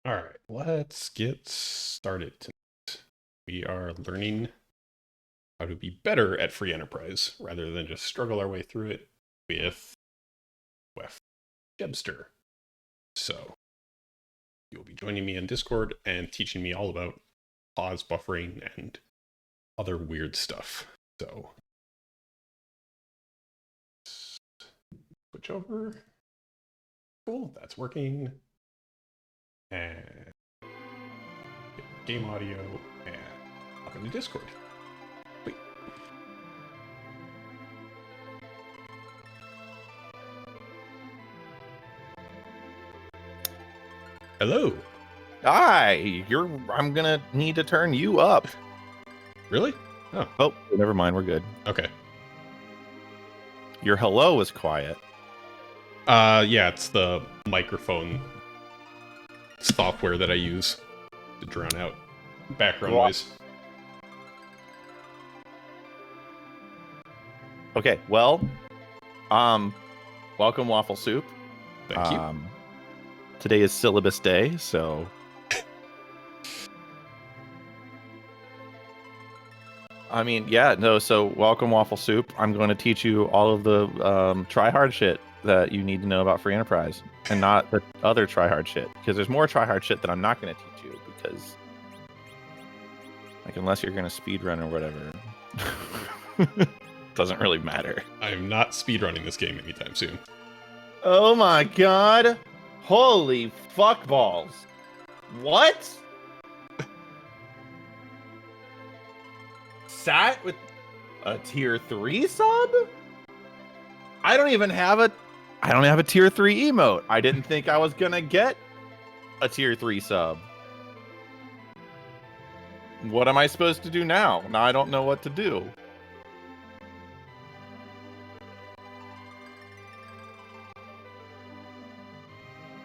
All right, let's get started tonight. We are learning how to be better at free enterprise rather than just struggle our way through it with WeffJebster. So you'll be joining me in Discord and teaching me all about pause buffering and other weird stuff. So switch over. Cool, that's working. And game audio and hop into Discord. Wait. Hello. Hi, I'm gonna need to turn you up. Really? Oh, never mind. We're good. Okay. Your hello was quiet. Yeah, it's the microphone software that I use to drown out background noise. Okay, well, welcome Waffle Soup. Thank you. Today is syllabus day, so I mean, yeah, no, so welcome Waffle Soup. I'm going to teach you all of the try-hard shit that you need to know about free enterprise, and not the other try-hard shit, because there's more try-hard shit that I'm not going to teach you, because, like, unless you're going to speedrun or whatever, doesn't really matter. I am not speedrunning this game anytime soon. Oh my god! Holy fuck balls! What? Sat with a tier 3 sub? I don't have a tier 3 emote. I didn't think I was gonna get a tier 3 sub. What am I supposed to do now? Now I don't know what to do.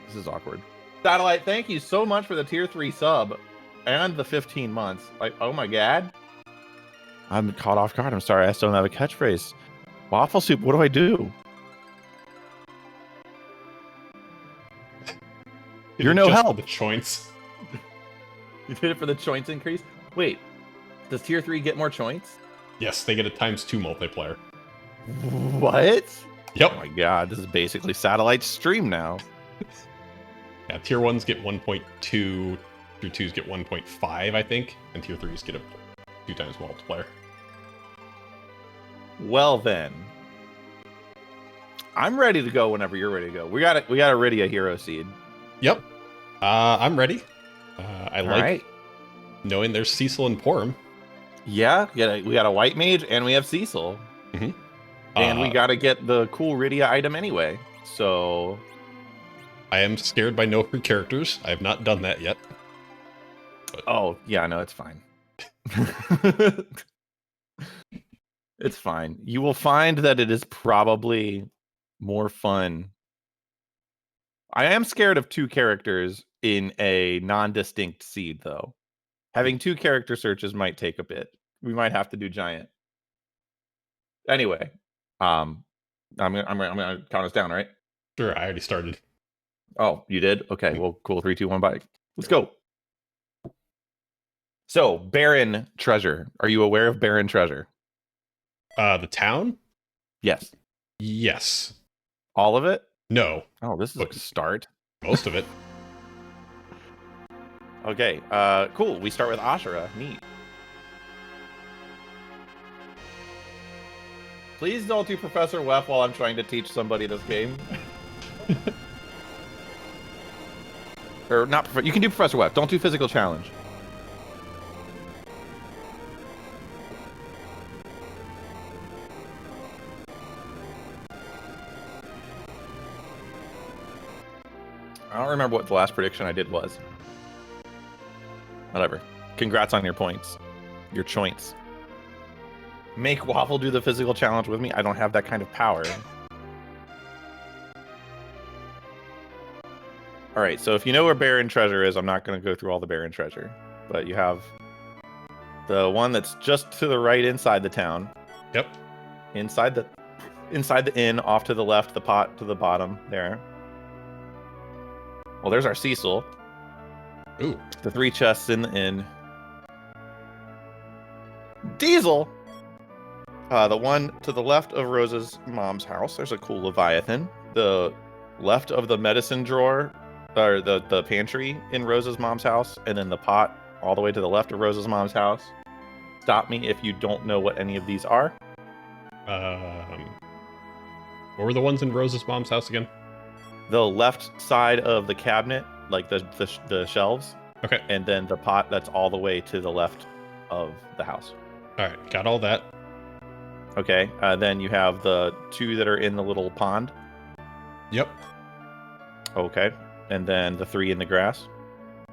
This is awkward. Satellite, thank you so much for the tier 3 sub and the 15 months. Like, oh my god. I'm caught off guard. I'm sorry, I still don't have a catchphrase. Waffle Soup, what do I do? You're no help. For the choints. You did it for the choints increase? Wait, does tier 3 get more choints? Yes, they get a x2 multiplier. What? Yep. Oh my god, this is basically Satellite stream now. Yeah, tier 1s get 1.2, tier 2s get 1.5, I think, and tier 3s get a 2 times multiplier. Well then, I'm ready to go whenever you're ready to go. We got Iridia hero seed. Yep. I'm ready. I All like right. knowing there's Cecil and Porum. Yeah, we got a white mage and we have Cecil. Mm-hmm. And we got to get the cool Rydia item anyway. So I am scared by no free characters. I have not done that yet. But... Oh, yeah, no, it's fine. It's fine. You will find that it is probably more fun. I am scared of 2 characters in a non-distinct seed, though. Having 2 character searches might take a bit. We might have to do giant. Anyway, I'm gonna count us down, right? Sure, I already started. Oh, you did? Okay, well, cool. 3, 2, 1, bye. Let's go. So, Baron Treasure. Are you aware of Baron Treasure? The town? Yes. Yes. All of it? No. Oh, this is a start. Most of it. Okay, cool. We start with Ashura. Neat. Please don't do Professor Weff while I'm trying to teach somebody this game. Or not, you can do Professor Weff. Don't do Physical Challenge. I don't remember what the last prediction I did was. Whatever. Congrats on your points. Your choints. Make Waffle do the Physical Challenge with me? I don't have that kind of power. Alright, so if you know where Baron Treasure is, I'm not going to go through all the Baron Treasure. But you have the one that's just to the right inside the town. Yep. Inside the inn, off to the left, the pot to the bottom there. Well, there's our Cecil. Ooh. The 3 chests in the inn. Diesel! The one to the left of Rose's mom's house, there's a cool Leviathan. The left of the medicine drawer, or the pantry in Rose's mom's house, and then the pot all the way to the left of Rose's mom's house. Stop me if you don't know what any of these are. What were the ones in Rose's mom's house again? The left side of the cabinet, like the shelves. Okay. And then the pot that's all the way to the left of the house. All right, got all that. Okay, then you have the 2 that are in the little pond. Yep. Okay, and then the 3 in the grass.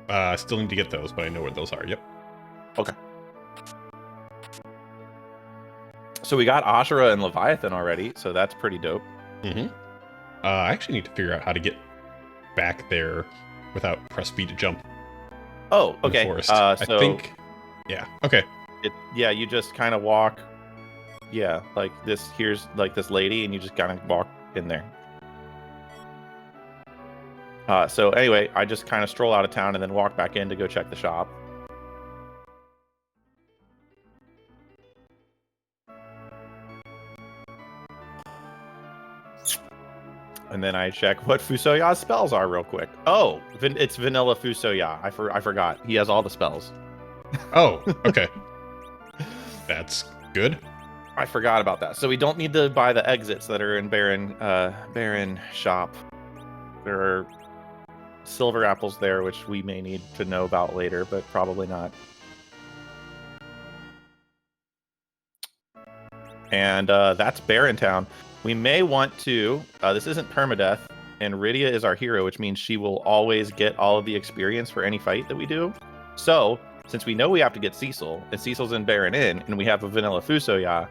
I still need to get those, but I know where those are. Yep. Okay. So we got Ashura and Leviathan already, so that's pretty dope. Mm-hmm. I actually need to figure out how to get back there without press B to jump. Oh, okay. So I think, yeah. Okay. You just kind of walk. Yeah, like this. Here's like this lady, and you just kind of walk in there. So anyway, I just kind of stroll out of town and then walk back in to go check the shop. And then I check what Fusoya's spells are real quick. Oh, it's Vanilla Fusoya. I forgot. He has all the spells. Oh, okay. That's good. I forgot about that. So we don't need to buy the exits that are in Baron shop. There are silver apples there, which we may need to know about later, but probably not. And that's Baron Town. We may want to, this isn't permadeath, and Rydia is our hero, which means she will always get all of the experience for any fight that we do. So, since we know we have to get Cecil, and Cecil's in Baron Inn, and we have a Vanilla Fusoya,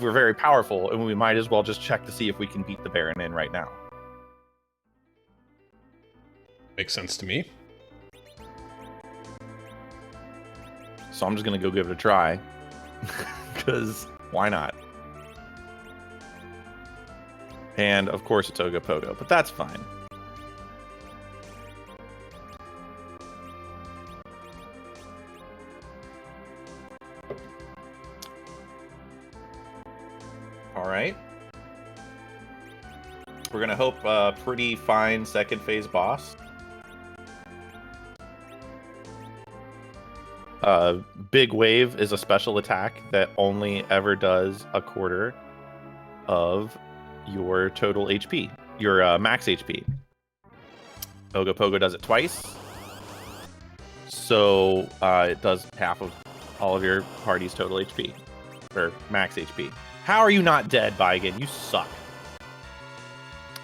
we're very powerful, and we might as well just check to see if we can beat the Baron Inn right now. Makes sense to me. So I'm just going to go give it a try, because why not? And, of course, it's Ogopogo, but that's fine. All right. We're going to hope a pretty fine second phase boss. Big Wave is a special attack that only ever does a quarter of your total HP, your max HP. Ogopogo does it twice, so it does half of all of your party's total HP, or max HP. How are you not dead, Baigen? You suck.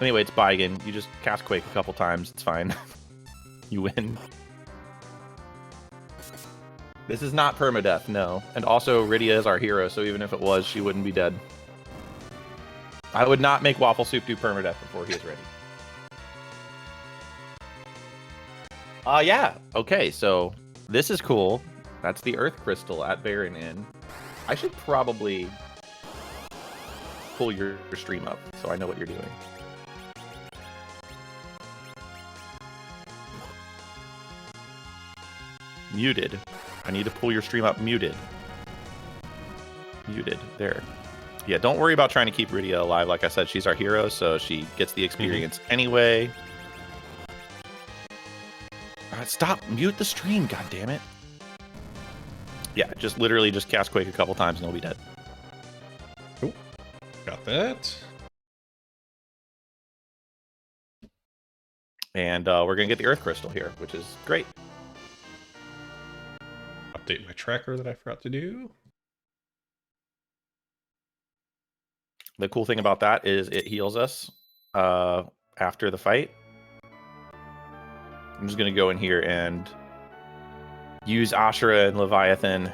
Anyway, it's Baigen. You just cast Quake a couple times. It's fine. You win. This is not permadeath, no. And also, Rydia is our hero, so even if it was, she wouldn't be dead. I would not make Waffle Soup do permadeath before he is ready. Yeah. Okay, so this is cool. That's the Earth Crystal at Baron Inn. I should probably pull your stream up so I know what you're doing. Muted. I need to pull your stream up muted. Muted. There. Yeah, don't worry about trying to keep Rydia alive. Like I said, she's our hero, so she gets the experience anyway. Stop. Mute the stream, god damn it. Yeah, just literally just cast Quake a couple times and he'll be dead. Cool. Got that. And we're going to get the Earth Crystal here, which is great. Update my tracker that I forgot to do. The cool thing about that is it heals us after the fight. I'm just going to go in here and use Ashura and Leviathan.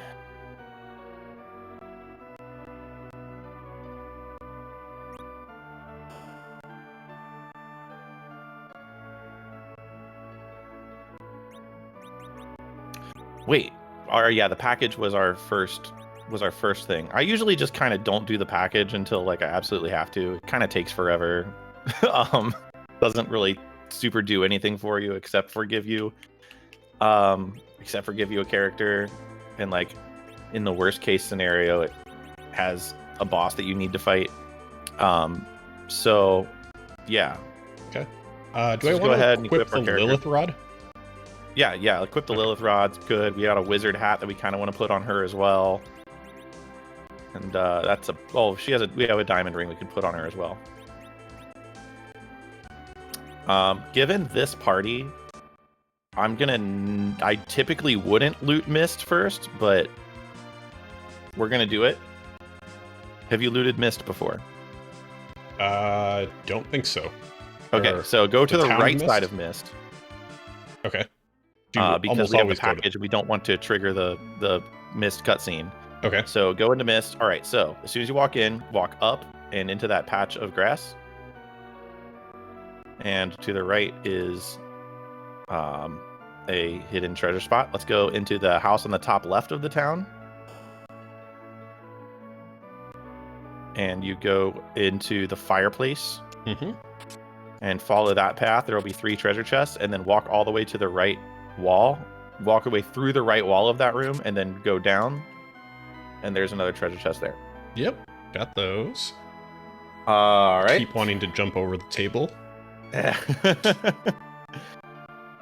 Wait, yeah, the package was our first thing. I usually just kind of don't do the package until like I absolutely have to. It kind of takes forever. Doesn't really super do anything for you except for give you except for give you a character, and like in the worst case scenario, it has a boss that you need to fight. So yeah. Okay. Do So I just go want ahead to and equip equip the our character. Lilith Rod? Yeah, equip the Lilith Rod's good. We got a wizard hat that we kind of want to put on her as well. And that's we have a diamond ring we could put on her as well. Given this party, I typically wouldn't loot Mist first, but we're gonna do it. Have you looted Mist before? Don't think so. Okay, so go to the town right Mist? side of Mist. Okay. Because we have the package and we don't want to trigger the Mist cutscene. Okay. So go into Mist. All right, so as soon as you walk in, walk up and into that patch of grass. And to the right is a hidden treasure spot. Let's go into the house on the top left of the town. And you go into the fireplace. Mm-hmm. And follow that path. There will be 3 treasure chests, and then walk all the way to the right wall. Walk away through the right wall of that room, and then go down. And there's another treasure chest there. Yep, got those. All right. Keep wanting to jump over the table.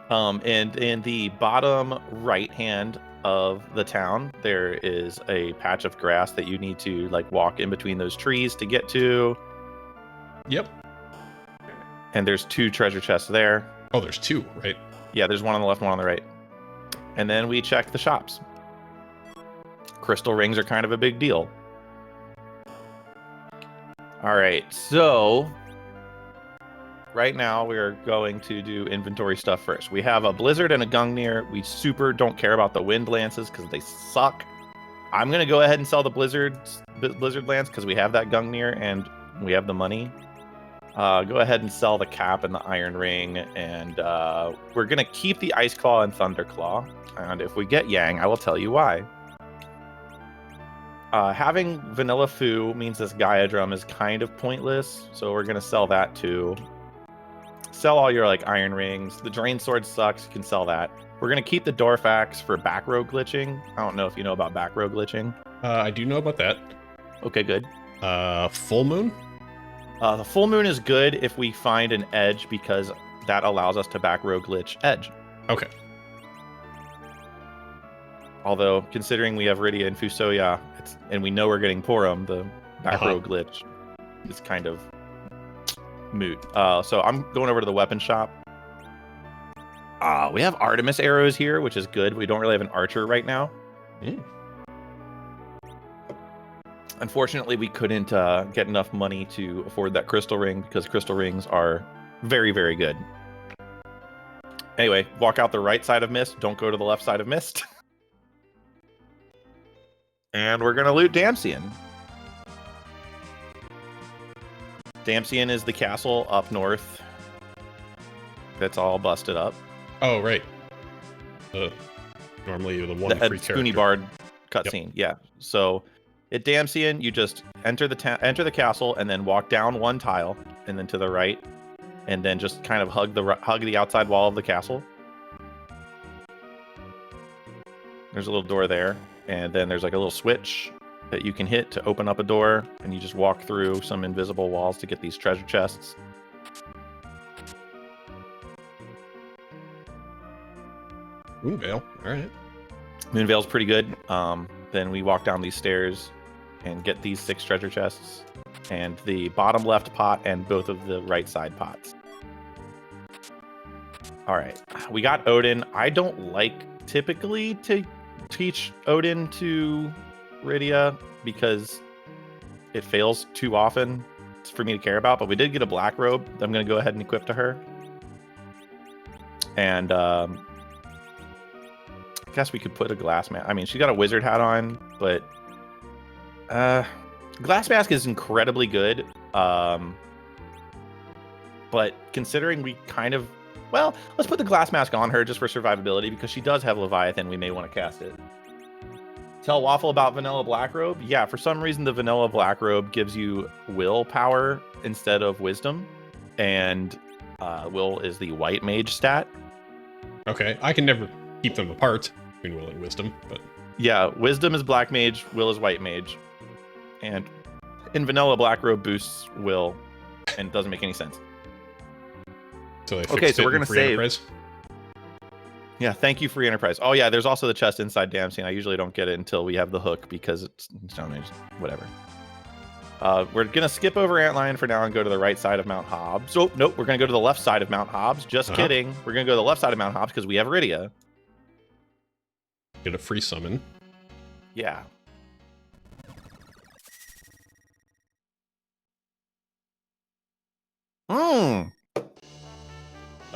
And in the bottom right hand of the town, there is a patch of grass that you need to like walk in between those trees to get to. Yep. And there's 2 treasure chests there. Oh, there's 2, right? Yeah, there's one on the left, one on the right. And then we check the shops. Crystal rings are kind of a big deal. All right, so right now we're going to do inventory stuff first. We have a Blizzard and a Gungnir. We super don't care about the Wind Lances because they suck. I'm going to go ahead and sell the Blizzard Lance because we have that Gungnir and we have the money. Go ahead and sell the cap and the Iron Ring, and we're going to keep the Ice Claw and Thunder Claw. And if we get Yang, I will tell you why. Having Vanilla Fu means this Gaia Drum is kind of pointless, so we're going to sell that too. Sell all your like Iron Rings. The Drain Sword sucks, you can sell that. We're going to keep the Dwarf Axe for back row glitching. I don't know if you know about back row glitching. I do know about that. Okay, good. Full Moon? The Full Moon is good if we find an edge because that allows us to back row glitch edge. Okay. Although, considering we have Rydia and Fusoya, and we know we're getting Porum, the back row glitch is kind of moot. So I'm going over to the weapon shop. We have Artemis arrows here, which is good. We don't really have an archer right now. Mm. Unfortunately, we couldn't get enough money to afford that crystal ring because crystal rings are very, very good. Anyway, walk out the right side of Mist. Don't go to the left side of Mist. And we're going to loot Damcian. Damcian is the castle up north that's all busted up. Oh, right. Normally the one The free Spoony character. Bard cutscene. Yep. Yeah. So at Damcian, you just enter the castle and then walk down one tile and then to the right, and then just kind of hug the outside wall of the castle. There's a little door there, and then there's like a little switch that you can hit to open up a door, and you just walk through some invisible walls to get these treasure chests. Moonveil. All right. Moonveil's pretty good. Then we walk down these stairs and get these 6 treasure chests and the bottom left pot and both of the right side pots. All right, we got Odin. I don't like typically to teach Odin to Rydia because it fails too often for me to care about, but we did get a black robe that I'm going to go ahead and equip to her. And I guess we could put a glass mask. I mean, she's got a wizard hat on, but glass mask is incredibly good. But considering we kind of, well, let's put the glass mask on her just for survivability because she does have Leviathan. We may want to cast it. Tell Waffle about Vanilla Black Robe. Yeah, for some reason the Vanilla Black Robe gives you willpower instead of wisdom, and will is the white mage stat. Okay, I can never keep them apart between Will and Wisdom, but Yeah, Wisdom is Black Mage, Will is White Mage. And in vanilla, Black Robe boosts Will and doesn't make any sense. so they Okay, fixed so it we're in gonna Free save. Enterprise. Yeah, thank you, Free Enterprise. Oh yeah, there's also the chest inside Damascene. I usually don't get it until we have the hook because it's Stone Age, whatever. We're gonna skip over Antlion for now and go to the right side of Mount Hobbs. Oh nope, we're gonna go to the left side of Mount Hobbs. Just kidding. We're gonna go to the left side of Mount Hobbs because we have Iridia. Get a free summon. Yeah. Hmm.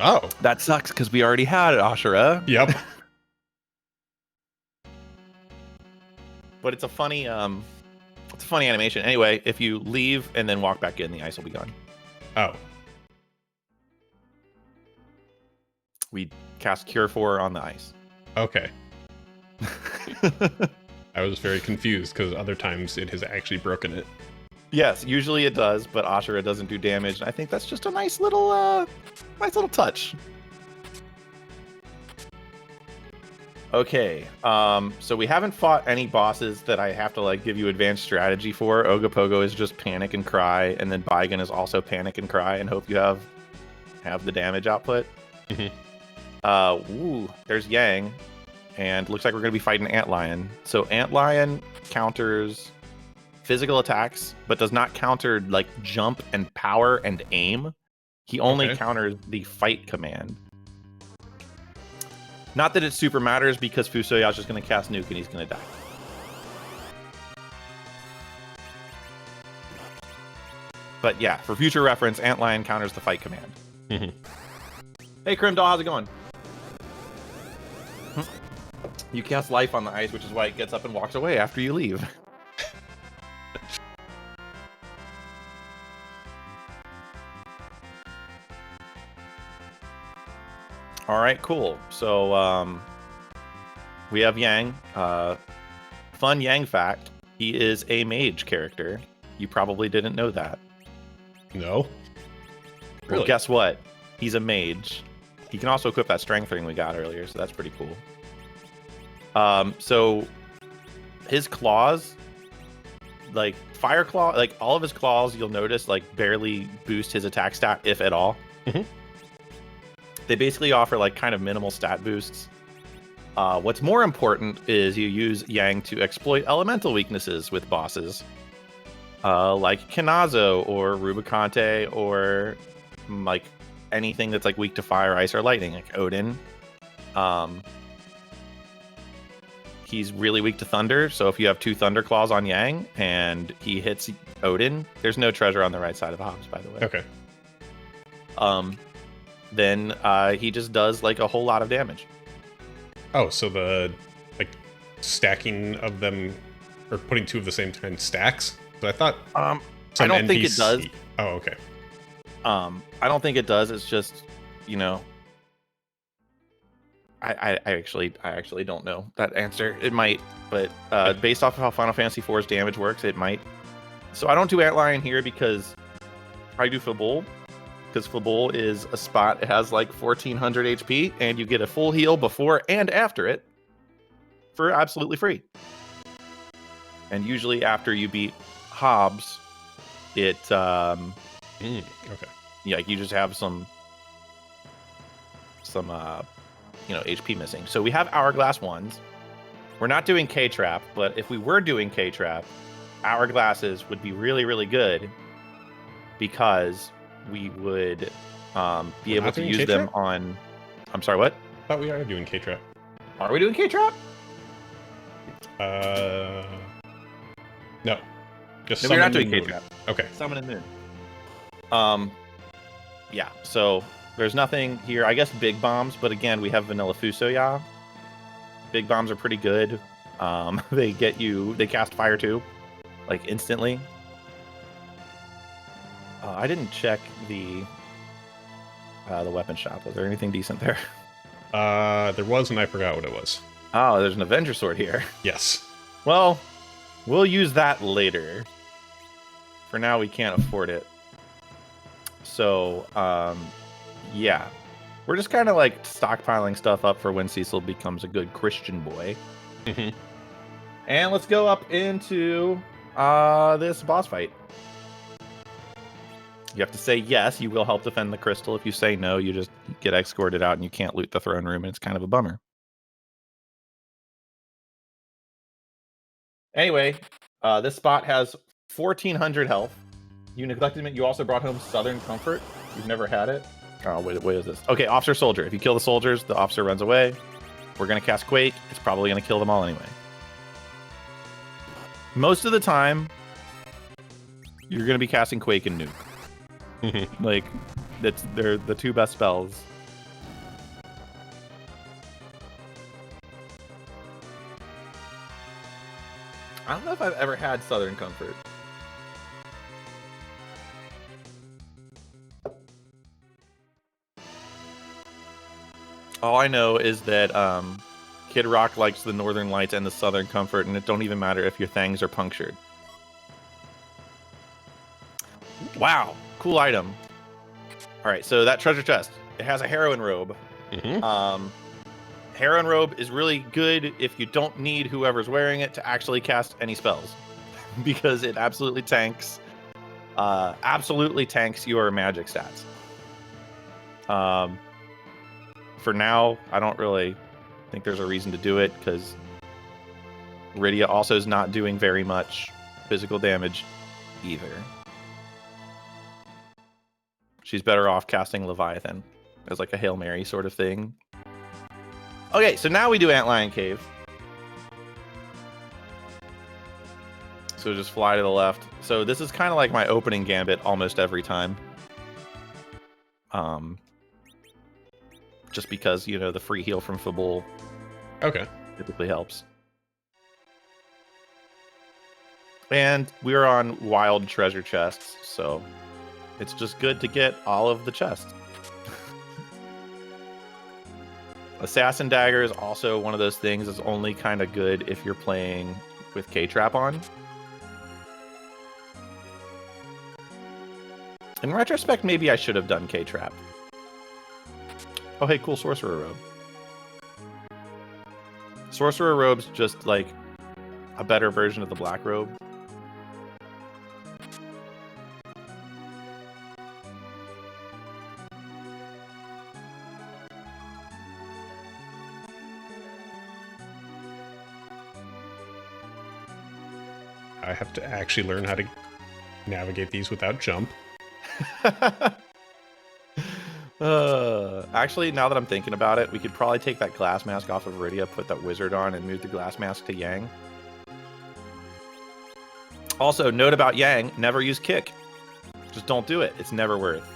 Oh. That sucks because we already had it, Ashura. Yep. But it's a funny animation. Anyway, if you leave and then walk back in, the ice will be gone. Oh. We cast Cure 4 on the ice. Okay. I was very confused because other times it has actually broken it. Yes, usually it does, but Ashura doesn't do damage. And I think that's just a nice little touch. Okay, so we haven't fought any bosses that I have to like give you advanced strategy for. Ogopogo is just panic and cry, and then Baigan is also panic and cry and hope you have the damage output. There's Yang, and looks like we're gonna be fighting Antlion. So Antlion counters physical attacks, but does not counter like jump and power and aim. He only counters the fight command. Not that it super matters because Fusoya's just going to cast Nuke and he's going to die. But yeah, for future reference, Antlion counters the fight command. Hey, Crimdall, how's it going? You cast life on the ice, which is why it gets up and walks away after you leave. All right, cool. So we have Yang. Fun Yang fact: he is a mage character. You probably didn't know that. No. Well, Really? guess what? He's a mage. He can also equip that strength ring we got earlier, so that's pretty cool. So his claws, like fire claw, like all of his claws, you'll notice like barely boost his attack stat, if at all. They basically offer like kind of minimal stat boosts. What's more important is you use Yang to exploit elemental weaknesses with bosses, like Kinazo or Rubicante, or like anything that's like weak to fire, ice, or lightning, like Odin. He's really weak to thunder, so if you have 2 thunder claws on Yang and he hits Odin, there's no treasure on the right side of Hobbs, by the way. Okay. Then he just does like a whole lot of damage. Oh, so the like stacking of them, or putting 2 of the same kind stacks. So I thought. I don't think it does. Oh, okay. I don't think it does. It's just, you know. I actually don't know that answer. It might, but based off of how Final Fantasy IV's damage works, it might. So I don't do Antlion here because I do Fabul. Because Fabul is a spot, it has like 1400 HP, and you get a full heal before and after it for absolutely free. And usually after you beat Hobbs, it Okay. yeah, you just have some HP missing. So we have Hourglass ones. We're not doing K-Trap, but if we were doing K-Trap, Hourglasses would be really, really good because we would be able to use K-Trap? them on... I'm sorry, what? I thought we are doing K-Trap. Are we doing K-Trap? No. Just No, we're not summon doing Moon. K-Trap. Okay. Summon and Moon. Yeah, so there's nothing here. I guess Big Bombs, but again, we have Vanilla Fusoya. Big Bombs are pretty good. They cast Fire too, like instantly. I didn't check the weapon shop. Was there anything decent there? There was, and I forgot what it was. Oh, there's an Avenger Sword here. Yes. Well, we'll use that later. For now, we can't afford it. So, yeah. We're just kind of like stockpiling stuff up for when Cecil becomes a good Christian boy. And let's go up into this boss fight. You have to say yes, you will help defend the crystal. If you say no, you just get escorted out and you can't loot the throne room, and it's kind of a bummer. Anyway, this spot has 1,400 health. You neglected it. You also brought home Southern Comfort. You've never had it. Oh, wait, what is this? Okay, Officer Soldier. If you kill the soldiers, the officer runs away. We're going to cast Quake. It's probably going to kill them all anyway. Most of the time, you're going to be casting Quake and Nuke. Like, they're the two best spells. I don't know if I've ever had Southern Comfort. All I know is that Kid Rock likes the Northern Lights and the Southern Comfort, and it don't even matter if your thangs are punctured. Wow, cool item. All right, so that treasure chest, it has a heroine robe. Heroine robe is really good if you don't need whoever's wearing it to actually cast any spells, because it absolutely tanks your magic stats. For now, I don't really think there's a reason to do it, because Rydia also is not doing very much physical damage either. She's better off casting Leviathan as like a Hail Mary sort of thing. Okay, so now we do Antlion Cave. So just fly to the left. So this is kind of like my opening gambit almost every time. Just because, you know, the free heal from Fabul typically helps. And we're on wild treasure chests, so it's just good to get all of the chests. Assassin Dagger is also one of those things that's only kind of good if you're playing with K-Trap on. In retrospect, maybe I should have done K-Trap. Oh, hey, cool Sorcerer Robe. Sorcerer Robe's just like a better version of the Black Robe. I have to actually learn how to navigate these without jump. Actually, now that I'm thinking about it, we could probably take that glass mask off of Rydia, put that wizard on, and move the glass mask to Yang. Also, note about Yang, never use kick. Just don't do it. It's never worth.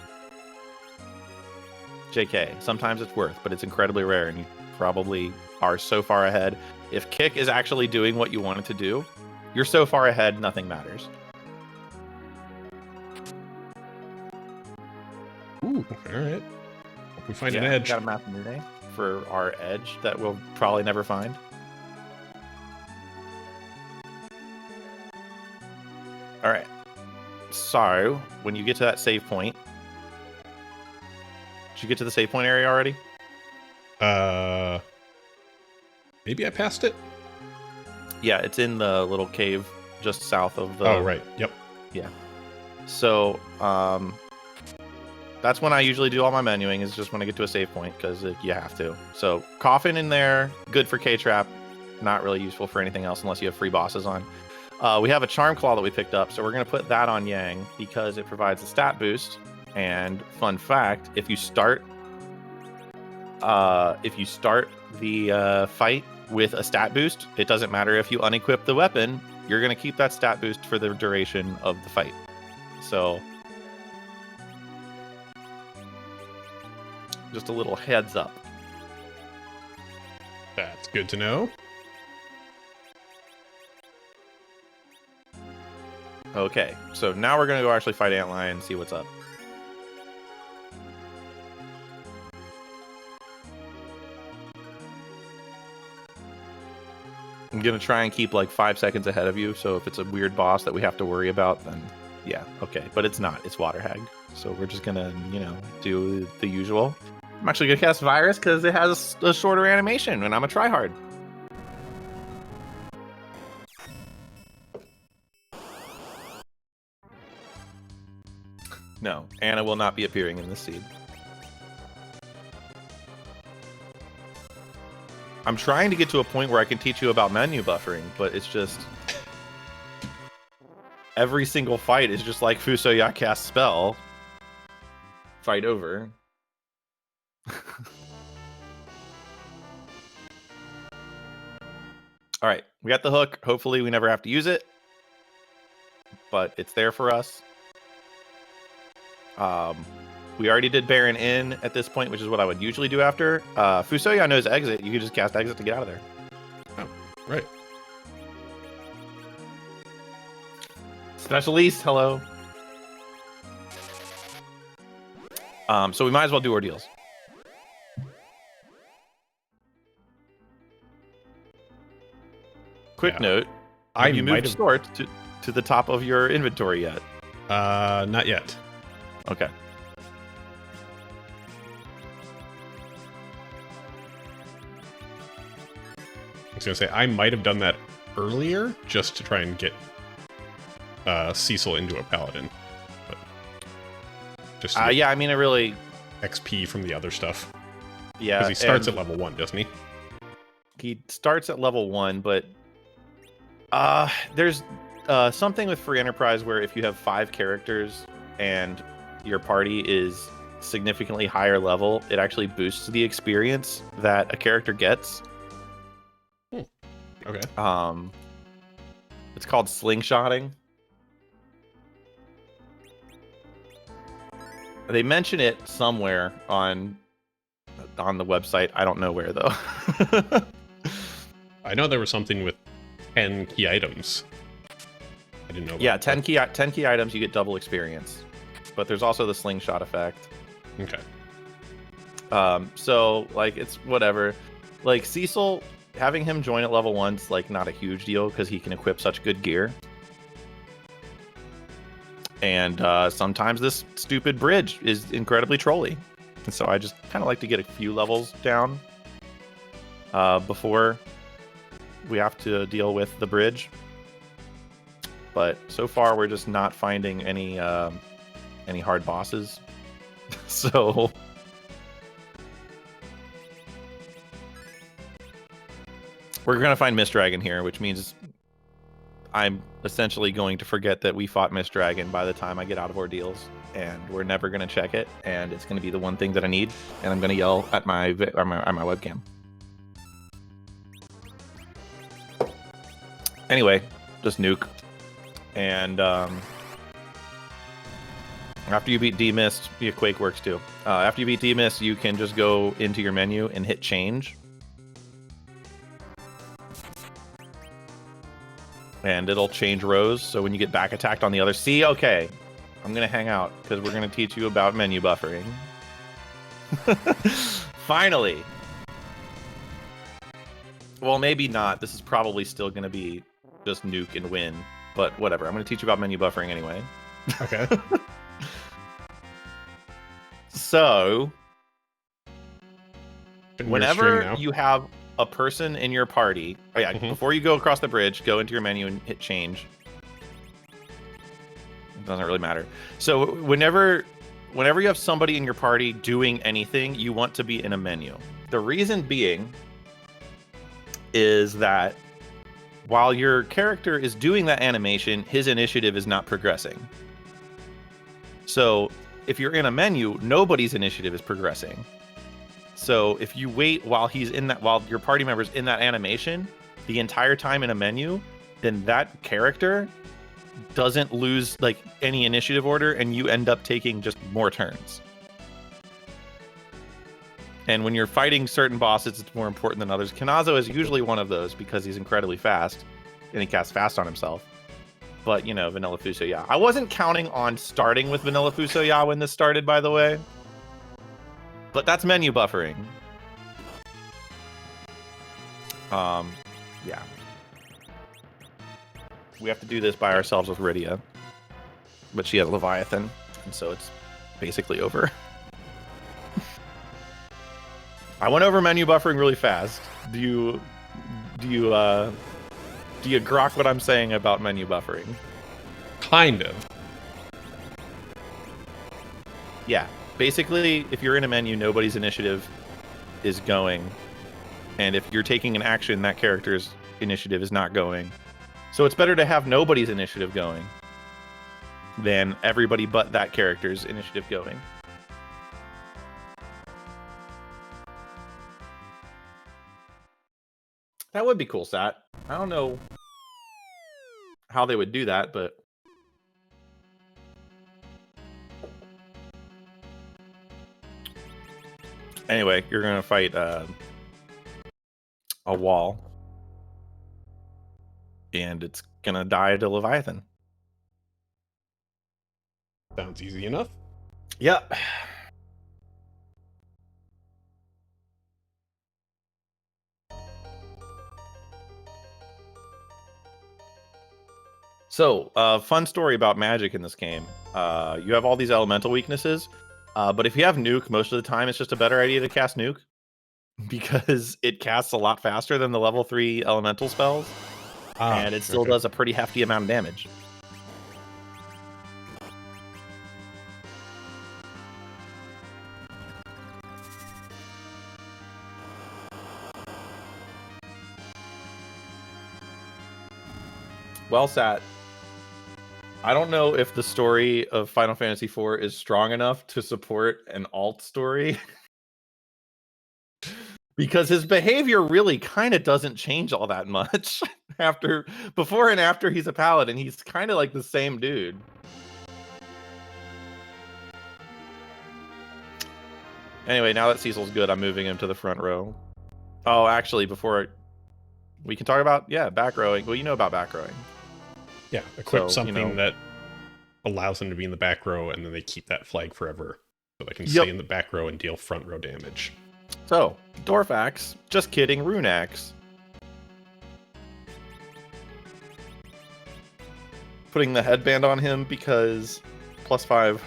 JK, sometimes it's worth, but it's incredibly rare, and you probably are so far ahead. If kick is actually doing what you want it to do, you're so far ahead, nothing matters. Ooh, all right. Hope we find an edge. We got a map today for our edge that we'll probably never find. All right. So, when you get to that save point, did you get to the save point area already? Maybe I passed it? Yeah, it's in the little cave just south of the... Oh, right. Yep. Yeah. So, that's when I usually do all my menuing, is just when I get to a save point, because you have to. So, Coffin in there, good for K-Trap, not really useful for anything else unless you have free bosses on. We have a Charm Claw that we picked up, so we're going to put that on Yang, because it provides a stat boost. And, fun fact, if you start the fight with a stat boost, it doesn't matter if you unequip the weapon, you're going to keep that stat boost for the duration of the fight. So, just a little heads up. That's good to know. Okay, so now we're going to go actually fight Antlion and see what's up. I'm going to try and keep like 5 seconds ahead of you, so if it's a weird boss that we have to worry about, then yeah, okay. But it's not. It's Water Hag. So we're just going to, you know, do the usual. I'm actually going to cast Virus because it has a shorter animation, and I'm a tryhard. No, Anna will not be appearing in this seed. I'm trying to get to a point where I can teach you about menu buffering, but it's just... every single fight is just like Fusoya cast spell. Fight over. All right, we got the hook. Hopefully we never have to use it, but it's there for us. We already did Baron in at this point, which is what I would usually do after. Fusoya knows exit. You can just cast exit to get out of there. Oh, right. Special East, hello. So we might as well do ordeals. Quick note: have you moved sort to the top of your inventory yet? Not yet. Okay. I was gonna say I might have done that earlier just to try and get Cecil into a paladin, but just yeah, I mean, it really XP from the other stuff. Yeah, because he starts at level 1, doesn't he? He starts at level 1, but there's something with Free Enterprise where if you have 5 characters and your party is significantly higher level, it actually boosts the experience that a character gets. Okay. It's called slingshotting. They mention it somewhere on the website. I don't know where though. I know there was something with 10 key items. I didn't know. Yeah, 10 key items, you get double experience. But there's also the slingshot effect. Okay. So like it's whatever. Like Cecil, having him join at level 1's like not a huge deal because he can equip such good gear. And sometimes this stupid bridge is incredibly trolly. And so I just kind of like to get a few levels down before we have to deal with the bridge. But so far we're just not finding any hard bosses. So we're going to find Mist Dragon here, which means I'm essentially going to forget that we fought Mist Dragon by the time I get out of ordeals, and we're never going to check it, and it's going to be the one thing that I need, and I'm going to yell at my webcam. Anyway, just nuke. And after you beat D-Mist, yeah, Quake works too. After you beat D-Mist, you can just go into your menu and hit change. And it'll change rows, so when you get back attacked on the other... See, okay. I'm going to hang out, because we're going to teach you about menu buffering. Finally! Well, maybe not. This is probably still going to be just nuke and win. But whatever. I'm going to teach you about menu buffering anyway. Okay. So, whenever you have a person in your party... Oh yeah, before you go across the bridge, go into your menu and hit change. It doesn't really matter. So whenever you have somebody in your party doing anything, you want to be in a menu. The reason being is that while your character is doing that animation, his initiative is not progressing. So if you're in a menu, nobody's initiative is progressing. So if you wait while your party member's in that animation the entire time in a menu, then that character doesn't lose like any initiative order, and you end up taking just more turns. And when you're fighting certain bosses, it's more important than others. Kanazo is usually one of those because he's incredibly fast, and he casts fast on himself. But, you know, Vanilla Fusoya. I wasn't counting on starting with Vanilla Fusoya when this started, by the way. But that's menu buffering. Yeah. We have to do this by ourselves with Rydia. But she has Leviathan, and so it's basically over. I went over menu buffering really fast. Do you grok what I'm saying about menu buffering? Kind of. Yeah. Basically, if you're in a menu, nobody's initiative is going. And if you're taking an action, that character's initiative is not going. So it's better to have nobody's initiative going than everybody but that character's initiative going. That would be cool, Sat. I don't know how they would do that, but... Anyway, you're going to fight a wall. And it's going to die to Leviathan. Sounds easy enough. Yep. So, fun story about magic in this game. You have all these elemental weaknesses, but if you have nuke, most of the time it's just a better idea to cast nuke because it casts a lot faster than the level 3 elemental spells, and it still does a pretty hefty amount of damage. Well, Sat. I don't know if the story of Final Fantasy IV is strong enough to support an alt story. Because his behavior really kind of doesn't change all that much. Before and after he's a paladin, he's kind of like the same dude. Anyway, now that Cecil's good, I'm moving him to the front row. Oh, actually, we can talk about, back rowing. Well, you know about back rowing. Yeah, equip something that allows them to be in the back row, and then they keep that flag forever. So they can stay in the back row and deal front row damage. So, Dwarf Axe. Just kidding, Rune Axe. Putting the headband on him because +5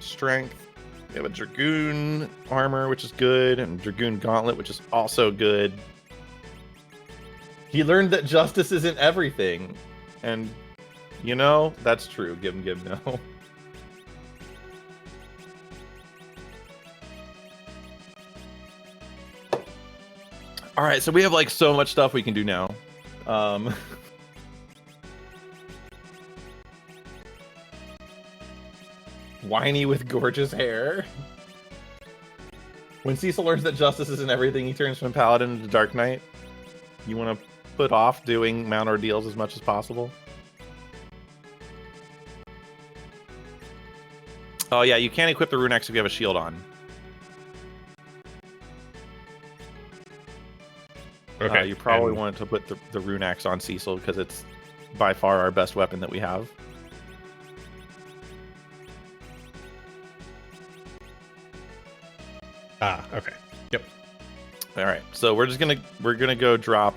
strength. We have a Dragoon armor, which is good, and Dragoon Gauntlet, which is also good. He learned that justice isn't everything. And, that's true. Give him no. All right, so we have like so much stuff we can do now. Whiny with gorgeous hair. When Cecil learns that justice isn't everything, he turns from Paladin into Dark Knight. You want to put off doing mount ordeals as much as possible. Oh yeah, you can't equip the Rune Axe if you have a shield on. Okay. You probably want to put the Rune Axe on Cecil because it's by far our best weapon that we have. Okay. Yep. All right. So we're gonna go drop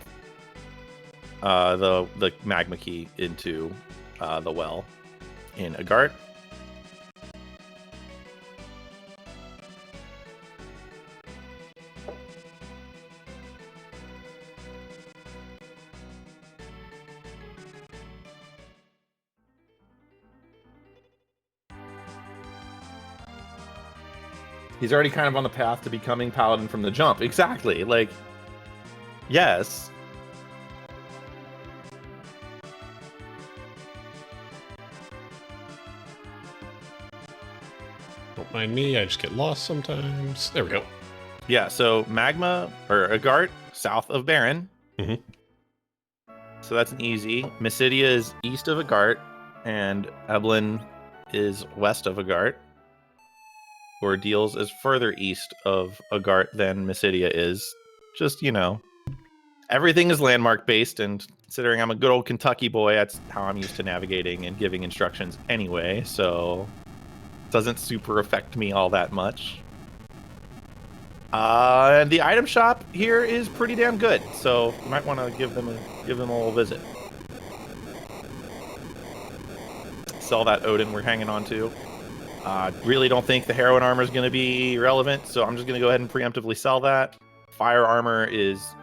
the magma key into the well in Agart. He's already kind of on the path to becoming Paladin from the jump. Exactly. Like, yes. Don't mind me, I just get lost sometimes. There we go. Yeah, so Magma, or Agart, south of Baron. Mm-hmm. So that's an easy. Mysidia is east of Agart, and Eblin is west of Agart. Ordeals is further east of Agart than Mysidia is. Just, everything is landmark based, and considering I'm a good old Kentucky boy, that's how I'm used to navigating and giving instructions anyway, so it doesn't super affect me all that much. And the item shop here is pretty damn good, so you might want to give them a little visit. Sell that Odin we're hanging on to. Really don't think the heroin armor is going to be relevant, so I'm just going to go ahead and preemptively sell that. Fire armor is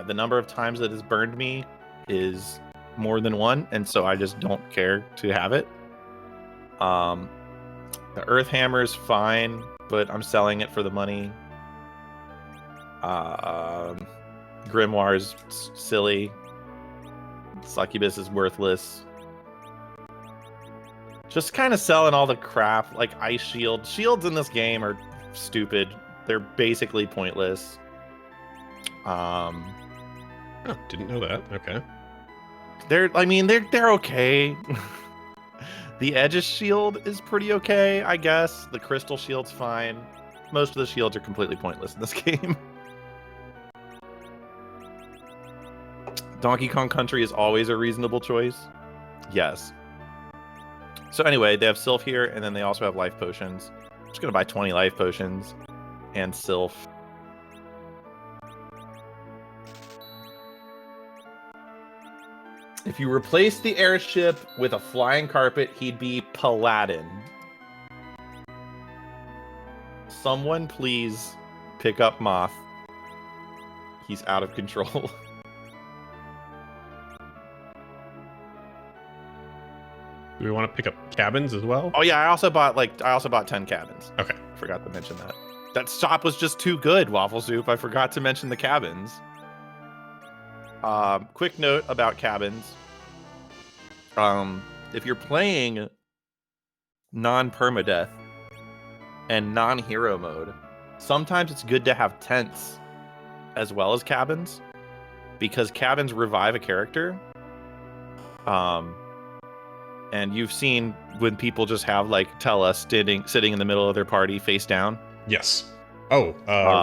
the number of times that it's burned me is more than one, and so I just don't care to have it. The earth hammer is fine, but I'm selling it for the money. Grimoire is silly. Succubus is worthless. Just kind of selling all the crap, like ice shield. Shields in this game are stupid. They're basically pointless. Oh, didn't know that. Okay. They're okay. The Edge's shield is pretty okay, I guess. The crystal shield's fine. Most of the shields are completely pointless in this game. Donkey Kong Country is always a reasonable choice. Yes. So anyway, they have Sylph here, and then they also have life potions. I'm just going to buy 20 life potions and Sylph. If you replace the airship with a flying carpet, he'd be Paladin. Someone please pick up Moth. He's out of control. Do we want to pick up cabins as well? Oh yeah, I also bought 10 cabins. Okay. Forgot to mention that. That shop was just too good, Waffle Soup. I forgot to mention the cabins. Quick note about cabins. If you're playing non-permadeath and non-hero mode, sometimes it's good to have tents as well as cabins, because cabins revive a character. And you've seen when people just have like Tella sitting in the middle of their party face down. Yes. Oh,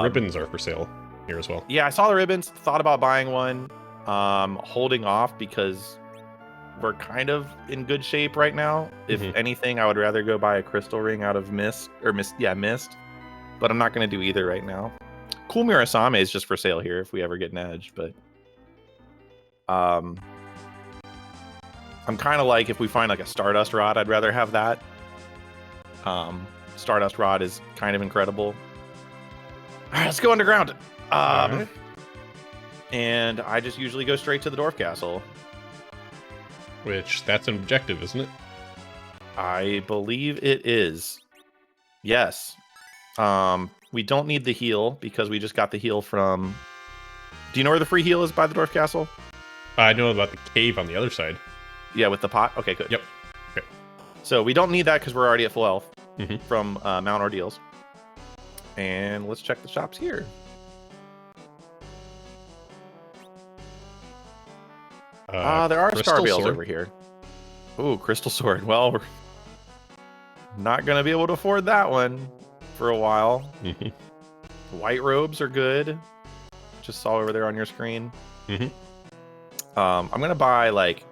ribbons are for sale here as well. Yeah, I saw the ribbons. Thought about buying one. Holding off because we're kind of in good shape right now. If anything, I would rather go buy a crystal ring out of Mist. But I'm not going to do either right now. Cool Murasame is just for sale here if we ever get an edge, but I'm kind of like, if we find like a Stardust Rod, I'd rather have that. Stardust Rod is kind of incredible. All right, let's go underground. Right. And I just usually go straight to the Dwarf Castle. Which, that's an objective, isn't it? I believe it is. Yes. We don't need the heal because we just got the heal from... Do you know where the free heal is by the Dwarf Castle? I know about the cave on the other side. Yeah, with the pot? Okay, good. Yep. Okay. So we don't need that because we're already at full health from Mount Ordeals. And let's check the shops here. There are Scarbales over here. Ooh, Crystal Sword. Well, we're not going to be able to afford that one for a while. White robes are good. Just saw over there on your screen. I'm going to buy like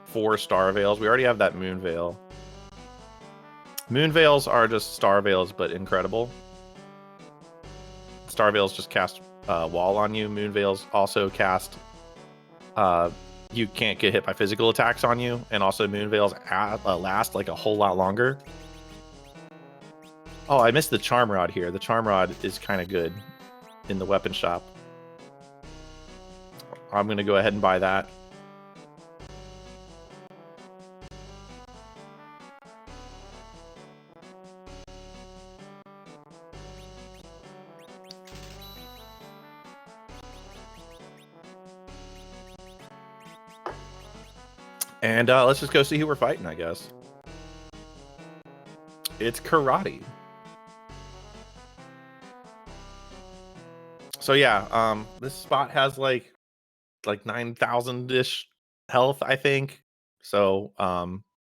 4 Star Veils. We already have that Moon Veil. Moon Veils are just Star Veils, but incredible. Star Veils just cast wall on you. Moon Veils also cast... you can't get hit by physical attacks on you, and also Moon Veils last like a whole lot longer. Oh, I missed the Charm Rod here. The Charm Rod is kind of good in the weapon shop. I'm going to go ahead and buy that. And let's just go see who we're fighting, I guess. It's karate. So yeah, this spot has like 9,000-ish health, I think. So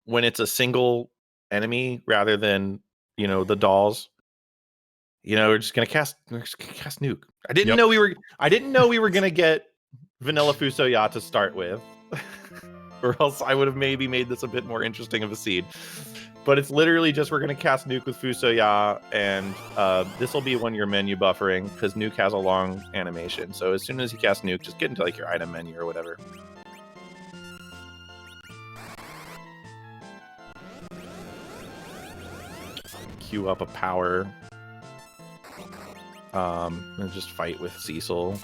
when it's a single enemy rather than, the dolls, we're just gonna cast nuke. I didn't know we were gonna get Vanilla Fusoya to start with. Or else I would have maybe made this a bit more interesting of a seed. But it's literally just we're going to cast Nuke with Fusoya, and this will be when you're menu buffering, because Nuke has a long animation. So as soon as you cast Nuke, just get into like your item menu or whatever. queue up a power. And just fight with Cecil.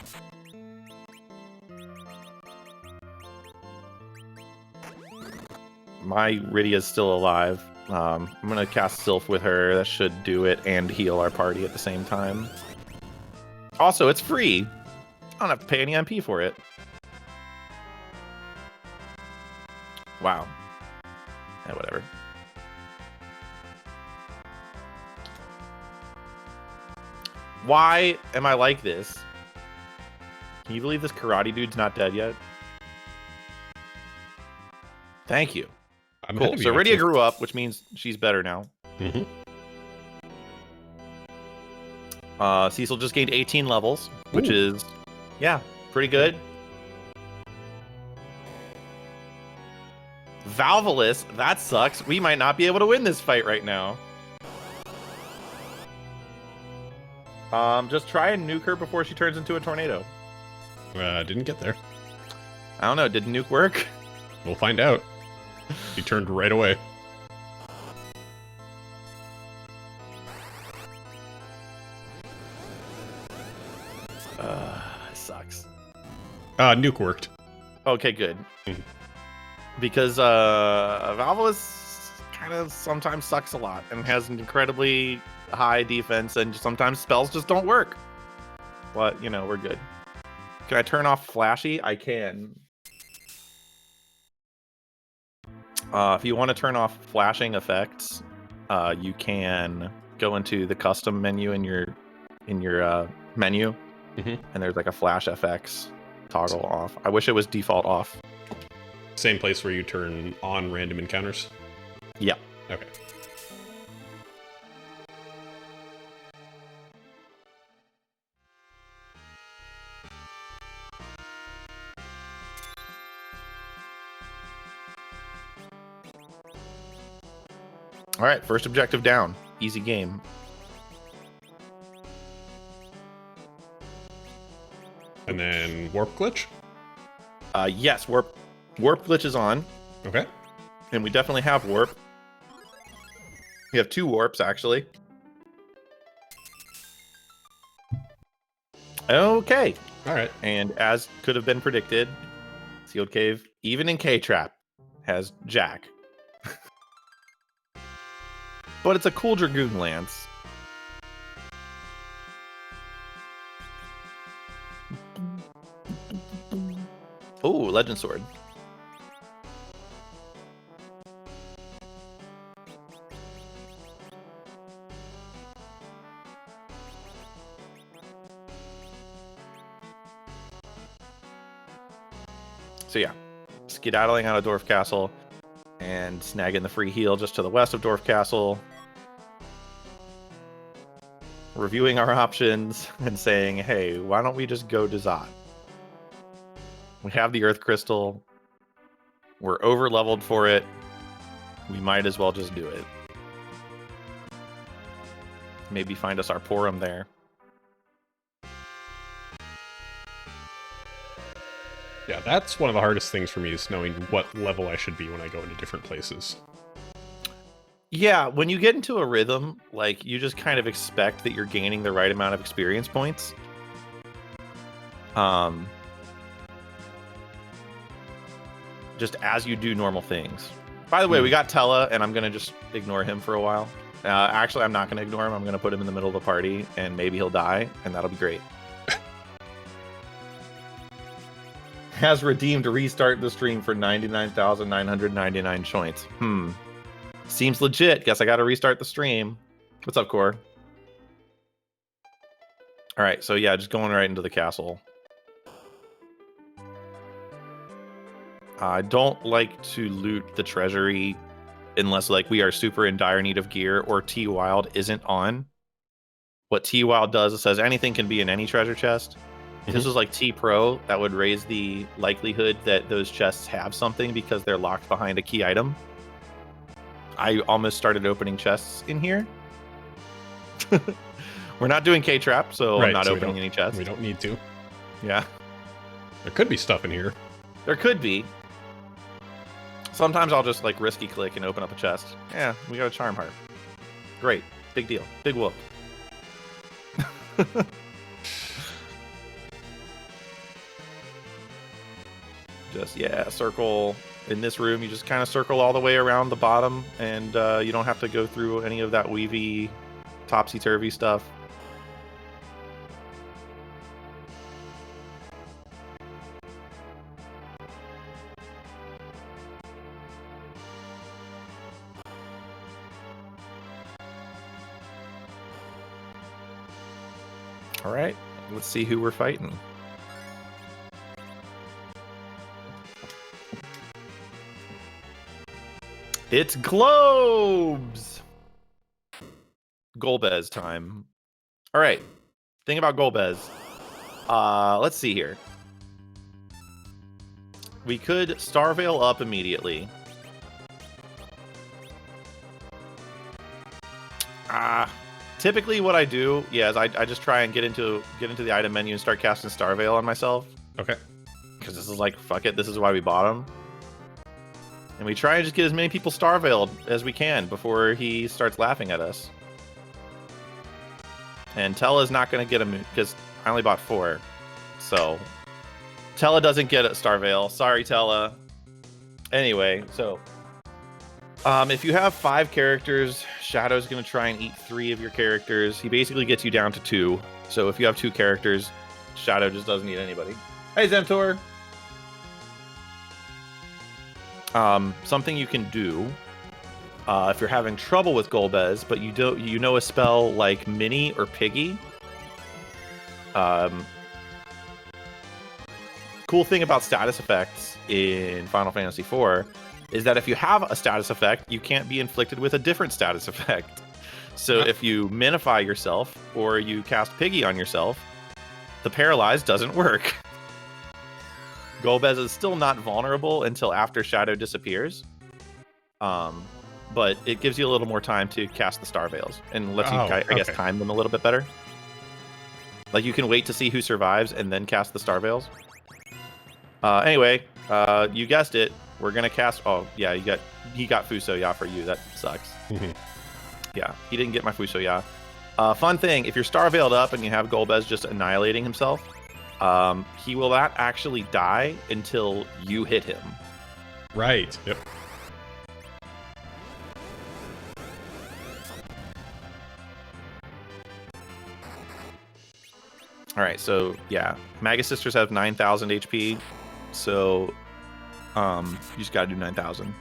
My Rydia's still alive. I'm gonna cast Sylph with her. That should do it and heal our party at the same time. Also, it's free. I don't have to pay any MP for it. Wow. Yeah, whatever. Why am I like this? Can you believe this karate dude's not dead yet? Thank you. Cool. So Rydia grew up, which means she's better now. Mm-hmm. Cecil just gained 18 levels, which is, yeah, pretty good. Valvolus, that sucks. We might not be able to win this fight right now. Just try and nuke her before she turns into a tornado. Didn't get there. I don't know. Did nuke work? We'll find out. He turned right away. Sucks. Nuke worked. Okay, good. Because Valvolus kind of sometimes sucks a lot and has an incredibly high defense, and sometimes spells just don't work. But, you know, we're good. Can I turn off Flashy? I can. If you want to turn off flashing effects, you can go into the custom menu in your menu, and there's like a flash FX toggle off. I wish it was default off. Same place where you turn on random encounters? Yeah. Okay. All right, first objective down. Easy game. And then warp glitch? Yes, warp glitch is on. Okay. And we definitely have warp. We have 2 warps, actually. Okay. All right. And as could have been predicted, Sealed Cave, even in K-Trap, has Jack. But it's a cool Dragoon Lance. Oh, Legend Sword. So yeah, skedaddling out of Dwarf Castle and snagging the free heal just to the west of Dwarf Castle. Reviewing our options and saying, hey, why don't we just go to Zot? We have the Earth Crystal. We're over-leveled for it. We might as well just do it. Maybe find us our Porum there. Yeah, that's one of the hardest things for me, is knowing what level I should be when I go into different places. Yeah, when you get into a rhythm, like, you just kind of expect that you're gaining the right amount of experience points. Just as you do normal things. By the way, we got Tella, and I'm going to just ignore him for a while. Actually, I'm not going to ignore him. I'm going to put him in the middle of the party, and maybe he'll die, and that'll be great. Has redeemed to restart the stream for 99,999 points. Seems legit. Guess I got to restart the stream. What's up, Core? All right, so yeah, just going right into the castle. I don't like to loot the treasury unless, like, we are super in dire need of gear or T-Wild isn't on. What T-Wild does, it says anything can be in any treasure chest. If this was like T-Pro, that would raise the likelihood that those chests have something because they're locked behind a key item. I almost started opening chests in here. We're not doing K-Trap, so I'm not opening any chests. We don't need to. Yeah. There could be stuff in here. There could be. Sometimes I'll just like risky click and open up a chest. Yeah, we got a Charm Heart. Great. Big deal. Big whoop. Just, yeah, circle. In this room, you just kind of circle all the way around the bottom, and you don't have to go through any of that weavy, topsy-turvy stuff. All right, let's see who we're fighting. It's globes! Golbez time. All right, thing about Golbez. Let's see here. We could Starveil up immediately. Typically what I do, is I just try and get into the item menu and start casting Starveil on myself. Okay. Because this is like, fuck it, this is why we bought him. And we try and just get as many people Starveiled as we can before he starts laughing at us. And Tella's not going to get him because I only bought 4. So Tella doesn't get a Starveil. Sorry, Tella. Anyway, so if you have 5 characters, Shadow's going to try and eat 3 of your characters. He basically gets you down to 2. So if you have 2 characters, Shadow just doesn't eat anybody. Hey, Zemtor! Something you can do if you're having trouble with Golbez, but you know a spell like Mini or Piggy. Cool thing about status effects in Final Fantasy IV is that if you have a status effect, you can't be inflicted with a different status effect. So if you minify yourself or you cast Piggy on yourself, the paralyze doesn't work. Golbez is still not vulnerable until after Shadow disappears. But it gives you a little more time to cast the Starveils and lets you, I guess, time them a little bit better. Like, you can wait to see who survives and then cast the Starveils. Anyway, you guessed it. We're going to cast... Oh, yeah, he got Fusoya for you. That sucks. Yeah, he didn't get my Fusoya. Fun thing, if you're Starveiled up and you have Golbez just annihilating himself, he will not actually die until you hit him. Right. Yep. All right, so yeah, Magus Sisters have 9,000 HP, so you just gotta do 9,000.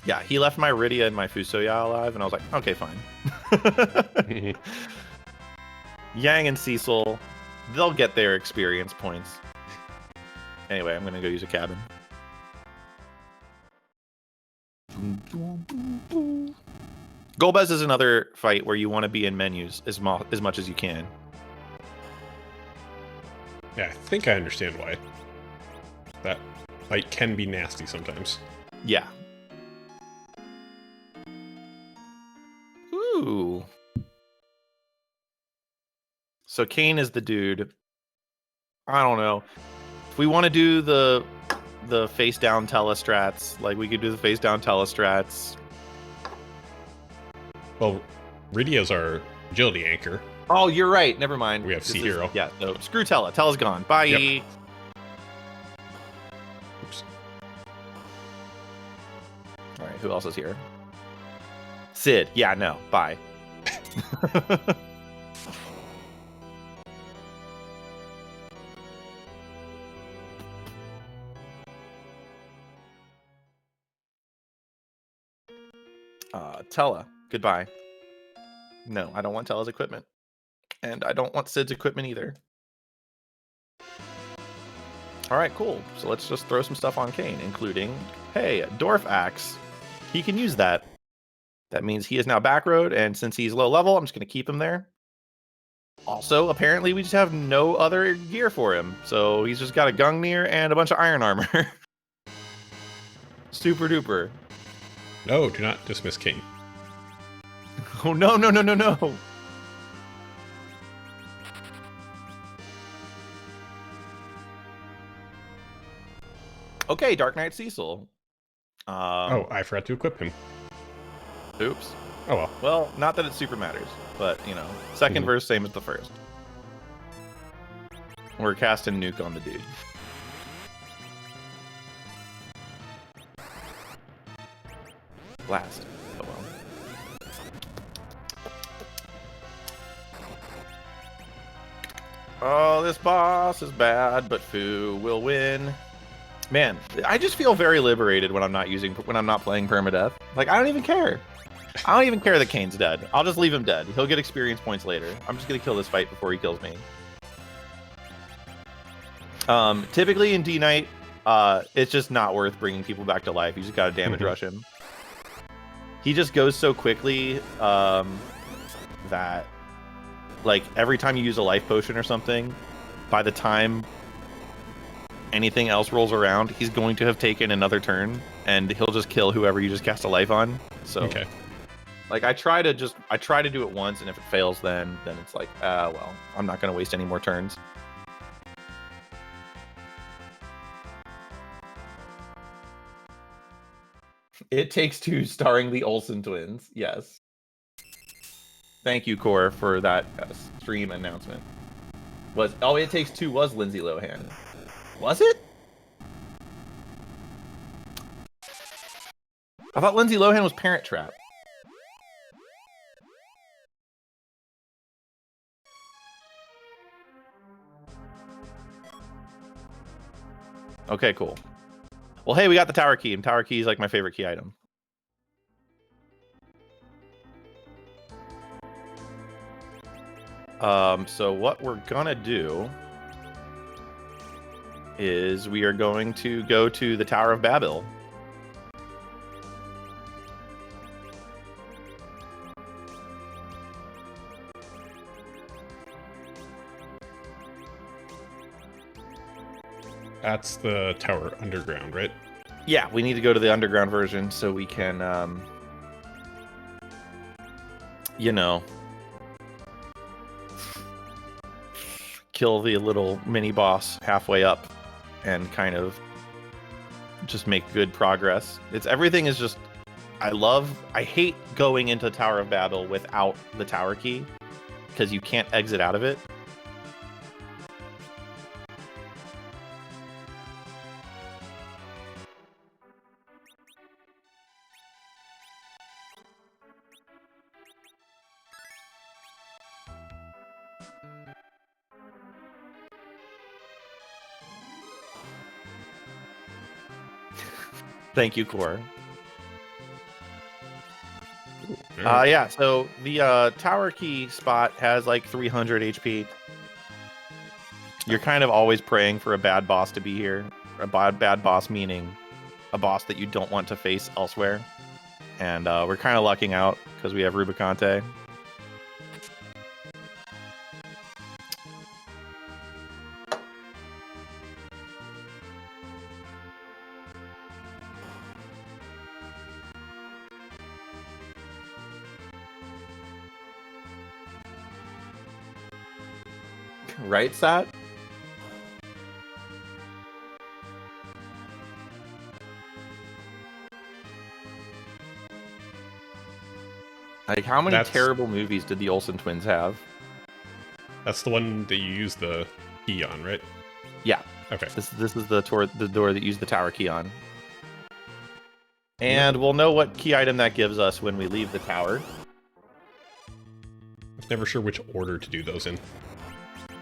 Yeah, he left my Rydia and my Fusoya alive, and I was like, okay, fine. Yang and Cecil, they'll get their experience points. Anyway, I'm gonna go use a cabin. Golbez is another fight where you want to be in menus as much as you can. Yeah, I think I understand why. That fight can be nasty sometimes. Yeah. Ooh. So Kain is the dude. I don't know. If we want to do the face down telestrats, like we could do the face down telestrats. Well, Rydia's our agility anchor. Oh, you're right. Never mind. We have Sea Hero. Yeah, no, screw Tella. Tella's gone. Bye. Yep. Oops. All right, who else is here? Sid. Yeah, no. Bye. Tella. Goodbye. No, I don't want Tella's equipment. And I don't want Sid's equipment either. All right, cool. So let's just throw some stuff on Kain, including, hey, Dwarf Axe. He can use that. That means he is now backroad, and since he's low level, I'm just going to keep him there. Also, apparently, we just have no other gear for him. So he's just got a Gungnir and a bunch of iron armor. Super duper. No, do not dismiss Kain. Oh, no, no, no, no, no. Okay, Dark Knight Cecil. Oh, I forgot to equip him. Oops. Oh well. Well, not that it super matters, but you know, second Mhm. verse same as the first. We're casting nuke on the dude. Blast. Oh well. Oh, this boss is bad, but Fu will win. Man, I just feel very liberated when I'm not playing permadeath. Like I don't even care. I don't even care that Kane's dead. I'll just leave him dead. He'll get experience points later. I'm just gonna kill this fight before he kills me. Typically in D Knight, it's just not worth bringing people back to life. You just gotta damage rush him. He just goes so quickly that, like, every time you use a life potion or something, by the time anything else rolls around, he's going to have taken another turn, and he'll just kill whoever you just cast a life on. So, Okay. like, I try to do it once, and if it fails, then it's like, well, I'm not gonna waste any more turns. It Takes Two, starring the Olsen twins. Yes. Thank you, Core, for that stream announcement. It Takes Two was Lindsay Lohan. Was it? I thought Lindsay Lohan was Parent Trap. Okay, cool. Well, hey, we got the tower key, and tower key is like my favorite key item. So what we're gonna do is we are going to go to the Tower of Babel. That's the tower underground, right? Yeah, we need to go to the underground version so we can, you know, kill the little mini boss halfway up and kind of just make good progress. Everything is just, I hate going into Tower of Babel without the tower key because you can't exit out of it. Thank you, Core. Yeah, so the tower key spot has like 300 HP. You're kind of always praying for a bad boss to be here. A bad boss meaning a boss that you don't want to face elsewhere. And we're kind of lucking out because we have Rubicante. Right, Sat? Like, how many terrible movies did the Olsen twins have? That's the one that you use the key on, right? Yeah. Okay. This is the door that used the tower key on. And we'll know what key item that gives us when we leave the tower. I'm never sure which order to do those in.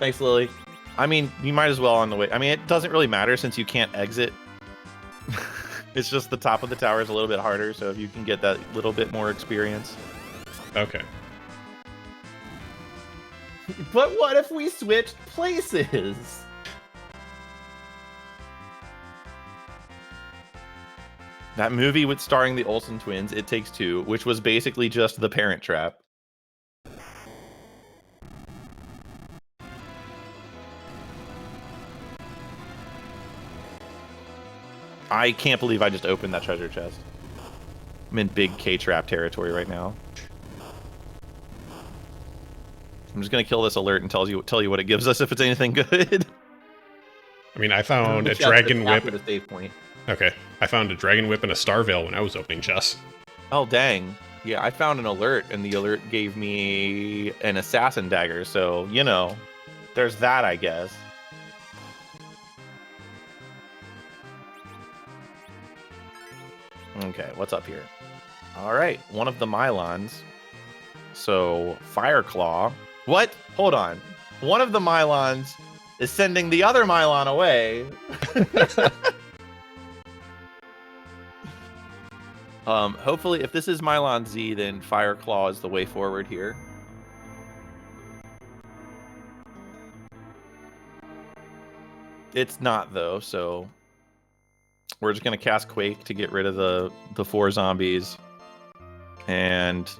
Thanks, Lily. I mean, you might as well on the way. I mean, it doesn't really matter since you can't exit. It's just the top of the tower is a little bit harder, so if you can get that little bit more experience. Okay. But what if we switched places? That movie with starring the Olsen twins, It Takes Two, which was basically just The Parent Trap. I can't believe I just opened that treasure chest. I'm in big K-Trap territory right now. I'm just gonna kill this alert and tell you what it gives us if it's anything good. I mean, I found a dragon whip. After the save point. Okay. I found a Dragon Whip and a Star Veil when I was opening chests. Oh, dang. Yeah, I found an alert, and the alert gave me an assassin dagger, so, you know, there's that, I guess. Okay, what's up here? All right, one of the Mylons. So, Fireclaw. What? Hold on. One of the Mylons is sending the other Mylon away. Hopefully, if this is Mylon Z, then Fireclaw is the way forward here. It's not, though, so we're just going to cast Quake to get rid of the 4 zombies. And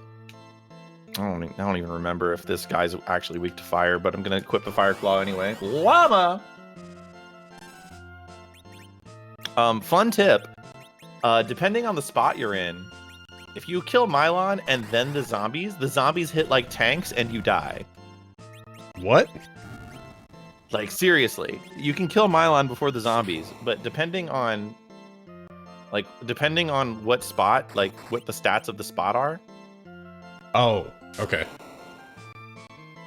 I don't even remember if this guy's actually weak to fire, but I'm going to equip the Fireclaw anyway. Llama! Fun tip. Depending on the spot you're in, if you kill Mylon and then the zombies hit like tanks and you die. What? Like, seriously. You can kill Mylon before the zombies, but depending on what spot, like what the stats of the spot are. Oh, okay.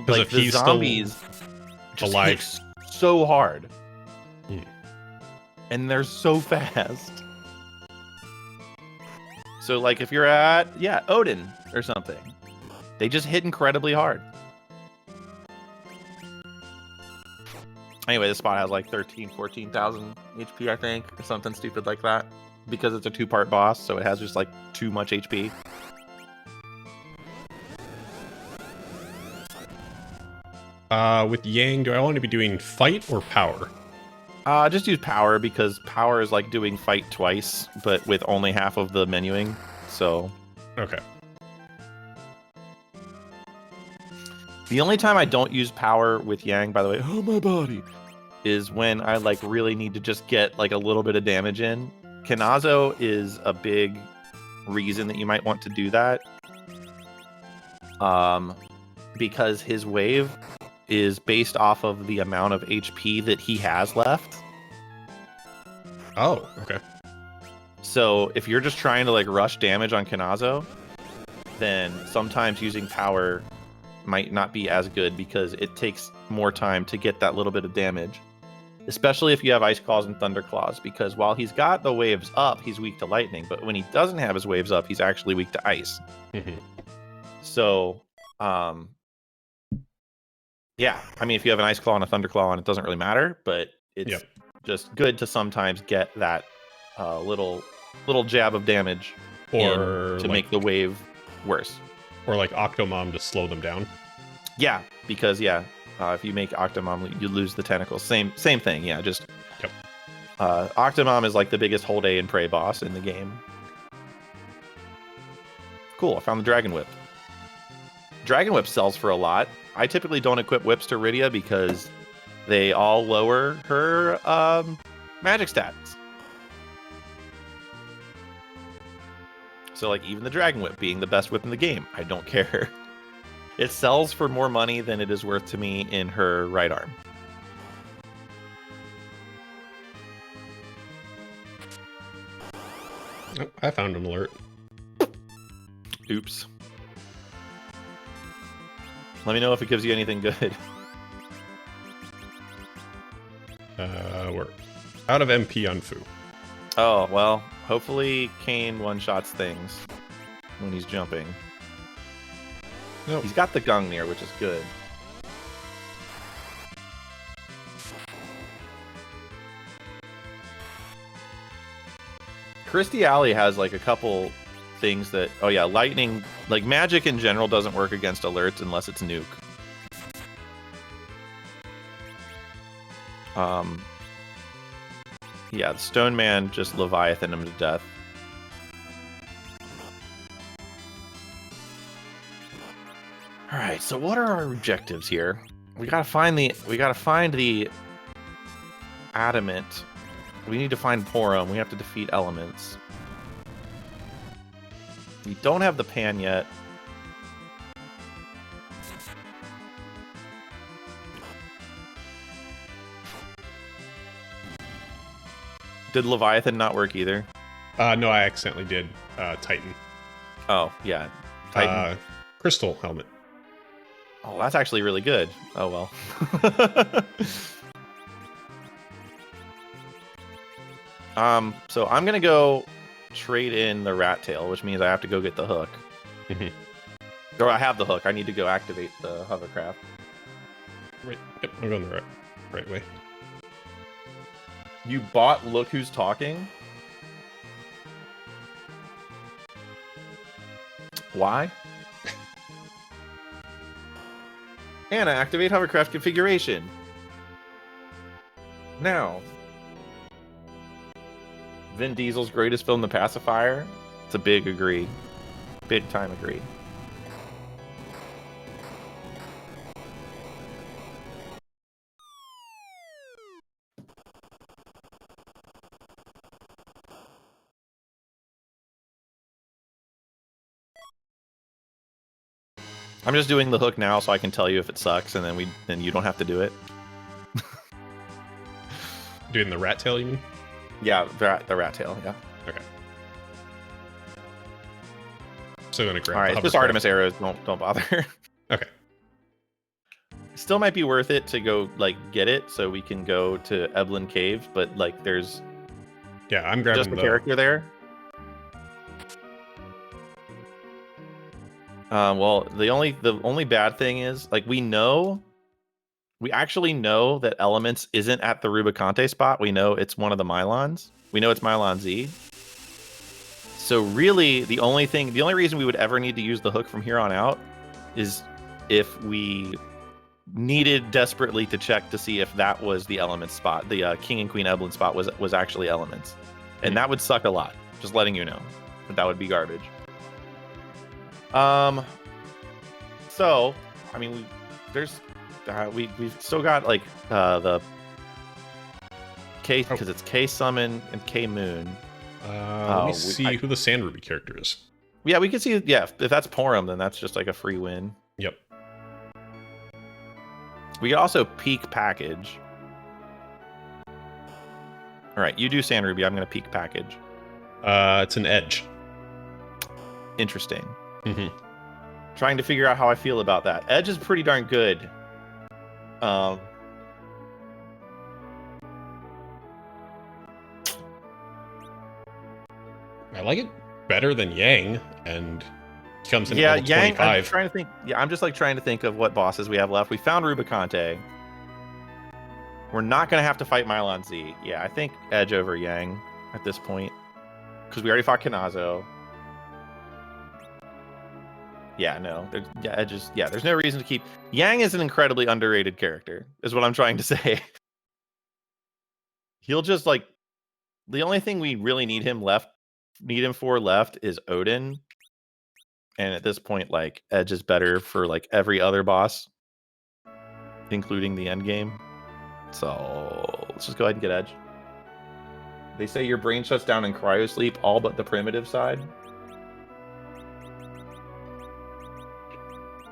Like, if the he's zombies just alive, hit so hard. Hmm. And they're so fast. So, like, if you're at, Odin or something, they just hit incredibly hard. Anyway, this spot has like 14,000 HP, I think, or something stupid like that. Because it's a 2-part boss, so it has just like too much HP. With Yang, do I want to be doing fight or power? Just use power, because power is like doing fight twice, but with only half of the menuing, so... Okay. The only time I don't use power with Yang, by the way, oh my body, is when I like really need to just get like a little bit of damage in. Kanazo is a big reason that you might want to do that. Because his wave is based off of the amount of HP that he has left. Oh, okay. So if you're just trying to like rush damage on Kanazo, then sometimes using power might not be as good because it takes more time to get that little bit of damage. Especially if you have Ice Claws and Thunder Claws, because while he's got the waves up, he's weak to lightning, but when he doesn't have his waves up, he's actually weak to ice. So, yeah, I mean, if you have an Ice Claw and a Thunder Claw on, it doesn't really matter, but it's just good to sometimes get that little jab of damage or to make the wave worse. Or like Octomom to slow them down. Yeah, because if you make Octomom, you lose the tentacles. Same thing. Yeah, just Octomom is like the biggest hold A and prey boss in the game. Cool. I found the Dragon Whip. Dragon Whip sells for a lot. I typically don't equip whips to Rydia because they all lower her magic stats. So like even the Dragon Whip being the best whip in the game, I don't care. It sells for more money than it is worth to me in her right arm. Oh, I found an alert. Oops. Let me know if it gives you anything good. We're out of MP on Fu. Oh, well, hopefully Kane one-shots things when he's jumping. Nope. He's got the Gungnir, which is good. Christy Alley has like a couple things that... Oh yeah, lightning... Like magic in general doesn't work against alerts unless it's nuke. Yeah, the Stone Man just Leviathan him to death. Alright, so what are our objectives here? We gotta find the adamant. We need to find Porum. We have to defeat elements. We don't have the pan yet. Did Leviathan not work either? No, I accidentally did Titan. Oh, yeah. Titan. Crystal helmet. Oh, that's actually really good. Oh, well. So I'm going to go trade in the rat tail, which means I have to go get the hook. Or I have the hook. I need to go activate the hovercraft. Right. Yep, I'm going the right way. You bought Look Who's Talking? Why? And I activate hovercraft configuration. Now. Vin Diesel's greatest film, The Pacifier? It's a big agree. Big time agree. I'm just doing the hook now so I can tell you if it sucks, and then you don't have to do it. Doing the rat tail, you mean? Yeah, the rat tail, yeah. Okay. So I'm gonna grab. All right, it's just Artemis arrows. Don't bother. Okay. Still might be worth it to go get it so we can go to Eblin Cave, but there's I'm grabbing just the character there. Well, the only bad thing is we actually know that Elements isn't at the Rubicante spot. We know it's one of the Mylons. We know it's Mylon Z. So really, the only reason we would ever need to use the hook from here on out is if we needed desperately to check to see if that was the Elements spot. The King and Queen Eblin spot was actually Elements. And that would suck a lot. Just letting you know. But that would be garbage. So, I mean, we've still got the K, because it's K Summon and K Moon. Let me see who the Sand Ruby character is. Yeah, we can see. Yeah, if that's Porum, then that's just a free win. Yep. We can also peak package. All right, you do Sand Ruby. I'm going to peak package. It's an edge. Interesting. Trying to figure out how I feel about that. Edge is pretty darn good. I like it better than Yang, and comes in at level 25. I'm trying to think. Yeah, I'm just trying to think of what bosses we have left. We found Rubicante. We're not going to have to fight Mylon Z. Yeah, I think Edge over Yang at this point, because we already fought Kanazo. Yeah, no. There's no reason to keep... Yang is an incredibly underrated character, is what I'm trying to say. He'll just, the only thing we really need him for left is Odin. And at this point, Edge is better for, every other boss, including the end game. So, let's just go ahead and get Edge. They say your brain shuts down in cryosleep, all but the primitive side.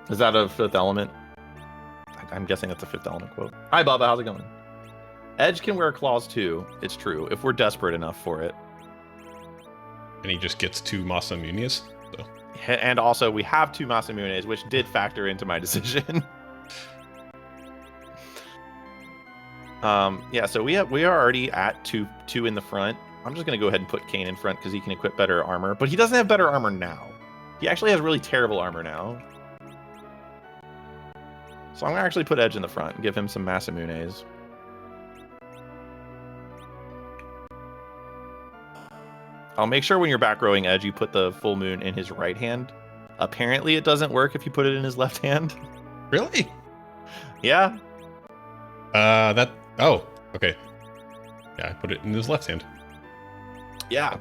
Is that a Fifth Element? I'm guessing that's a Fifth Element quote. Hi, Bubba. How's it going? Edge can wear claws too. It's true, if we're desperate enough for it. And he just gets 2 Masamunes. So. And also, we have 2 Masamunes, which did factor into my decision. Yeah, so we are already at two in the front. I'm just going to go ahead and put Kane in front because he can equip better armor. But he doesn't have better armor now. He actually has really terrible armor now. So I'm going to actually put Edge in the front and give him some Masamunes. I'll make sure when you're back rowing Edge, you put the full moon in his right hand. Apparently it doesn't work if you put it in his left hand. Really? Yeah. Oh, okay. Yeah, I put it in his left hand. Yeah.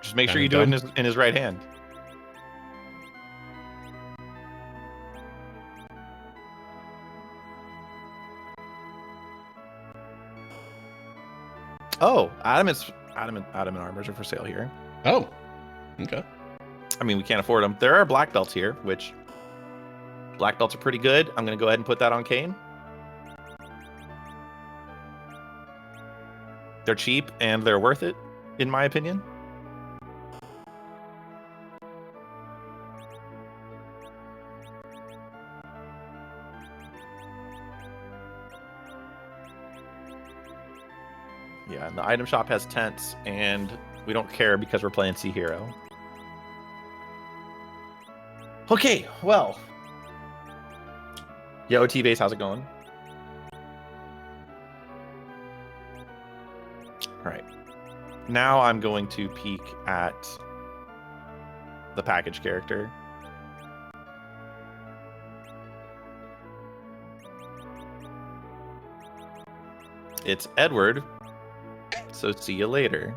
Just make sure you do it in his right hand. Oh, adamant armors are for sale here. Oh, okay. I mean, we can't afford them. There are black belts here, which black belts are pretty good. I'm going to go ahead and put that on Kane. They're cheap and they're worth it. in my opinion. Yeah, and the item shop has tents, and we don't care because we're playing Sea Hero. Okay, well. Yo, T-Base, how's it going? All right. Now I'm going to peek at the package character. It's Edward. So see you later.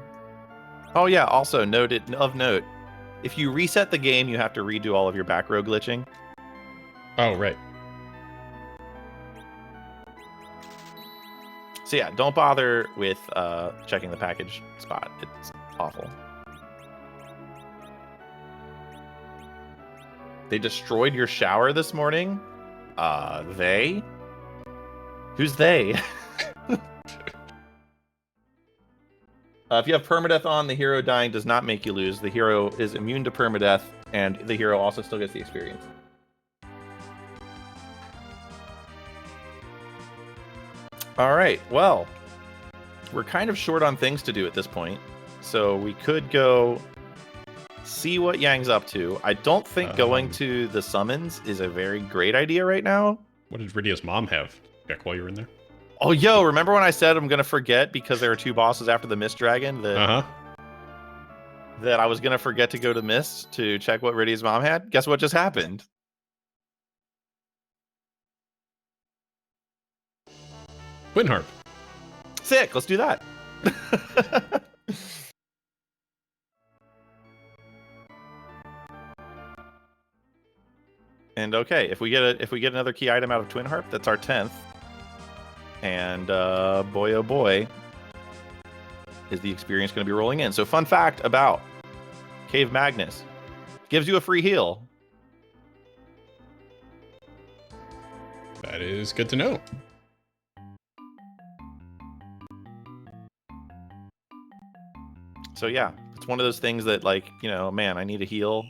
Oh yeah, also of note, if you reset the game, you have to redo all of your back row glitching. Oh, right. So yeah, don't bother with checking the package spot. It's awful. They destroyed your shower this morning? They? Who's they? If you have permadeath on, the hero dying does not make you lose. The hero is immune to permadeath, and the hero also still gets the experience. All right, well, we're kind of short on things to do at this point, so we could go see what Yang's up to. I don't think going to the summons is a very great idea right now. What did Rydia's mom have back while you were in there? Oh, yo, remember when I said I'm going to forget because there are 2 bosses after the Mist Dragon that I was going to forget to go to Mist to check what Rydia's mom had? Guess what just happened? Twin Harp. Sick, let's do that. And okay, if we get another key item out of Twin Harp, that's our 10th. And boy, oh boy, is the experience going to be rolling in. So fun fact about Cave Magnus. Gives you a free heal. That is good to know. So yeah, it's one of those things that, like, you know, man, I need a heal.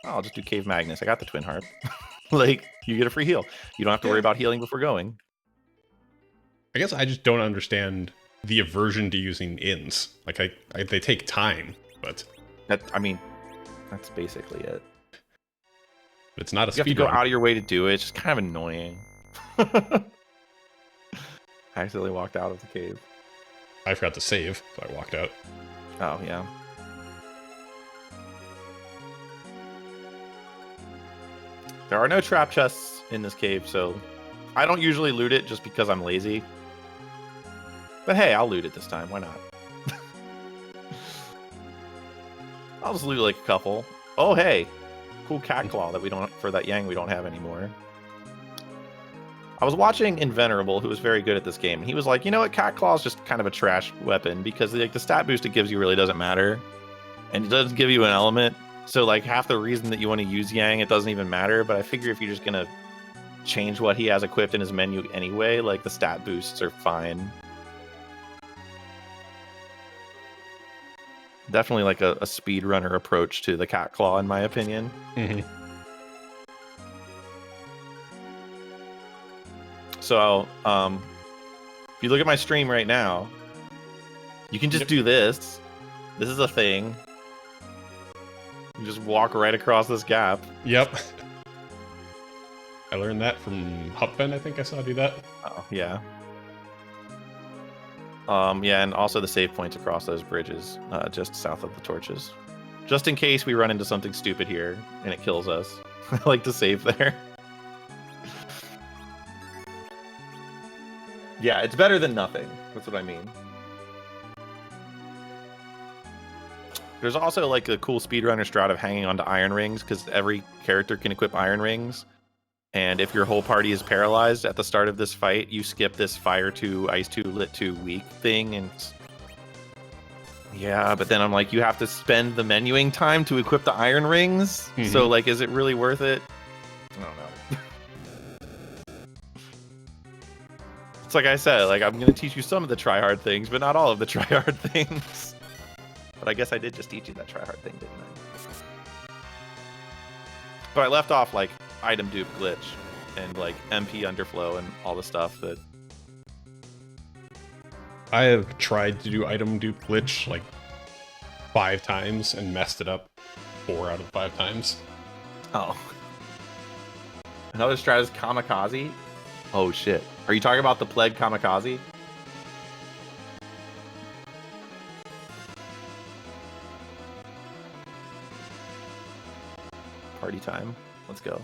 Oh, I'll just do Cave Magnus. I got the Twin Harp. Like, you get a free heal. You don't have to worry about healing before going. I guess I just don't understand the aversion to using inns. Like, they take time, but that's basically it. It's not a You have to speed go run. out of your way to do it. It's just kind of annoying. I accidentally walked out of the cave. I forgot to save, so I walked out. Oh, yeah. There are no trap chests in this cave, so I don't usually loot it just because I'm lazy. But hey, I'll loot it this time. Why not? I'll just loot like a couple. Oh, hey. Cool cat claw that we don't, for that Yang we don't have anymore. I was watching Invenerable, who was very good at this game, and he was like, you know what, cat claw is just kind of a trash weapon because like the stat boost it gives you really doesn't matter. And it doesn't give you an element. So like half the reason that you want to use Yang, it doesn't even matter. But I figure if you're just gonna change what he has equipped in his menu anyway, like the stat boosts are fine. Definitely like a speedrunner approach to the cat claw, in my opinion. Mm-hmm. So, if you look at my stream right now, you can just do this. This is a thing. You just walk right across this gap. Yep. I learned that from Hupfen, I think I saw do that. Oh, yeah. Yeah, and also the save points across those bridges, just south of the torches. Just in case we run into something stupid here and it kills us. I like to save there. Yeah, it's better than nothing. That's what I mean. There's also like a cool speedrunner strat of hanging onto iron rings, because every character can equip iron rings. And if your whole party is paralyzed at the start of this fight, you skip this fire 2, ice 2, lit 2, weak thing. And yeah, but then I'm like, you have to spend the menuing time to equip the iron rings. Mm-hmm. So like, is it really worth it? I don't know. It's like I said, like I'm going to teach you some of the try-hard things, but not all of the try-hard things. But I guess I did just teach you that tryhard thing, didn't I? But I left off like item dupe glitch and like MP underflow and all the stuff that I have tried to do item dupe glitch like 5 times and messed it up 4 out of 5 times. Oh. Another strat is kamikaze. Oh shit. Are you talking about the plague kamikaze? Party time. Let's go.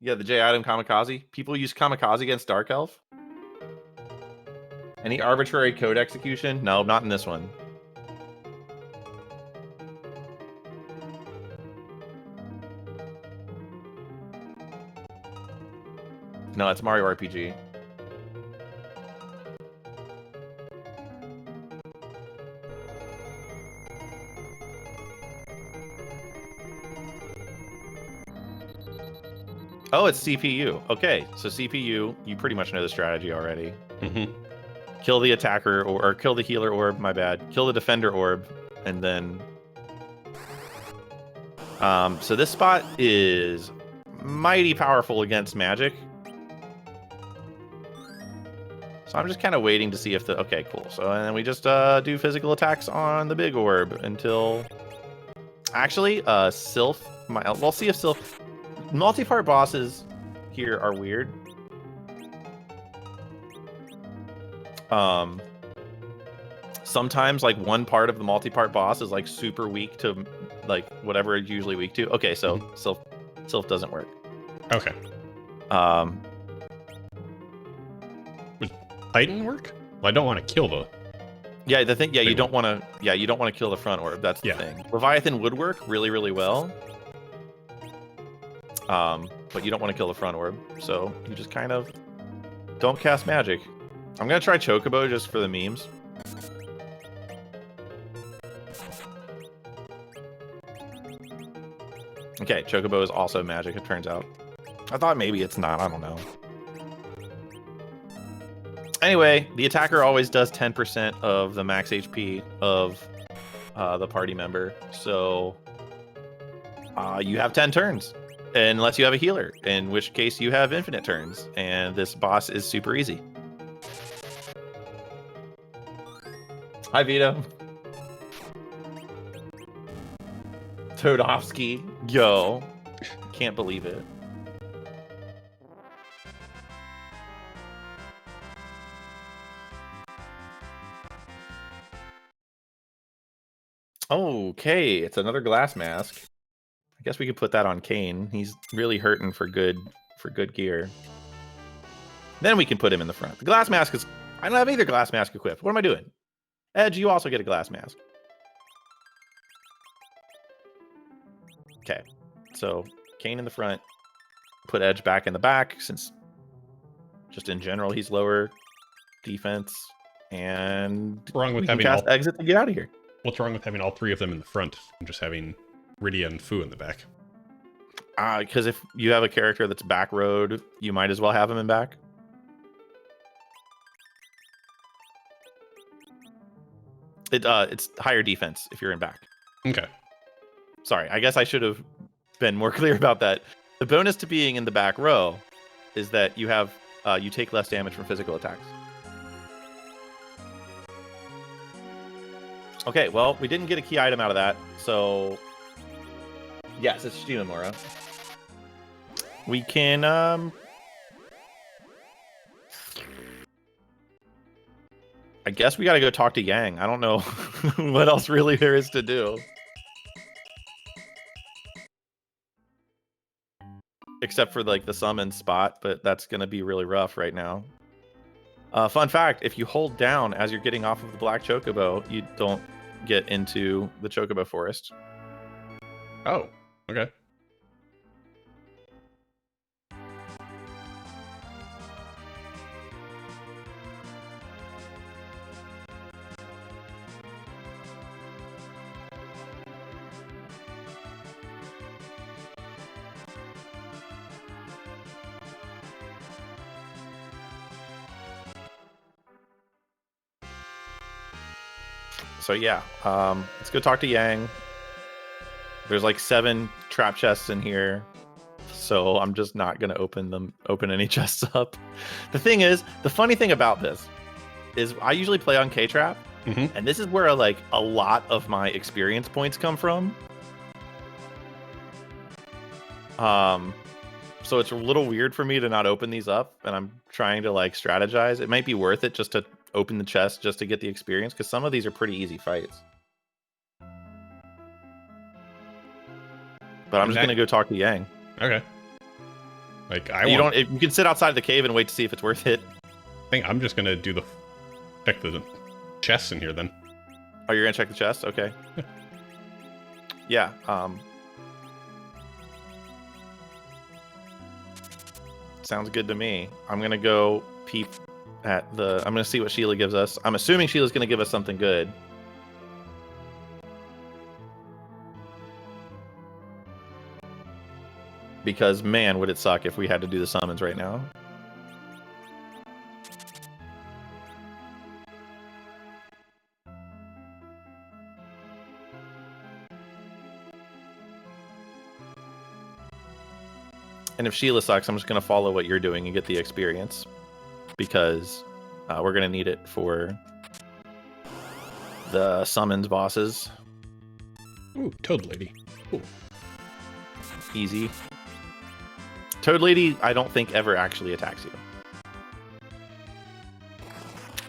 Yeah, the J item kamikaze. People use kamikaze against Dark Elf. Any arbitrary code execution? No, not in this one. No, it's Mario RPG. Oh, it's CPU. Okay, so CPU, you pretty much know the strategy already. Kill the attacker or kill the healer orb, my bad. Kill the defender orb, and then... so this spot is mighty powerful against magic. So I'm just kind of waiting to see if the... Okay, cool. So and then we just do physical attacks on the big orb until... Actually, Sylph... We'll see if Sylph... Multi-part bosses here are weird. Sometimes like one part of the multi-part boss is like super weak to like whatever it's usually weak to. Okay, so Sylph doesn't work. Okay. Would Titan work? Well, I don't want to kill the... Yeah, the thing. Yeah, you don't want to. Yeah, you don't want to kill the front orb. That's the thing. Leviathan would work really, really well. But you don't want to kill the front orb, so you just kind of don't cast magic. I'm gonna try Chocobo just for the memes. Okay, Chocobo is also magic, it turns out. I thought maybe it's not, I don't know. Anyway, the attacker always does 10% of the max HP of the party member, so you have 10 turns. Unless you have a healer, in which case you have infinite turns, and this boss is super easy. Hi, Vito. Todovsky. Yo. Can't believe it. Okay, it's another glass mask. I guess we could put that on Kane. He's really hurting for good gear. Then we can put him in the front. The glass mask is... I don't have either glass mask equipped. What am I doing? Edge, you also get a glass mask. Okay. So, Kane in the front. Put Edge back in the back, since just in general he's lower defense. And what's wrong with having cast exit to get out of here. What's wrong with having all 3 of them in the front and just having Rydia and Fu in the back? Because if you have a character that's back road, you might as well have him in back. It's higher defense if you're in back. Okay. Sorry, I guess I should have been more clear about that. The bonus to being in the back row is that you have you take less damage from physical attacks. Okay, well, we didn't get a key item out of that, so yes, it's Shimamura. We can I guess we gotta go talk to Yang. I don't know what else really there is to do. Except for like the summon spot, but that's gonna be really rough right now. Fun fact, if you hold down as you're getting off of the black chocobo, you don't get into the chocobo forest. Oh, okay. So yeah, let's go talk to Yang. There's like 7 trap chests in here, so I'm just not gonna open any chests up. The thing is, the funny thing about this is I usually play on K-Trap, and this is where a lot of my experience points come from. So it's a little weird for me to not open these up, and I'm trying to strategize. It might be worth it just to open the chest just to get the experience, because some of these are pretty easy fights. But I'm just gonna go talk to Yang. Okay. You can sit outside the cave and wait to see if it's worth it. I think I'm just gonna check the chests in here then. Oh, you're gonna check the chest? Okay. Yeah. Sounds good to me. I'm gonna go peep at I'm gonna see what Sheila gives us. I'm assuming Sheila's gonna give us something good. Because, man, would it suck if we had to do the summons right now. And if Sheila sucks, I'm just going to follow what you're doing and get the experience. Because we're going to need it for the summons bosses. Ooh, Toad Lady. Cool. Easy. Toad Lady, I don't think ever actually attacks you.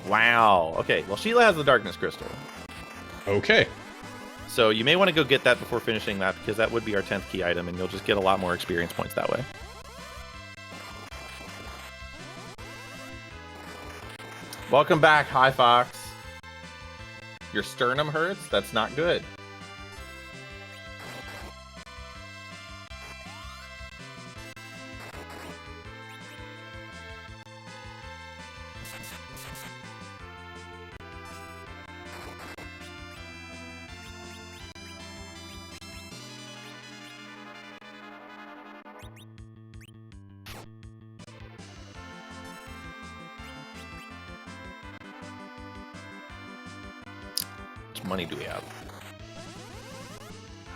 Wow. Okay, well, Sheila has the Darkness Crystal. Okay. So you may want to go get that before finishing that, because that would be our 10th key item, and you'll just get a lot more experience points that way. Welcome back, Hi Fox. Your sternum hurts? That's not good. Money do we have?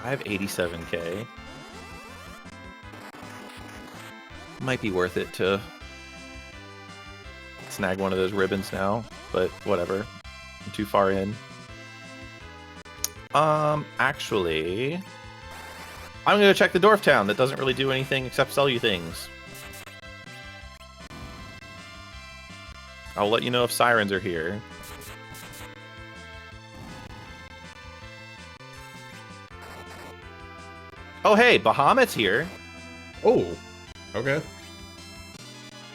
I have 87k. Might be worth it to snag one of those ribbons now, but whatever. I'm too far in. Actually, I'm gonna go check the Dwarf Town that doesn't really do anything except sell you things. I'll let you know if sirens are here. Oh, hey, Bahamut's here. Oh, okay.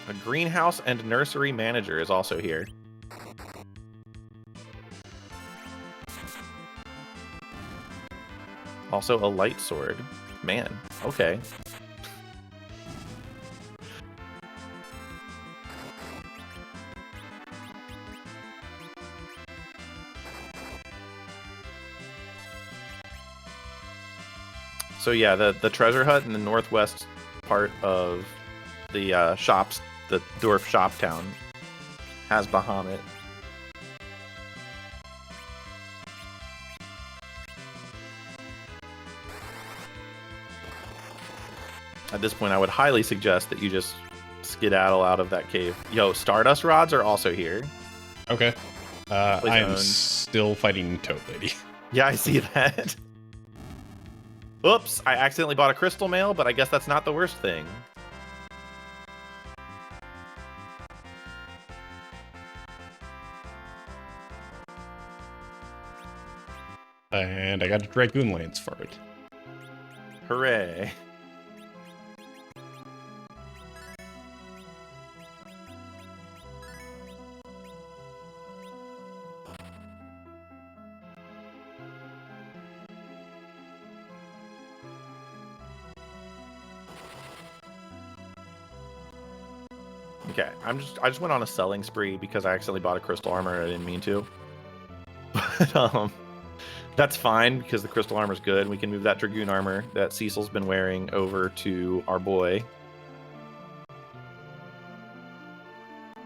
A greenhouse and nursery manager is also here. Also a light sword. Man, okay. So yeah, the treasure hut in the northwest part of the shops, the Dwarf Shop Town, has Bahamut. At this point, I would highly suggest that you just skedaddle out of that cave. Yo, Stardust Rods are also here. Okay. I am still fighting Toad Lady. Yeah, I see that. Oops, I accidentally bought a crystal mail, but I guess that's not the worst thing. And I got a Dragoon Lance for it. Hooray. Okay, I just went on a selling spree because I accidentally bought a crystal armor and I didn't mean to. But that's fine because the crystal armor is good. We can move that dragoon armor that Cecil's been wearing over to our boy.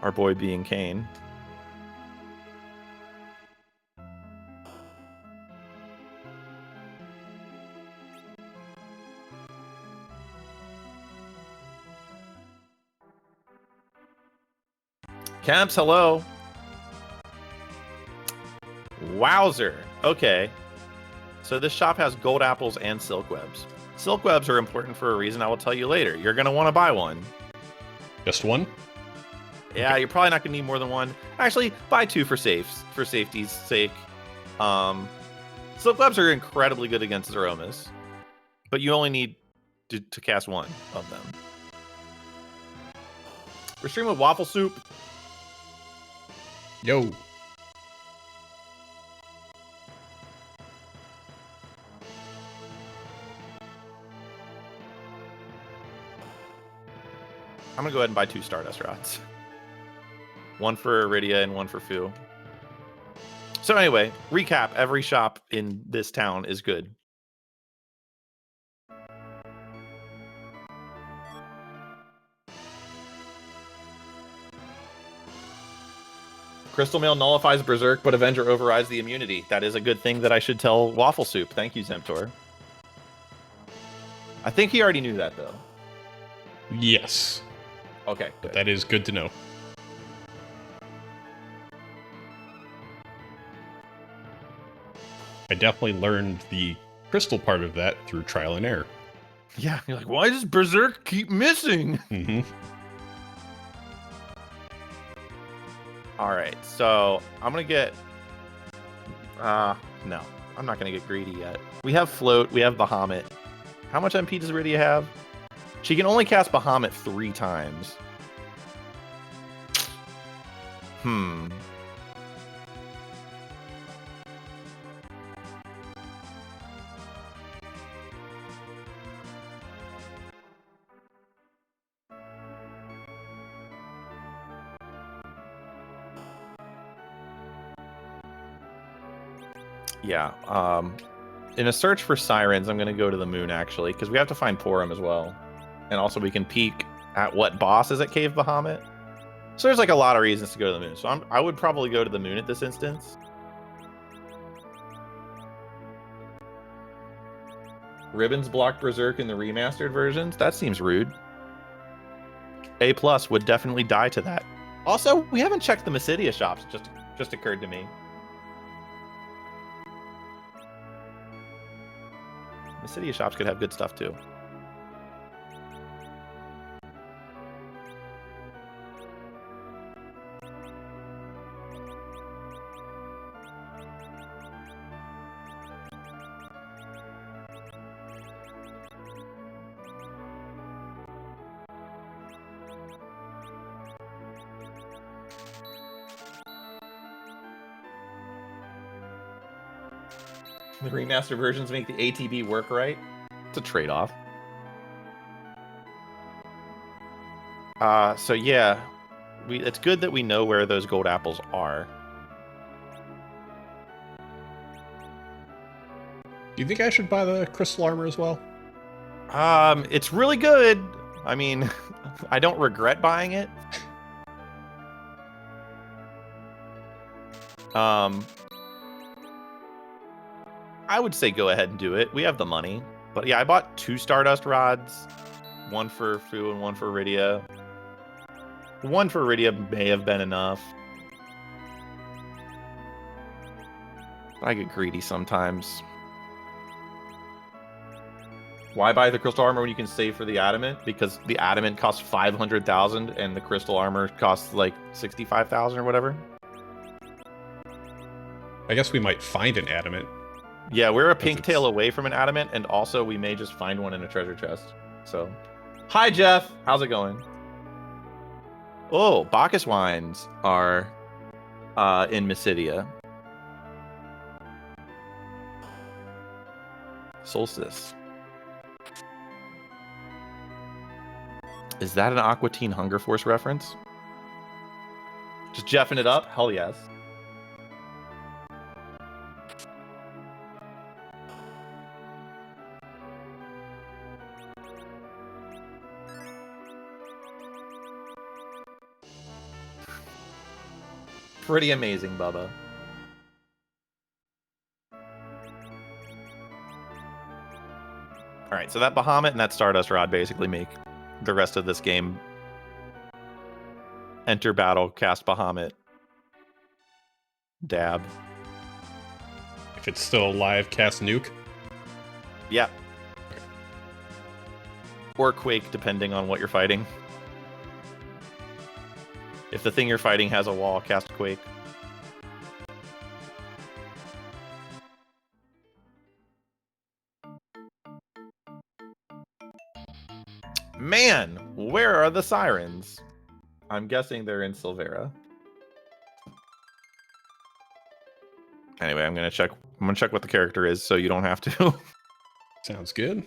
Our boy being Kane. Camps, hello. Wowzer. Okay. So this shop has gold apples and silk webs. Silk webs are important for a reason I will tell you later. You're going to want to buy one. Just one? Yeah, Okay. you're probably not going to need more than one. Actually, buy two for safety's sake. Silk webs are incredibly good against Zeromas, but you only need to cast one of them. We're streaming with Waffle Soup. Yo. I'm going to go ahead and buy 2 Stardust Rods. One for Iridia and one for Fu. So anyway, recap. Every shop in this town is good. Crystal Mail nullifies Berserk, but Avenger overrides the immunity. That is a good thing that I should tell Waffle Soup. Thank you, Zemtor. I think he already knew that, though. Yes. Okay, But good. that is good to know. I definitely learned the crystal part of that through trial and error. Yeah, you're like, why does Berserk keep missing? Mm-hmm. All right, so I'm going to get... no, I'm not going to get greedy yet. We have Float, we have Bahamut. How much MP does Iridia have? She can only cast Bahamut 3 times. Yeah, in a search for sirens, I'm going to go to the moon, actually, because we have to find Porum as well. And also we can peek at what boss is at Cave Bahamut. So there's like a lot of reasons to go to the moon. So I would probably go to the moon at this instance. Ribbons block Berserk in the remastered versions? That seems rude. A+ would definitely die to that. Also, we haven't checked the Mysidia shops, just occurred to me. Mysidia shops could have good stuff too. The remastered versions make the ATB work right. It's a trade-off. So yeah, it's good that we know where those gold apples are. Do you think I should buy the crystal armor as well? It's really good. I mean, I don't regret buying it. I would say go ahead and do it. We have the money. But yeah, I bought 2 Stardust Rods. One for Fu and one for Iridia. One for Iridia may have been enough. I get greedy sometimes. Why buy the crystal armor when you can save for the adamant? Because the adamant costs 500,000 and the crystal armor costs like 65,000 or whatever. I guess we might find an adamant. Yeah, we're a pink tail away from an adamant, and also we may just find one in a treasure chest. So, hi Jeff, how's it going? Oh, Bacchus wines are in Mysidia. Solstice. Is that an Aqua Teen Hunger Force reference? Just jeffing it up? Hell yes. Pretty amazing, Bubba. Alright, so that Bahamut and that Stardust Rod basically make the rest of this game enter battle, cast Bahamut. Dab. If it's still alive, cast Nuke. Yeah. Or Quake, depending on what you're fighting. If the thing you're fighting has a wall, cast Quake. Man, where are the sirens? I'm guessing they're in Silvera. Anyway, I'm gonna check what the character is so you don't have to. Sounds good.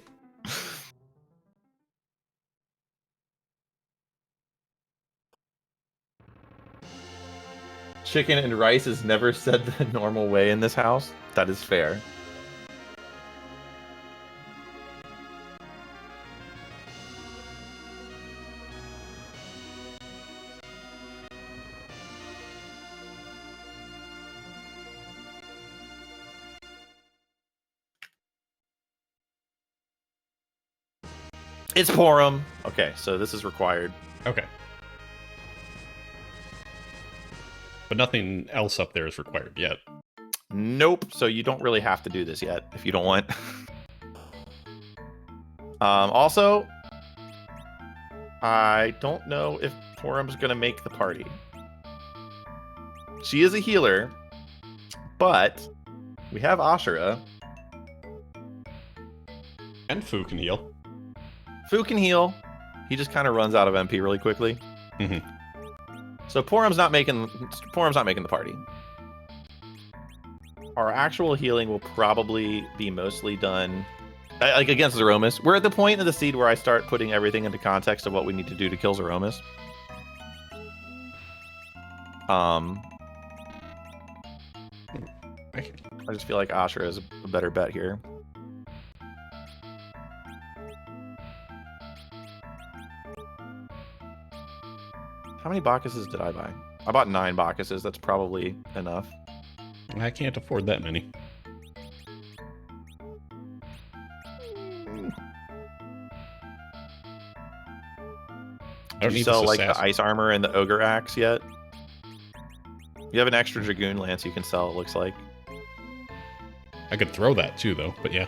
Chicken and rice is never said the normal way in this house. That is fair. It's Porum. Okay, so this is required. Okay. But nothing else up there is required yet. Nope. So you don't really have to do this yet if you don't want. Also, I don't know if Porum's gonna make the party. She is a healer, but we have Ashura. And Fu can heal. Fu can heal. He just kind of runs out of MP really quickly. Mm-hmm. So Porum's not making the party. Our actual healing will probably be mostly done like against Zeromus. We're at the point of the seed where I start putting everything into context of what we need to do to kill Zeromus. I just feel like Ashura is a better bet here. How many Bacchuses did I buy? I bought 9 Bacchuses. That's probably enough. I can't afford that many. Did you sell like the ice armor and the ogre axe yet? You have an extra dragoon lance you can sell, it looks like. I could throw that too, though, but yeah.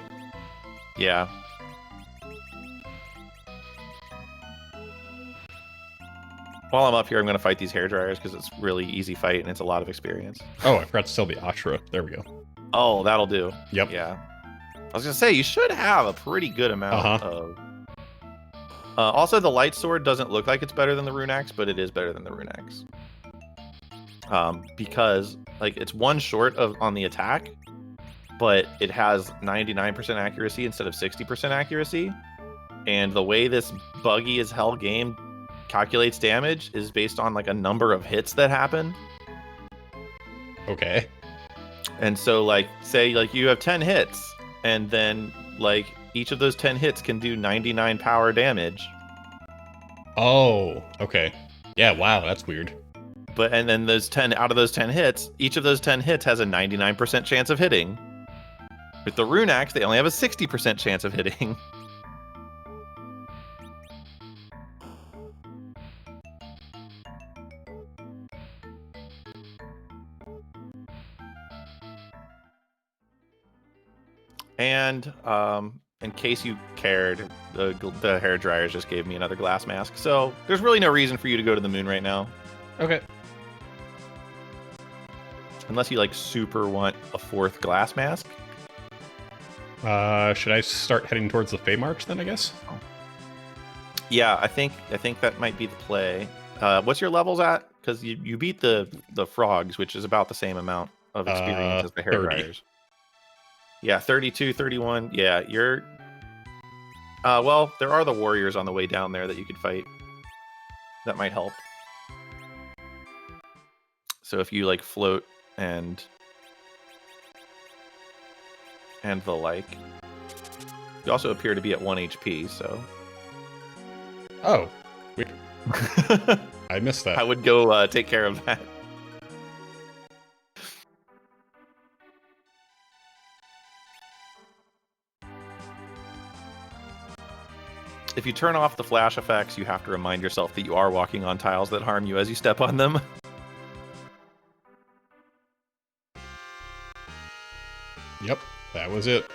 Yeah. While I'm up here, I'm going to fight these hairdryers because it's really easy fight and it's a lot of experience. Oh, I forgot to sell the Ashura. There we go. Oh, that'll do. Yep. Yeah. I was going to say, you should have a pretty good amount of... also, the light sword doesn't look like it's better than the rune axe, but it is better than the rune axe. Because like it's one short of on the attack, but it has 99% accuracy instead of 60% accuracy. And the way this buggy as hell game calculates damage is based on like a number of hits that happen. Okay. And so like say like you have 10 hits and then like each of those 10 hits can do 99 power damage. Oh, okay. Yeah, wow, that's weird. But and then those 10 out of those 10 hits, each of those 10 hits has a 99% chance of hitting. With the rune axe, they only have a 60% chance of hitting. And in case you cared, the hair dryers just gave me another glass mask. So there's really no reason for you to go to the moon right now. Okay. Unless you like super want a 4th glass mask. Should I start heading towards the Fey March then, I guess? Yeah, I think that might be the play. What's your levels at? Because you beat the frogs, which is about the same amount of experience as the hair 30. dryers. Yeah, 32, 31. Yeah, you're... well, there are the warriors on the way down there that you could fight. That might help. So if you, like, float and the like. You also appear to be at 1 HP, so... Oh, weird. I missed that. I would go take care of that. If you turn off the flash effects, you have to remind yourself that you are walking on tiles that harm you as you step on them. Yep, that was it.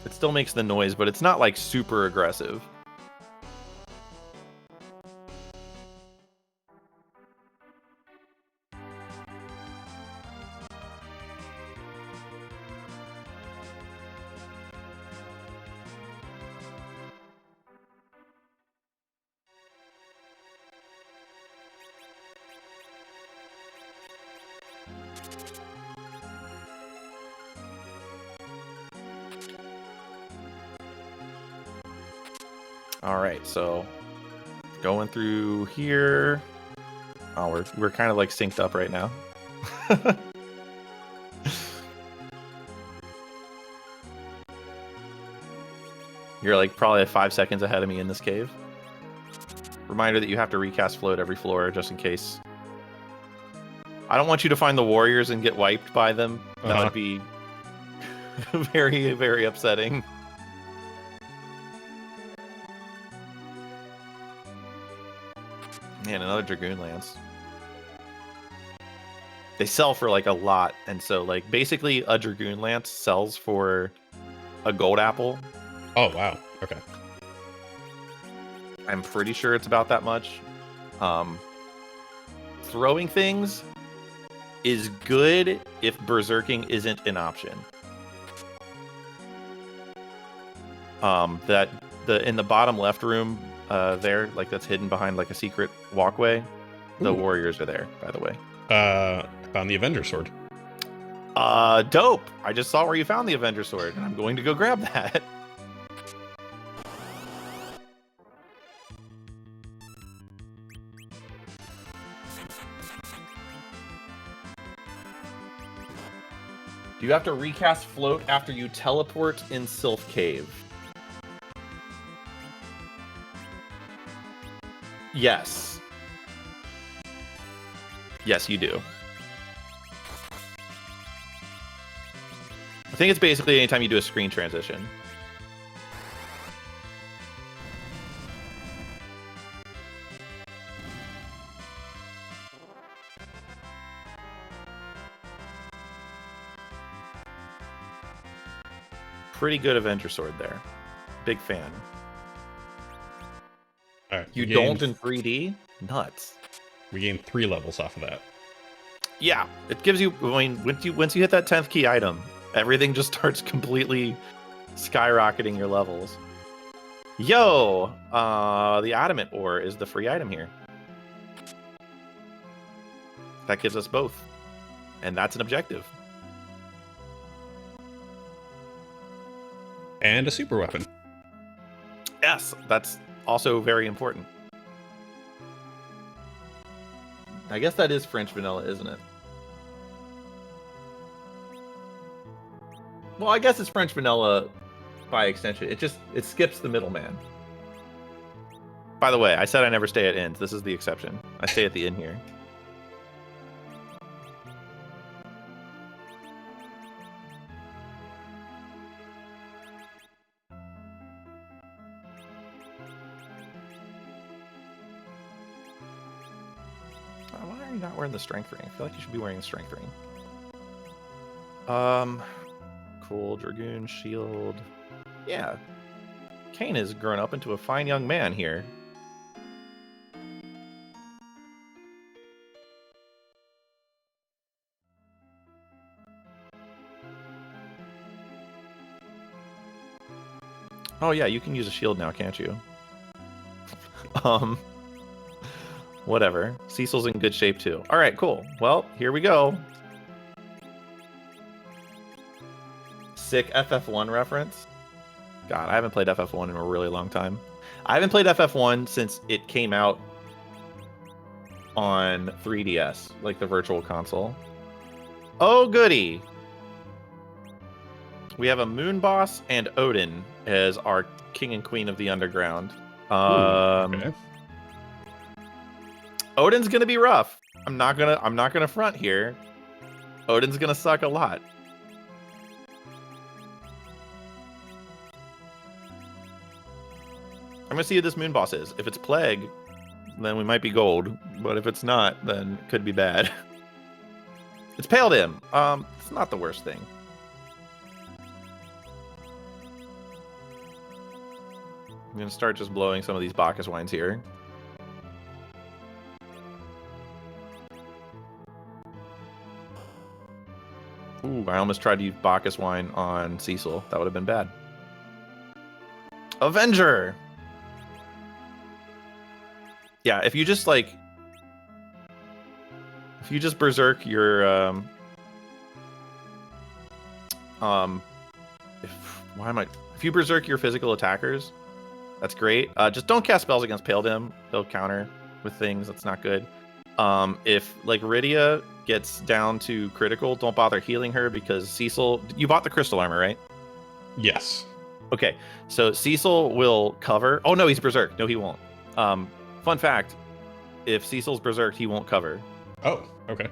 It still makes the noise, but it's not like super aggressive. All right, so going through here. Oh, we're kind of like synced up right now. You're like probably 5 seconds ahead of me in this cave. Reminder that you have to recast float every floor just in case. I don't want you to find the warriors and get wiped by them. That would be very, very upsetting. Man, another Dragoon Lance. They sell for like a lot, and so like basically a Dragoon Lance sells for a gold apple. Oh wow. Okay. I'm pretty sure it's about that much. Throwing things is good if berserking isn't an option. In the bottom left room there, like that's hidden behind like a secret walkway. The warriors are there, by the way. Found the Avenger sword. Dope. I just saw where you found the Avenger sword, and I'm going to go grab that. Do you have to recast float after you teleport in Sylph Cave? Yes. Yes, you do. I think it's basically anytime you do a screen transition. Pretty good Avenger sword there. Big fan. All right. You don't in 3D? Nuts. We gained 3 levels off of that. Yeah, it gives you. I mean, once you hit that 10th key item, everything just starts completely skyrocketing your levels. Yo, the adamant ore is the free item here. That gives us both, and that's an objective. And a super weapon. Yes, that's also very important. I guess that is French vanilla, isn't it? Well, I guess it's French vanilla by extension. It skips the middleman. By the way, I said I never stay at inns. This is the exception. I stay at the inn here. Why are you not wearing the strength ring? I feel like you should be wearing the strength ring. Cool. Dragoon shield. Yeah. Kane has grown up into a fine young man here. Oh yeah, you can use a shield now, can't you? Whatever. Cecil's in good shape too. All right, cool. Well, here we go. Sick FF1 reference. God, I haven't played FF1 in a really long time. I haven't played FF1 since it came out on 3DS, like the virtual console. Oh, goody. We have a Moon Boss and Odin as our king and queen of the underground. Okay. Odin's gonna be rough. I'm not gonna front here. Odin's gonna suck a lot. I'm gonna see who this moon boss is. If it's Plague, then we might be gold. But if it's not, then it could be bad. It's Pale Dim. It's not the worst thing. I'm gonna start just blowing some of these Bacchus wines here. Ooh, I almost tried to use Bacchus wine on Cecil. That would have been bad. Avenger! Yeah, if you just like... If you just berserk your... If you berserk your physical attackers, that's great. Just don't cast spells against Pale Dim. They'll counter with things. That's not good. If like Rydia gets down to critical, don't bother healing her because Cecil... You bought the crystal armor, right? Yes. Okay, so Cecil will cover... Oh, no, he's berserk. No, he won't. Fun fact, if Cecil's berserked, he won't cover. Oh, okay.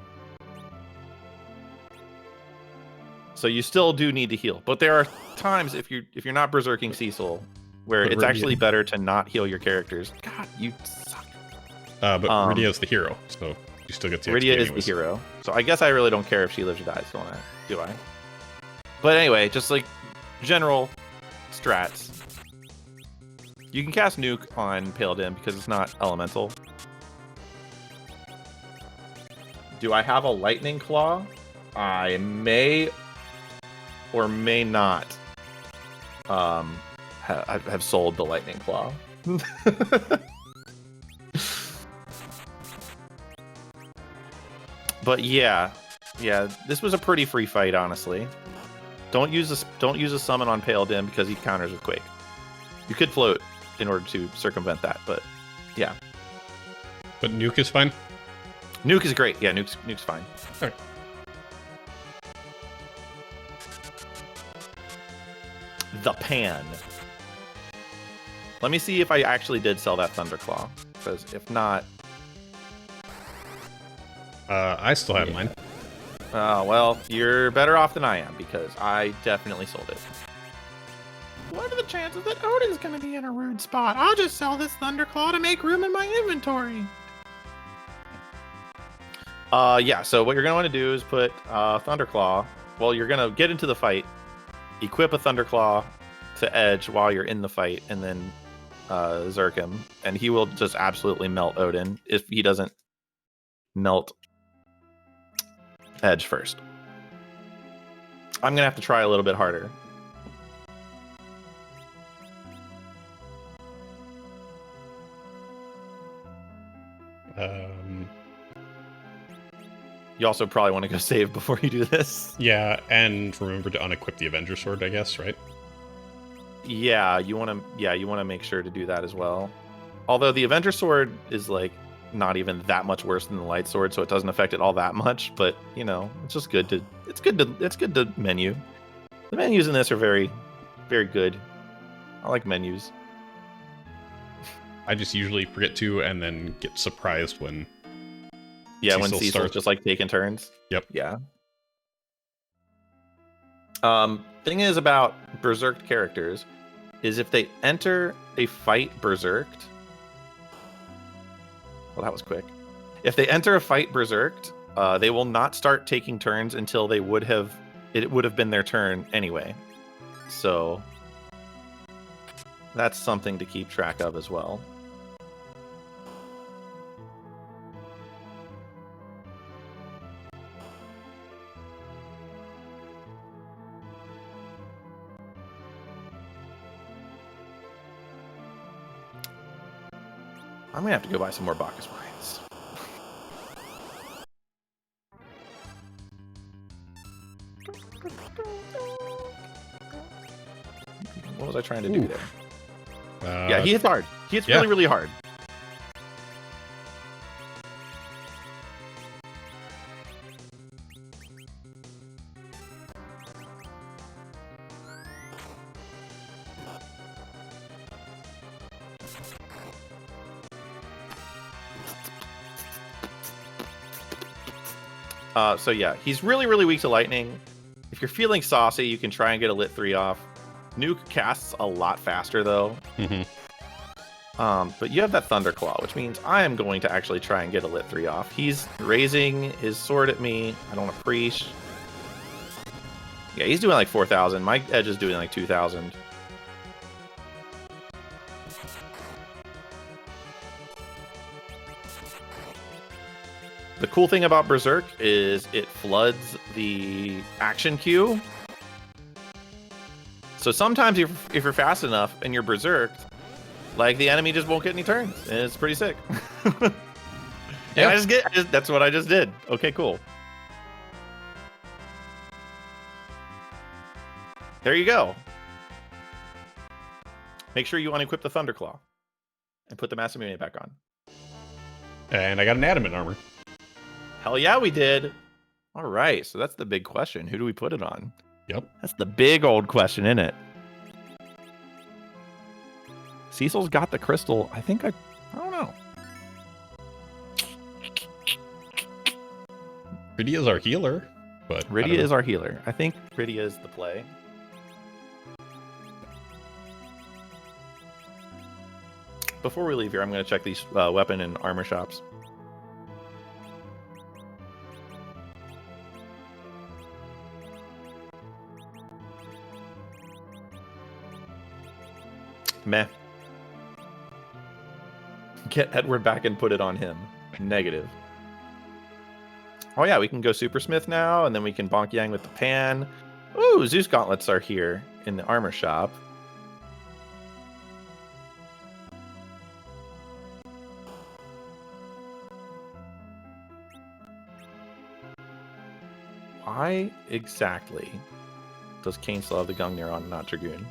So you still do need to heal. But there are times if you're not berserking Cecil where it's actually better to not heal your characters. God, you suck. But Rydia's the hero, so you still get the Rydia XP is the hero. So I guess I really don't care if she lives or dies, do I? But anyway, just like general strats. You can cast Nuke on Pale Dim because it's not elemental. Do I have a Lightning Claw? I may or may not have sold the Lightning Claw. But yeah, this was a pretty free fight, honestly. Don't use a summon on Pale Dim because he counters with Quake. You could float in order to circumvent that, but yeah. But Nuke is fine? Nuke is great. Yeah, Nuke's fine. Okay. The Pan. Let me see if I actually did sell that Thunderclaw, because if not... I still have mine. Well, you're better off than I am, because I definitely sold it. What are the chances that Odin's gonna be in a rude spot? I'll just sell this Thunderclaw to make room in my inventory. Yeah, so what you're going to want to do is put Thunderclaw. Well, you're going to get into the fight, equip a Thunderclaw to Edge while you're in the fight, and then Zerk him. And he will just absolutely melt Odin if he doesn't melt Edge first. I'm going to have to try a little bit harder. You also probably want to go save before you do this. Yeah, and remember to unequip the Avenger Sword, I guess, right? Yeah, you want to make sure to do that as well. Although the Avenger Sword is like not even that much worse than the Light Sword, so it doesn't affect it all that much, but you know, it's just good to menu. The menus in this are very, very good. I like menus. I just usually forget to and then get surprised when when Cecil's just like taking turns. Yep. Yeah. Thing is about berserked characters is if they enter a fight berserked. Well, that was quick. If they enter a fight berserked, they will not start taking turns until it would have been their turn anyway. So that's something to keep track of as well. I'm gonna have to go buy some more Bacchus wines. What was I trying to do there? Yeah, he hits hard. He hits really, really hard. So yeah, he's really, really weak to lightning. If you're feeling saucy, you can try and get a lit 3 off. Nuke casts a lot faster though. Mm-hmm. But you have that Thunderclaw, which means I am going to actually try and get a Lit 3 off. He's raising his sword at me. I don't appreciate. Yeah, he's doing like 4,000. My edge is doing like 2,000. The cool thing about Berserk is it floods the action queue. So sometimes if you're fast enough and you're berserked, like the enemy just won't get any turns, and it's pretty sick. Yeah, that's what I just did. Okay, cool. There you go. Make sure you unequip the Thunderclaw and put the Masamune back on. And I got an adamant armor. Hell yeah, we did. All right, so that's the big question. Who do we put it on? Yep. That's the big old question, isn't it? Cecil's got the crystal. I don't know. Rydia's our healer, but Rydia is our healer. I think Rydia is the play. Before we leave here, I'm going to check these weapon and armor shops. Meh. Get Edward back and put it on him. Negative. Oh yeah, we can go Supersmith now, and then we can Bonk Yang with the pan. Ooh, Zeus gauntlets are here in the armor shop. Why exactly does Kane still have the Gungnir on, not Dragoon?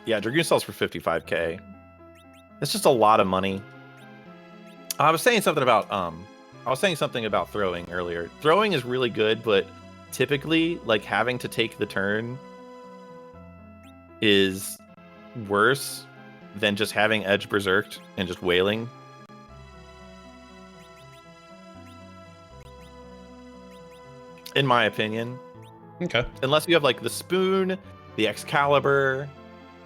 Yeah, Dragoon sells for 55k. It's just a lot of money. I was saying something about throwing earlier. Throwing is really good, but typically, like, having to take the turn is worse than just having Edge Berserked and just wailing. In my opinion. Okay. Unless you have, like, the Spoon, the Excalibur,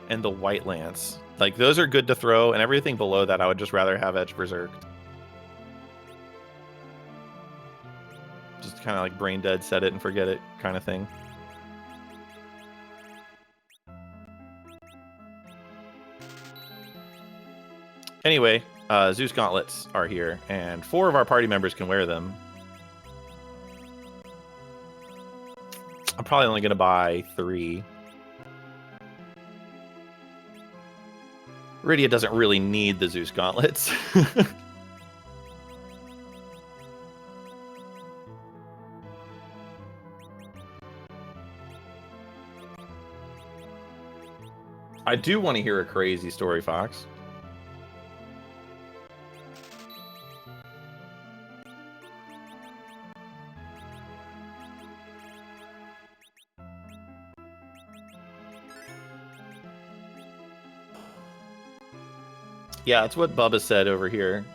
and the White Lance. Like, those are good to throw, and everything below that I would just rather have Edge Berserked. Just kind of like brain dead, set it and forget it kind of thing. Anyway, Zeus gauntlets are here, and 4 of our party members can wear them. I'm probably only going to buy 3. Rydia doesn't really need the Zeus gauntlets. I do want to hear a crazy story, Fox. Yeah, that's what Bubba said over here.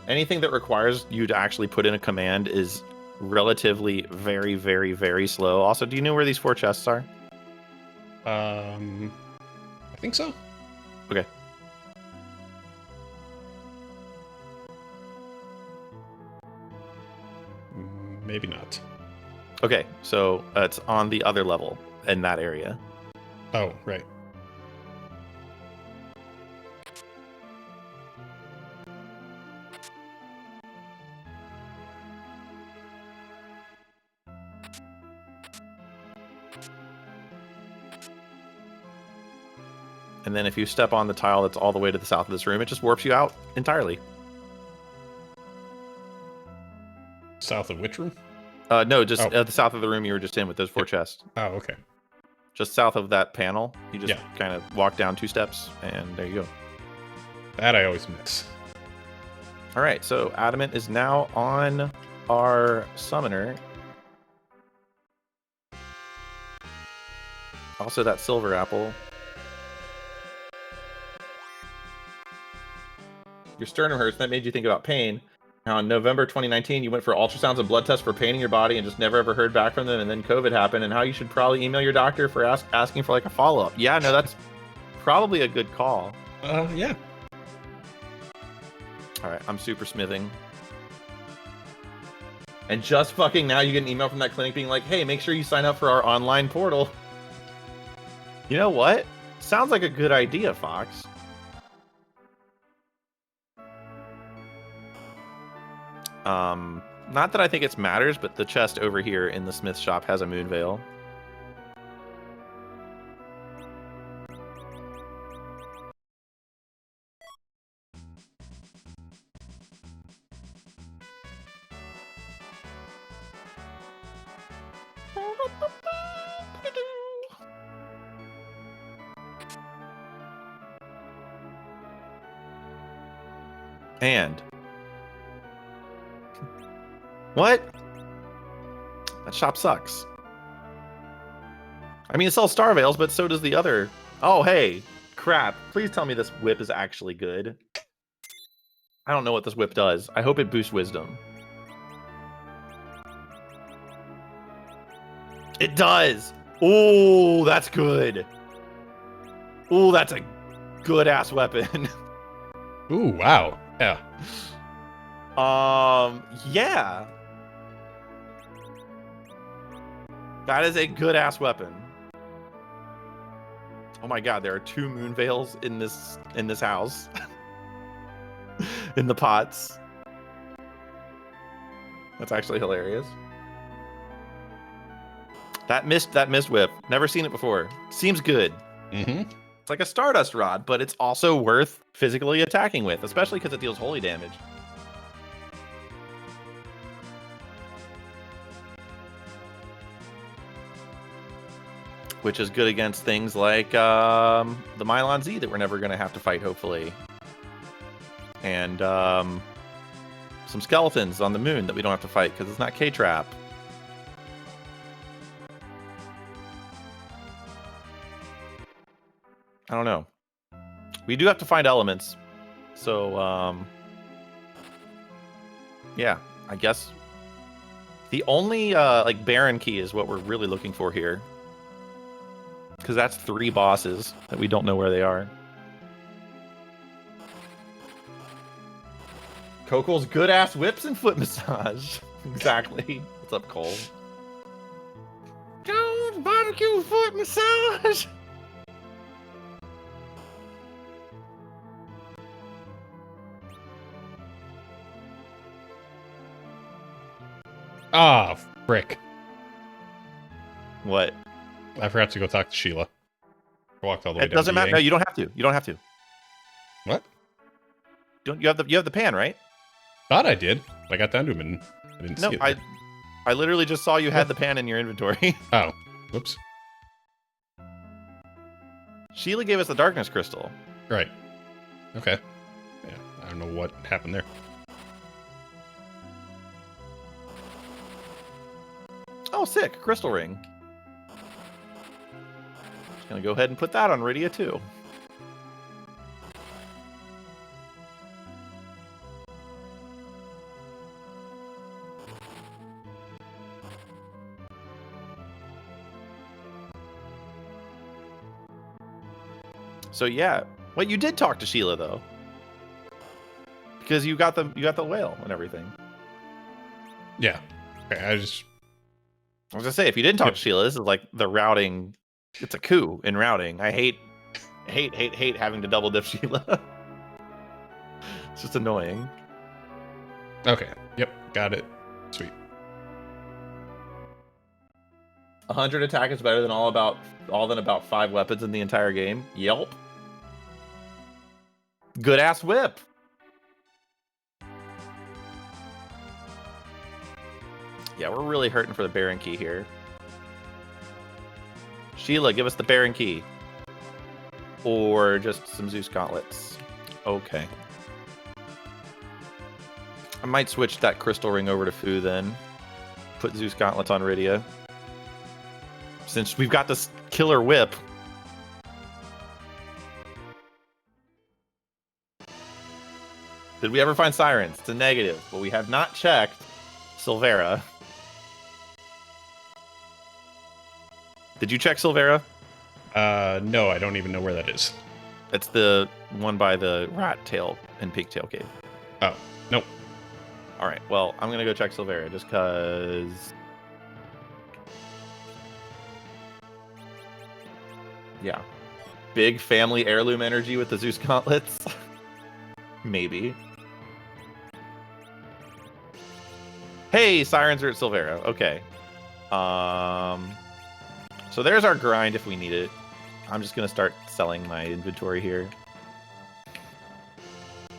Anything that requires you to actually put in a command is relatively very, very, very slow. Also, do you know where these 4 chests are? I think so. Okay. Maybe not. Okay, so it's on the other level in that area. Oh, right. And then if you step on the tile that's all the way to the south of this room, it just warps you out entirely. South of which room? No, just the south of the room you were just in with those 4 chests. Oh, okay. Just south of that panel. You just kind of walk down 2 steps, and there you go. That I always miss. All right, so Adamant is now on our summoner. Also, that silver apple. Your sternum hurts. That made you think about pain. Now, in November 2019, you went for ultrasounds and blood tests for pain in your body and just never ever heard back from them. And then COVID happened. And how you should probably email your doctor for asking for like a follow up. Yeah, no, that's probably a good call. Yeah. All right, I'm super smithing. And just fucking now, you get an email from that clinic being like, "Hey, make sure you sign up for our online portal." You know what? Sounds like a good idea, Fox. Not that I think it matters, but the chest over here in the smith shop has a moon veil. And what? That shop sucks. I mean, it sells star veils, but so does the other. Oh, hey, crap. Please tell me this whip is actually good. I don't know what this whip does. I hope it boosts wisdom. It does. Oh, that's good. Oh, that's a good ass weapon. Ooh, wow. Yeah. Yeah. That is a good ass weapon. Oh my god, there are 2 moon veils in this house. In the pots. That's actually hilarious. That mist whip. Never seen it before. Seems good. Mm-hmm. It's like a Stardust Rod, but it's also worth physically attacking with, especially because it deals holy damage. Which is good against things like the Mylon Z that we're never going to have to fight, hopefully. And some skeletons on the moon that we don't have to fight because it's not K-Trap. I don't know. We do have to find elements. So, yeah, I guess the only like Baron key is what we're really looking for here. Because that's 3 bosses that we don't know where they are. Kokol's good-ass whips and foot massage. Exactly. What's up, Cole? Jones barbecue foot massage. Ah, frick. What? I forgot to go talk to Sheila. I walked all the way down. It doesn't to matter. Yang. No, you don't have to. You don't have to. What? Don't you have the pan, right? Thought I did. I got down to him and I didn't No, see it. I literally just saw you had the pan in your inventory. Oh, whoops. Sheila gave us the darkness crystal. Right. Okay. Yeah, I don't know what happened there. Oh, sick. Crystal ring. Just gonna go ahead and put that on Rydia too. So yeah, well, you did talk to Sheila though, because you got the whale and everything. Yeah. Okay, I was gonna say, if you didn't talk to Sheila, this is like the routing. It's a coup in routing. I hate having to double dip Sheila. It's just annoying. Okay. Yep. Got it. Sweet. 100 attack is better than about 5 weapons in the entire game. Yelp. Good ass whip. Yeah, we're really hurting for the Baron key here. Sheila, give us the Baron key. Or just some Zeus gauntlets. Okay. I might switch that crystal ring over to Fu then. Put Zeus gauntlets on Rydia. since we've got this killer whip. Did we ever find sirens? It's a negative, but we have not checked Silvera. Did you check Silvera? No, I don't even know where that is. It's the one by the rat tail and pigtail cave. Oh, nope. All right, well, I'm going to go check Silvera just because... Yeah. Big family heirloom energy with the Zeus gauntlets? Maybe. Hey, sirens are at Silvera. Okay. So there's our grind if we need it. I'm just going to start selling my inventory here.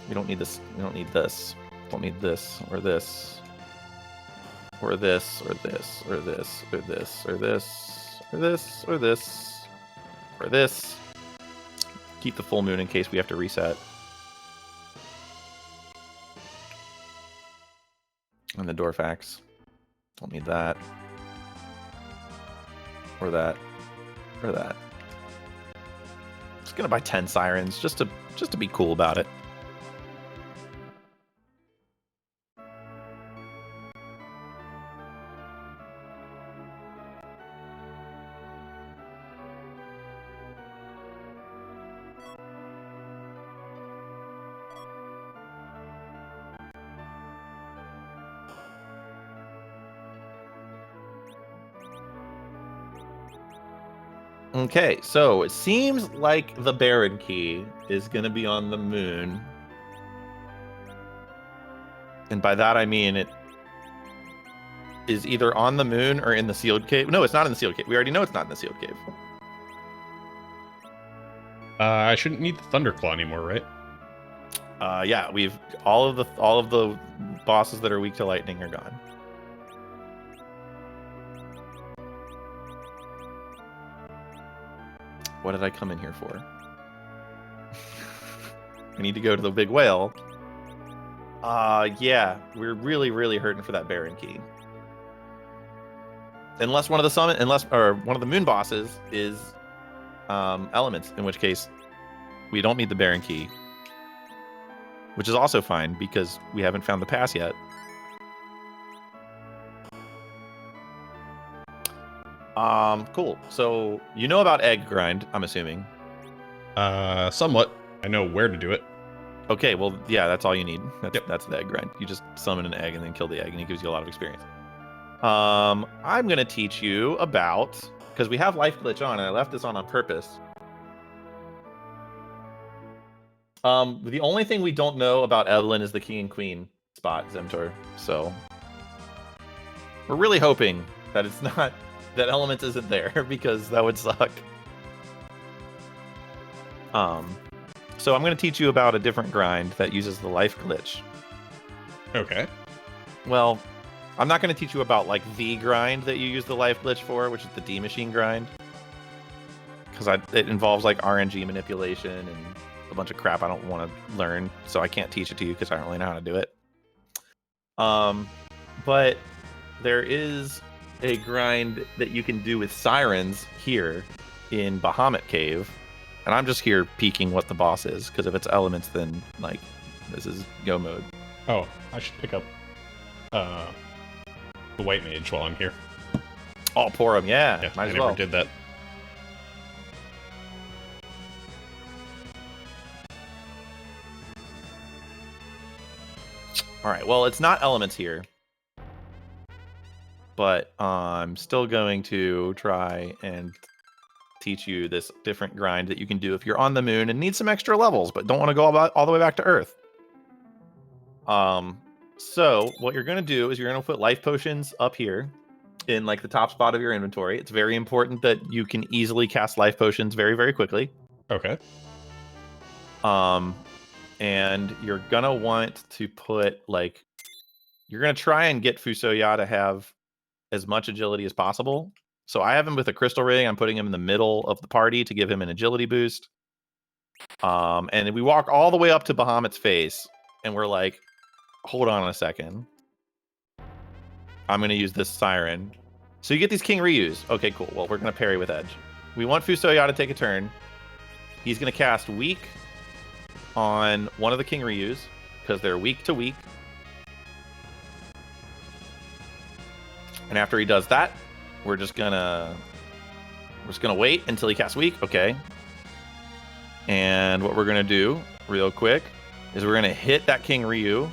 We don't need this. We don't need this. Don't need this or this. Or this or this or this or this or this or this or this or this. Keep the full moon in case we have to reset. And the Dorfax. Don't need that. Or that. Or that. Just gonna buy 10 sirens just to be cool about it. Okay, so it seems like the Baron key is going to be on the moon. And by that I mean it is either on the moon or in the sealed cave. No, it's not in the sealed cave. We already know it's not in the sealed cave. I shouldn't need the Thunderclaw anymore, right? Yeah, we've all of the bosses that are weak to lightning are gone. What did I come in here for? I need to go to the big whale. Yeah, we're really hurting for that Baron key. Unless one of the moon bosses is elements, in which case we don't need the Baron key. Which is also fine because we haven't found the pass yet. Cool. So you know about egg grind, I'm assuming. Somewhat. I know where to do it. Okay, well, yeah, that's all you need. Yep. That's the egg grind. You just summon an egg and then kill the egg, and it gives you a lot of experience. I'm gonna teach you about, because we have life glitch on, and I left this on purpose. The only thing we don't know about Evelyn is the king and queen spot, Zemtor. So we're really hoping that it's not. That Elements isn't there, because that would suck. So I'm going to teach you about a different grind that uses the life glitch. Okay. Well, I'm not going to teach you about like the grind that you use the life glitch for, which is the D machine grind, because it involves like RNG manipulation and a bunch of crap I don't want to learn, so I can't teach it to you because I don't really know how to do it. But there is a grind that you can do with sirens here in Bahamut Cave, and I'm just here peeking what the boss is, because if it's elements, then like this is go mode. Oh, I should pick up the white mage while I'm here. Oh, pour him, yeah, Yeah, might I as never well. did that. All right, well, it's not elements here, but I'm still going to try and teach you this different grind that you can do if you're on the moon and need some extra levels, but don't want to go all the way back to Earth. So what you're going to do is you're going to put life potions up here in like the top spot of your inventory. It's very important that you can easily cast life potions very quickly. Okay. And you're going to want to put like, you're going to try and get Fusoya to have as much agility as possible. So I have him with a crystal ring. I'm putting him in the middle of the party to give him an agility boost. And we walk all the way up to Bahamut's face, and we're like, hold on a second. I'm going to use this siren. So you get these King Ryus. Okay, cool. Well, we're going to parry with Edge. We want Fusoya to take a turn. He's going to cast Weak on one of the King Ryus because they're weak to weak. And after he does that, we're just gonna wait until he casts Weak. Okay. And what we're gonna do real quick is we're gonna hit that King Ryu.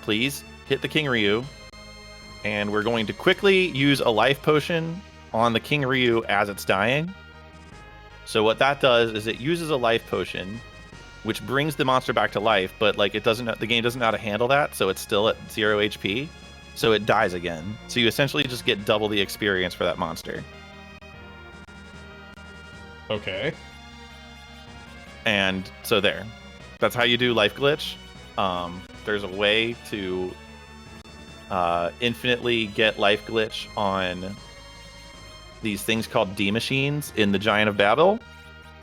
Please hit the King Ryu. And we're going to quickly use a life potion on the King Ryu as it's dying. So what that does is it uses a life potion, which brings the monster back to life, but like the game doesn't know how to handle that, so it's still at 0 HP. So it dies again. So you essentially just get double the experience for that monster. Okay. And so there. That's how you do life glitch. There's a way to infinitely get life glitch on these things called D machines in the Giant of Babel,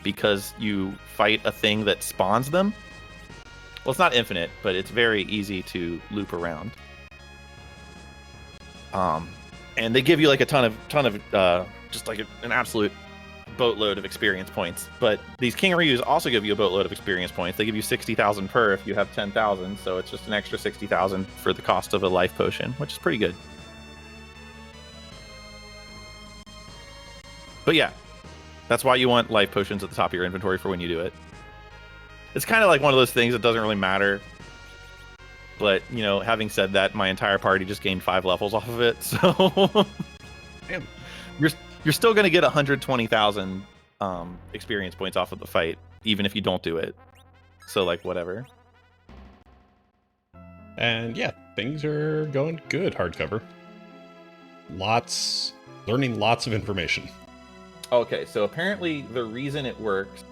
because you fight a thing that spawns them. Well, it's not infinite, but it's very easy to loop around. And they give you like a ton of just like an absolute boatload of experience points. But these King Ryus also give you a boatload of experience points. They give you 60,000 per if you have 10,000, so it's just an extra 60,000 for the cost of a life potion, which is pretty good. But yeah, that's why you want life potions at the top of your inventory for when you do it. It's kind of like one of those things that doesn't really matter. But, you know, having said that, my entire party just gained 5 levels off of it, so... Damn. You're still going to get 120,000 experience points off of the fight, even if you don't do it. So, like, whatever. And yeah, things are going good, hardcover. Learning lots of information. Okay, so apparently the reason it works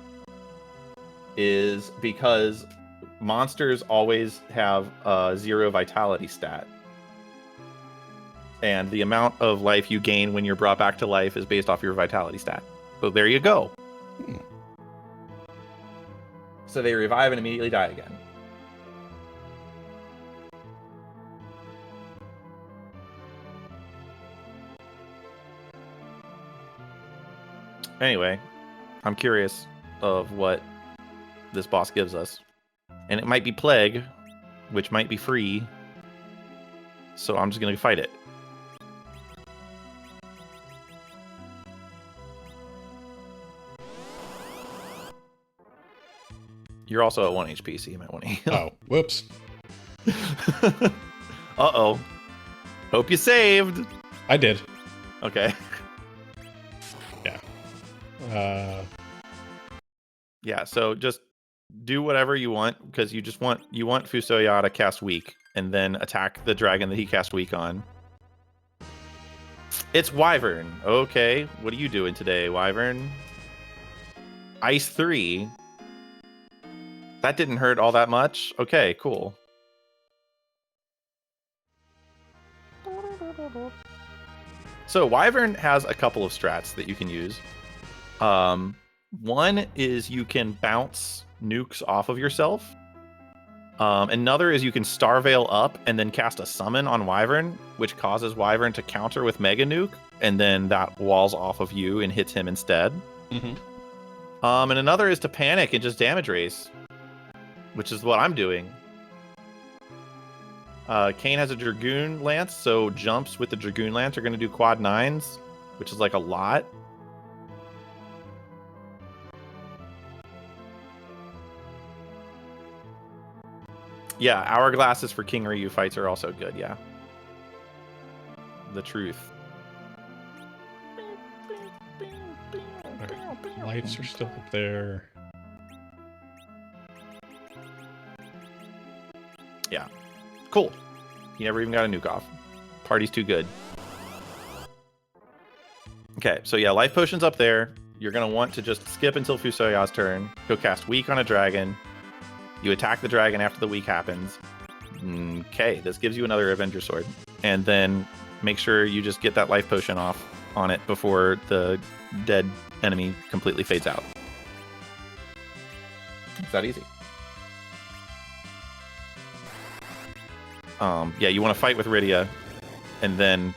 is because monsters always have a 0 vitality stat. And the amount of life you gain when you're brought back to life is based off your vitality stat. So there you go. So they revive and immediately die again. Anyway, I'm curious of what this boss gives us. And it might be Plague, which might be free. So I'm just going to fight it. You're also at 1 HP, so you might want to heal. Oh, whoops. Uh-oh. Hope you saved. I did. Okay. Yeah. Yeah, so just do whatever you want, because you want Fusoya to cast Weak, and then attack the dragon that he cast Weak on. It's Wyvern. Okay, what are you doing today, Wyvern? Ice 3. That didn't hurt all that much. Okay, cool. So Wyvern has a couple of strats that you can use. One is you can bounce nukes off of yourself. Another is you can Star Veil up and then cast a summon on Wyvern, which causes Wyvern to counter with Mega Nuke, and then that walls off of you and hits him instead. Mm-hmm. And another is to panic and just damage race, which is what I'm doing. Kane has a Dragoon Lance, so jumps with the Dragoon Lance are going to do quad 9s, which is like a lot. Yeah, Hourglasses for King Ryu fights are also good, yeah. The truth. Right. Lights are still up there. Yeah. Cool. He never even got a nuke off. Party's too good. Okay, so yeah, life potion's up there. You're going to want to just skip until Fusoya's turn. Go cast Weak on a dragon. You attack the dragon after the Weak happens. Okay, this gives you another Avenger Sword. And then make sure you just get that life potion off on it before the dead enemy completely fades out. It's that easy. Yeah, you want to fight with Rydia. and then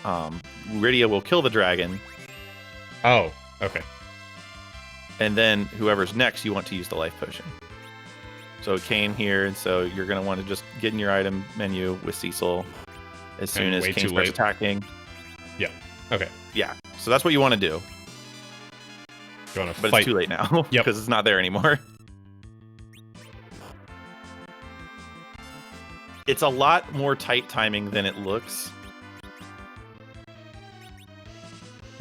Rydia will kill the dragon, Oh, okay. and then whoever's next, you want to use the life potion. So Kane here, and so you're going to want to just get in your item menu with Cecil as soon as way Kane too starts late. attacking. Yeah. Okay. Yeah, so that's what you want to do, You want to but fight? it's too late now Yep. because it's not there anymore. It's a lot more tight timing than it looks,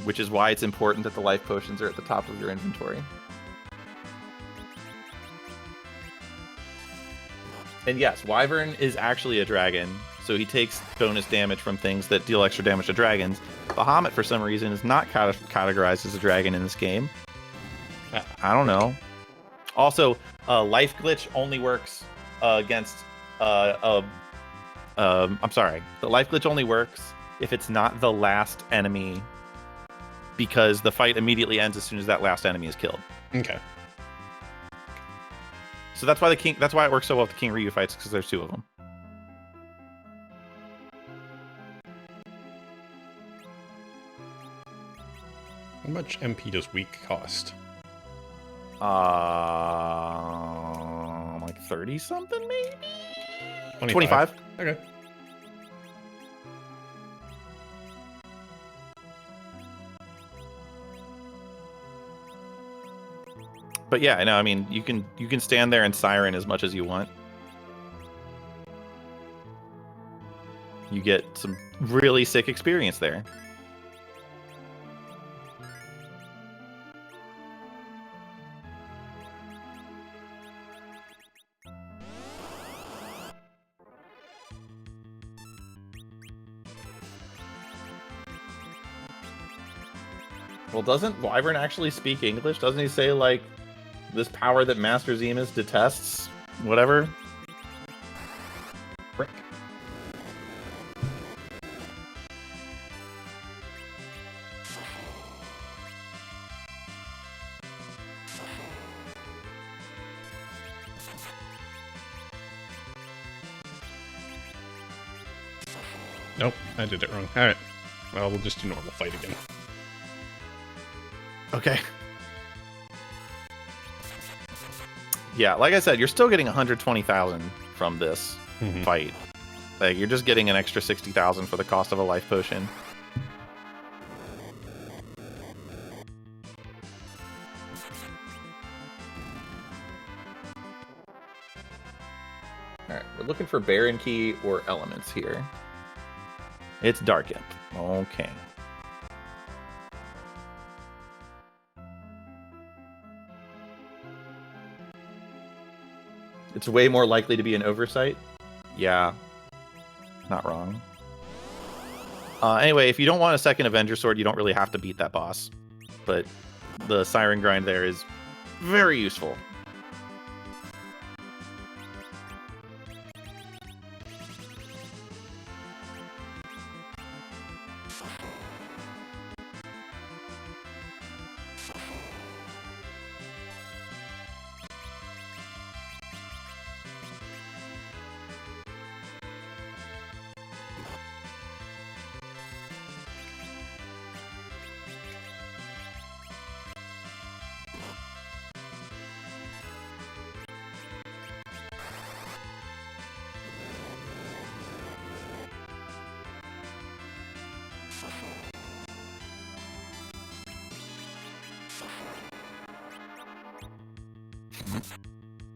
which is why it's important that the life potions are at the top of your inventory. And yes, Wyvern is actually a dragon, so he takes bonus damage from things that deal extra damage to dragons. Bahamut, for some reason, is not categorized as a dragon in this game. I don't know. Also, life glitch only works against... I'm sorry. The life glitch only works if it's not the last enemy, because the fight immediately ends as soon as that last enemy is killed. Okay. So that's why that's why it works so well with the King Ryu fights, because there's 2 of them. How much MP does weak cost? Like 30 something maybe? 25. Okay. But yeah, no, I mean, you can stand there and siren as much as you want. You get some really sick experience there. Well, doesn't Wyvern actually speak English? Doesn't he say, like, this power that Master Zemus detests? Whatever? Frick. Nope, I did it wrong. Alright. Well, we'll just do normal fight again. Okay. Yeah, like I said, you're still getting 120,000 from this fight. Like, you're just getting an extra 60,000 for the cost of a life potion. Alright, we're looking for Baron Key or Elements here. It's Dark Imp. Okay. It's way more likely to be an oversight. Yeah. Not wrong. Anyway, if you don't want a second Avenger Sword, you don't really have to beat that boss. But the Siren Grind there is very useful.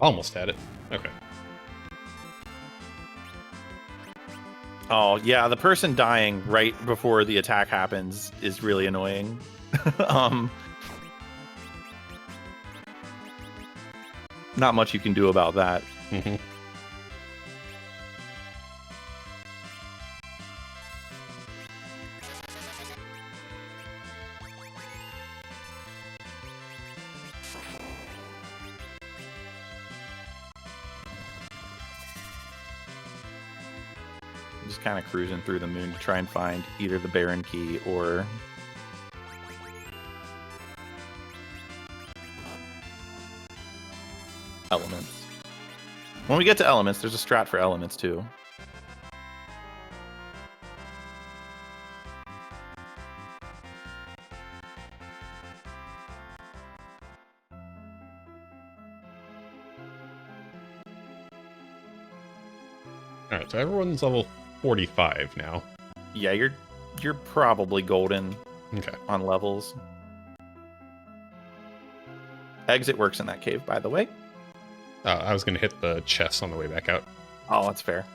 Almost had it. Okay. Oh, yeah, the person dying right before the attack happens is really annoying. Not much you can do about that. Mm-hmm. Just kind of cruising through the moon to try and find either the Baron Key or Elements. When we get to Elements, there's a strat for Elements too. Alright, so everyone's level 45 now. Yeah, you're probably golden Okay. on levels. Exit works in that cave, by the way. I was going to hit the chest on the way back out. Oh, that's fair.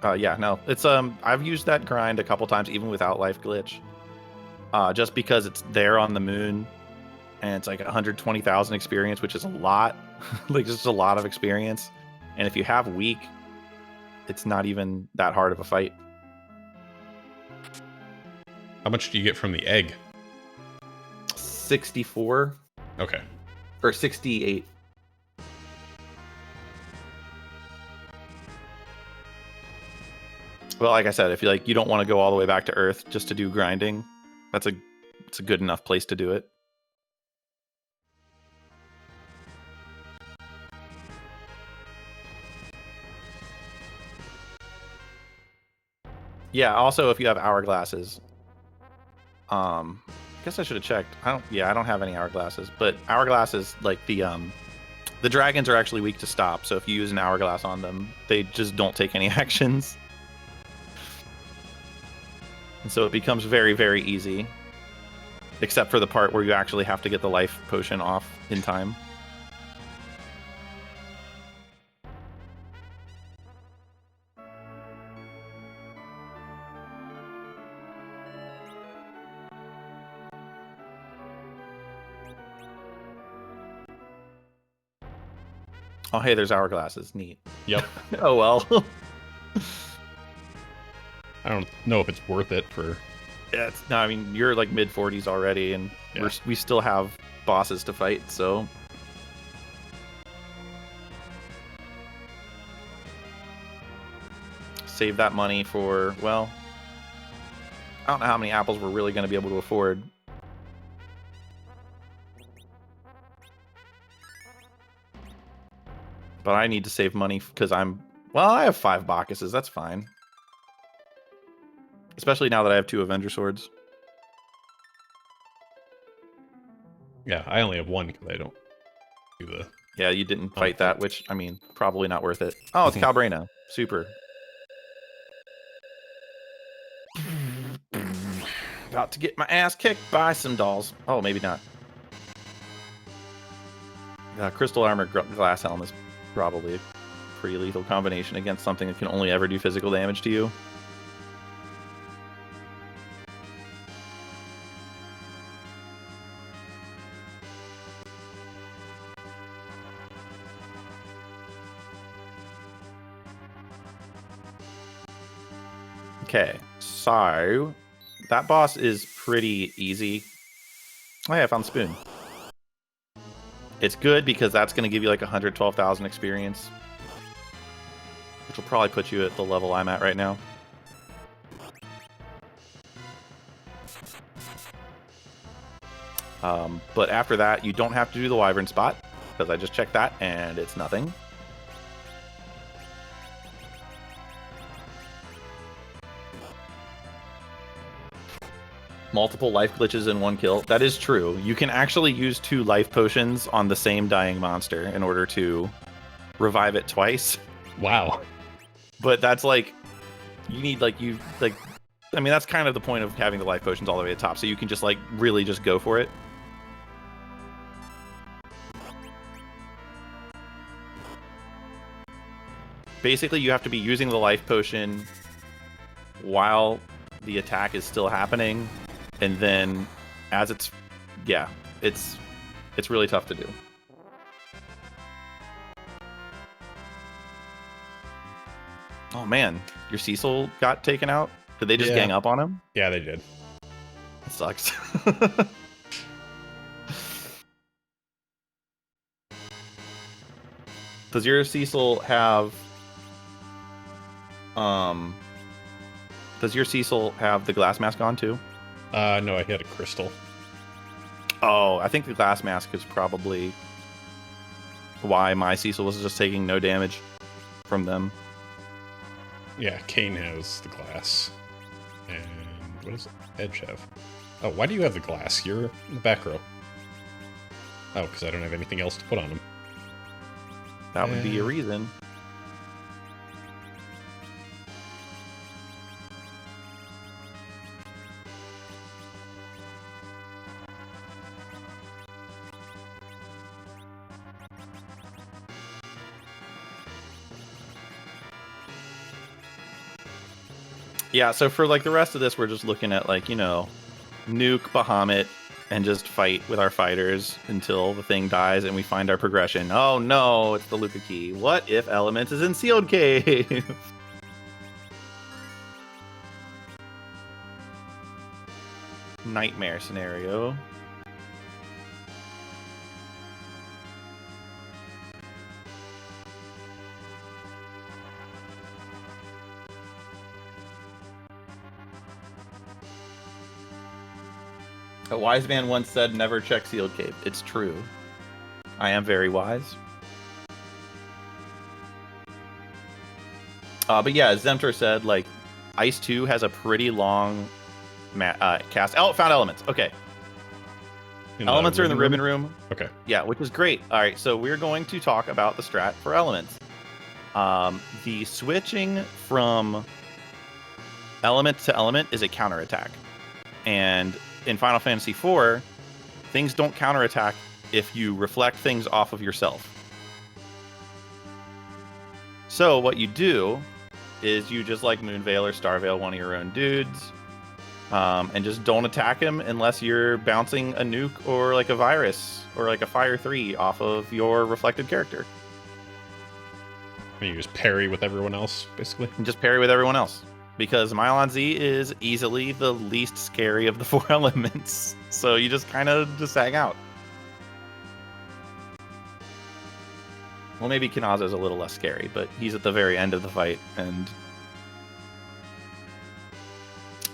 Yeah, no, it's I've used that grind a couple times even without life glitch. Just because it's there on the moon, and it's like 120,000 experience, which is a lot. Like just a lot of experience. And if you have weak, it's not even that hard of a fight. How much do you get from the egg? 64 Okay. or 68. Well, like I said, if you don't want to go all the way back to Earth just to do grinding, it's a good enough place to do it. Yeah, also if you have hourglasses, I guess I should have checked. I don't have any hourglasses, but hourglasses, like the dragons are actually weak to stop, so if you use an hourglass on them, they just don't take any actions. And so it becomes very, very easy. Except for the part where you actually have to get the life potion off in time. Oh, hey, there's hourglasses. Neat. Yep. Oh, well. I don't know if it's worth it for... Yeah, no, I mean, you're like mid-40s already, and Yeah. we still have bosses to fight, so... Save that money for, well... I don't know how many apples we're really going to be able to afford. But I need to save money because I have 5 Bacchuses, that's fine. Especially now that I have 2 Avenger Swords. Yeah, I only have one because I don't do the... Yeah, you didn't fight that, which, I mean, probably not worth it. Oh, it's Calbrena. Super. About to get my ass kicked by some dolls. Oh, maybe not. Crystal Armor Glass Helm is probably a pretty lethal combination against something that can only ever do physical damage to you. Okay, so that boss is pretty easy. Oh yeah, I found the spoon. It's good because that's going to give you like 112,000 experience, which will probably put you at the level I'm at right now. But after that, you don't have to do the Wyvern spot, because I just checked that, and it's nothing. Multiple life glitches in one kill. That is true. You can actually use 2 life potions on the same dying monster in order to revive it twice. Wow. But that's like, you need I mean, that's kind of the point of having the life potions all the way to the top, so you can just like really just go for it. Basically, you have to be using the life potion while the attack is still happening, and then as it's really tough to do. Oh man, your Cecil got taken out? Did they just gang up on him? Yeah, they did. That sucks. Does your Cecil have the glass mask on too? No, I hit a crystal. Oh, I think the glass mask is probably why my Cecil was just taking no damage from them. Yeah, Kane has the glass. And what does Edge have? Oh, why do you have the glass? You're in the back row. Oh, because I don't have anything else to put on him. That would be a reason. Yeah, so for like the rest of this, we're just looking at like, nuke Bahamut and just fight with our fighters until the thing dies and we find our progression. Oh no, it's the Luca key. What if Element is in Sealed Cave? Nightmare scenario. A wise man once said, never check Sealed Cave. It's true. I am very wise. But yeah, as Zemtor said, like, Ice 2 has a pretty long cast. Oh, found elements. Okay. Elements are in the ribbon room. Okay. Yeah, which is great. All right, so we're going to talk about the strat for elements. The switching from element to element is a counterattack. And in Final Fantasy IV, things don't counterattack if you reflect things off of yourself. So what you do is you just like Moonveil or Starveil one of your own dudes, and just don't attack him unless you're bouncing a nuke or like a virus or like a Fire 3 off of your reflected character. And you just parry with everyone else, basically? And just parry with everyone else. Because Mylon Z is easily the least scary of the 4 elements. So you just kind of just hang out. Well, maybe Kinaza's a little less scary, but he's at the very end of the fight, and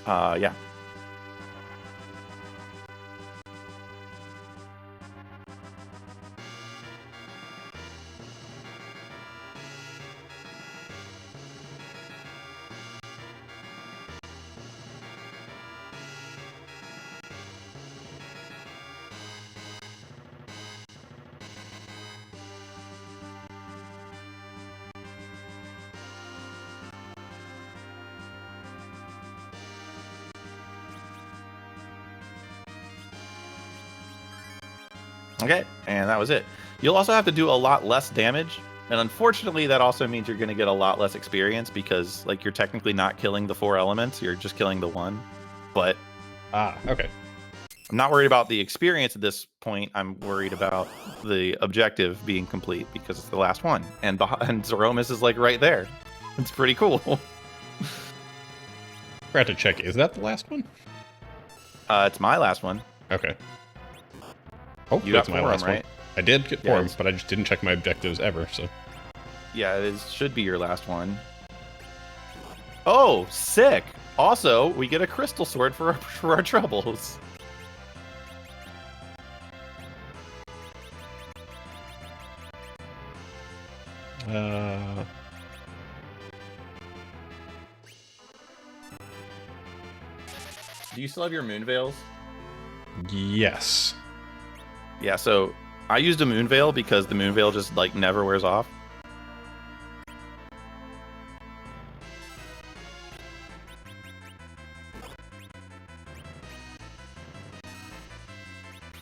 yeah. Okay, and that was it. You'll also have to do a lot less damage, and unfortunately that also means you're going to get a lot less experience because like you're technically not killing the 4 elements, you're just killing the 1. But okay. I'm not worried about the experience at this point. I'm worried about the objective being complete because it's the last one, and Zeromus is like right there. It's pretty cool. Forgot to check. Is that the last one? It's my last one. Okay. Oh, You that's got my Forum, last one. right? I did get Yeah, forums, but I just didn't check my objectives ever, so. Yeah, it should be your last one. Oh, sick! Also, we get a crystal sword for our troubles. Do you still have your Moonveils? Yes. Yeah, so I used a Moonveil because the Moonveil just like never wears off.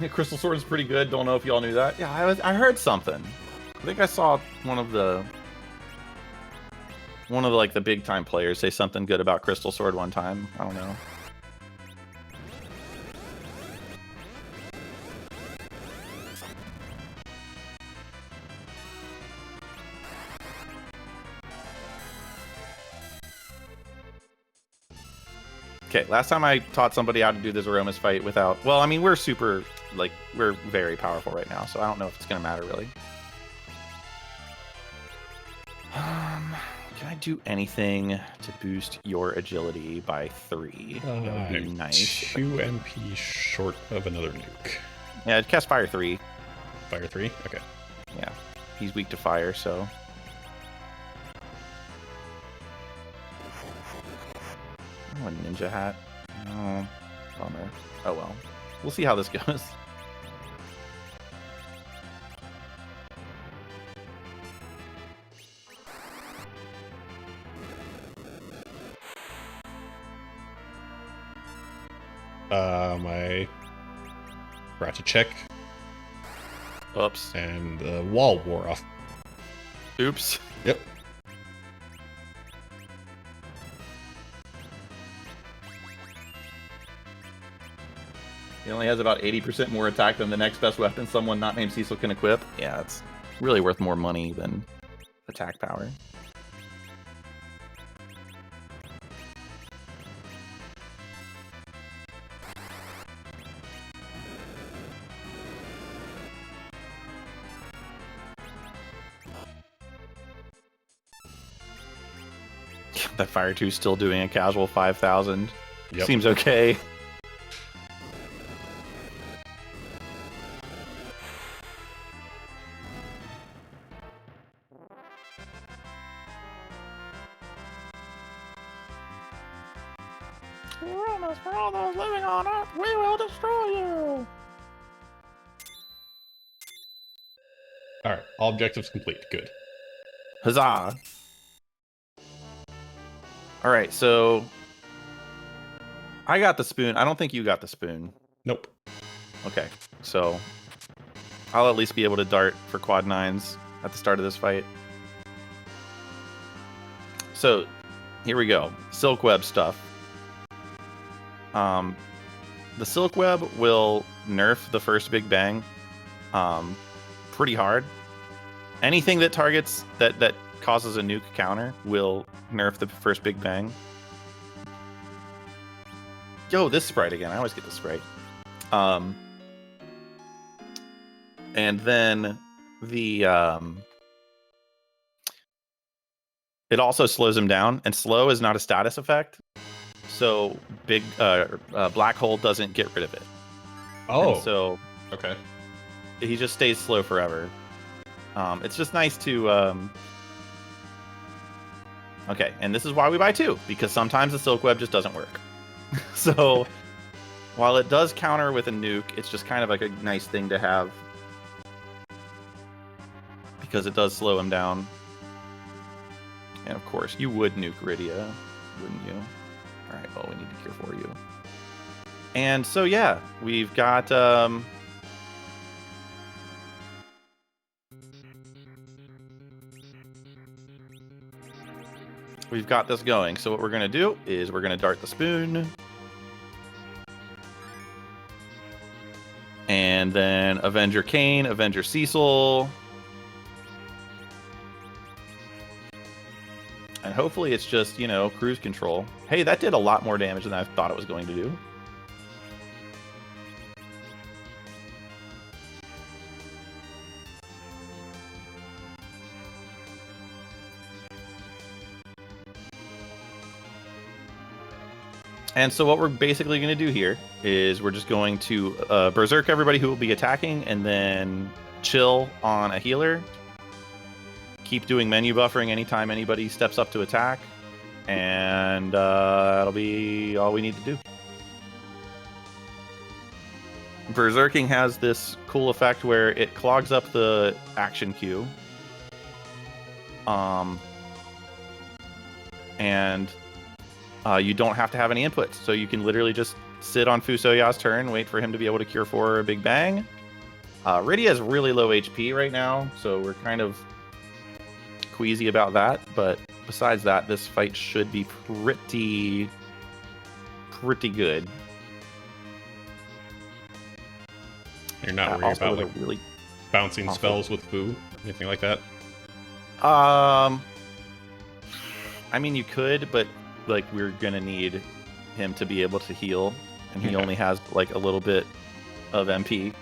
Yeah, Crystal Sword is pretty good. Don't know if y'all knew that. Yeah, I heard something. I think I saw one of like the big time players say something good about Crystal Sword one time. I don't know. Okay, last time I taught somebody how to do this Aromas fight without... Well, I mean, we're very powerful right now, so I don't know if it's going to matter, really. Can I do anything to boost your agility by 3? That would be nice. 2 MP short of another nuke. Yeah, cast Fire 3. Fire 3? Okay. Yeah, he's weak to fire, so... Oh, a ninja hat. Oh, bummer. Oh well. We'll see how this goes. I forgot to check, Oops. and the wall wore off. Oops. Yep. He only has about 80% more attack than the next best weapon someone not named Cecil can equip. Yeah, it's really worth more money than attack power. That Fire 2 still doing a casual 5,000. Yep. Seems okay. Rumus, for all those living on Earth, we will destroy you! All right. All objectives complete. Good. Huzzah! Alright, so... I got the spoon. I don't think you got the spoon. Nope. Okay, so... I'll at least be able to dart for quad 9s at the start of this fight. So, here we go. Silk Web stuff. The Silk Web will nerf the first Big Bang pretty hard. Anything that targets, that causes a nuke counter will nerf the first Big Bang. Yo, this sprite again. I always get this sprite. And then the it also slows him down, and slow is not a status effect, so black hole doesn't get rid of it. Oh. And so Okay. he just stays slow forever. It's just nice to okay, and this is why we buy 2, because sometimes the Silk Web just doesn't work. So while it does counter with a nuke, it's just kind of like a nice thing to have, because it does slow him down. And of course, you would nuke Rydia, wouldn't you? Alright, well, we need to cure for you. And so, yeah, we've got... we've got this going. So what we're going to do is we're going to dart the spoon. And then Avenger Kane, Avenger Cecil. And hopefully it's just, you know, cruise control. Hey, that did a lot more damage than I thought it was going to do. And so what we're basically going to do here is we're just going to berserk everybody who will be attacking, and then chill on a healer. Keep doing menu buffering anytime anybody steps up to attack, and that'll be all we need to do. Berserking has this cool effect where it clogs up the action queue. And you don't have to have any inputs, so you can literally just sit on Fusoya's turn, wait for him to be able to cure for a Big Bang. Rydia has really low HP right now, so we're kind of queasy about that, but besides that, this fight should be pretty good. You're not worried about like really bouncing spells with Fu, anything like that? I mean, you could, but like we're gonna need him to be able to heal, and he only has like a little bit of MP.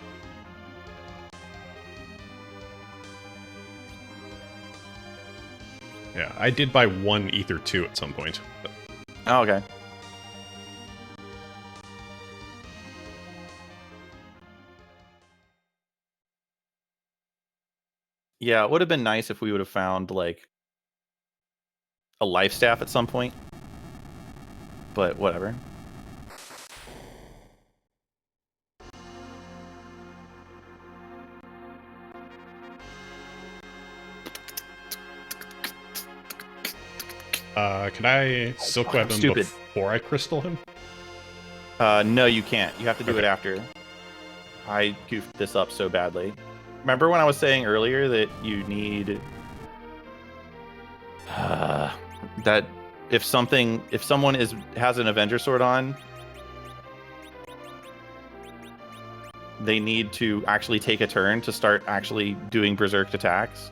Yeah, I did buy 1 Ether 2 at some point. But... Oh, okay. Yeah, it would have been nice if we would have found like a life staff at some point, but whatever. Can I Silk Web him before I crystal him? No, you can't. You have to do it after. I goofed this up so badly. Remember when I was saying earlier that you need that if someone has an Avenger sword on, they need to actually take a turn to start actually doing berserk attacks.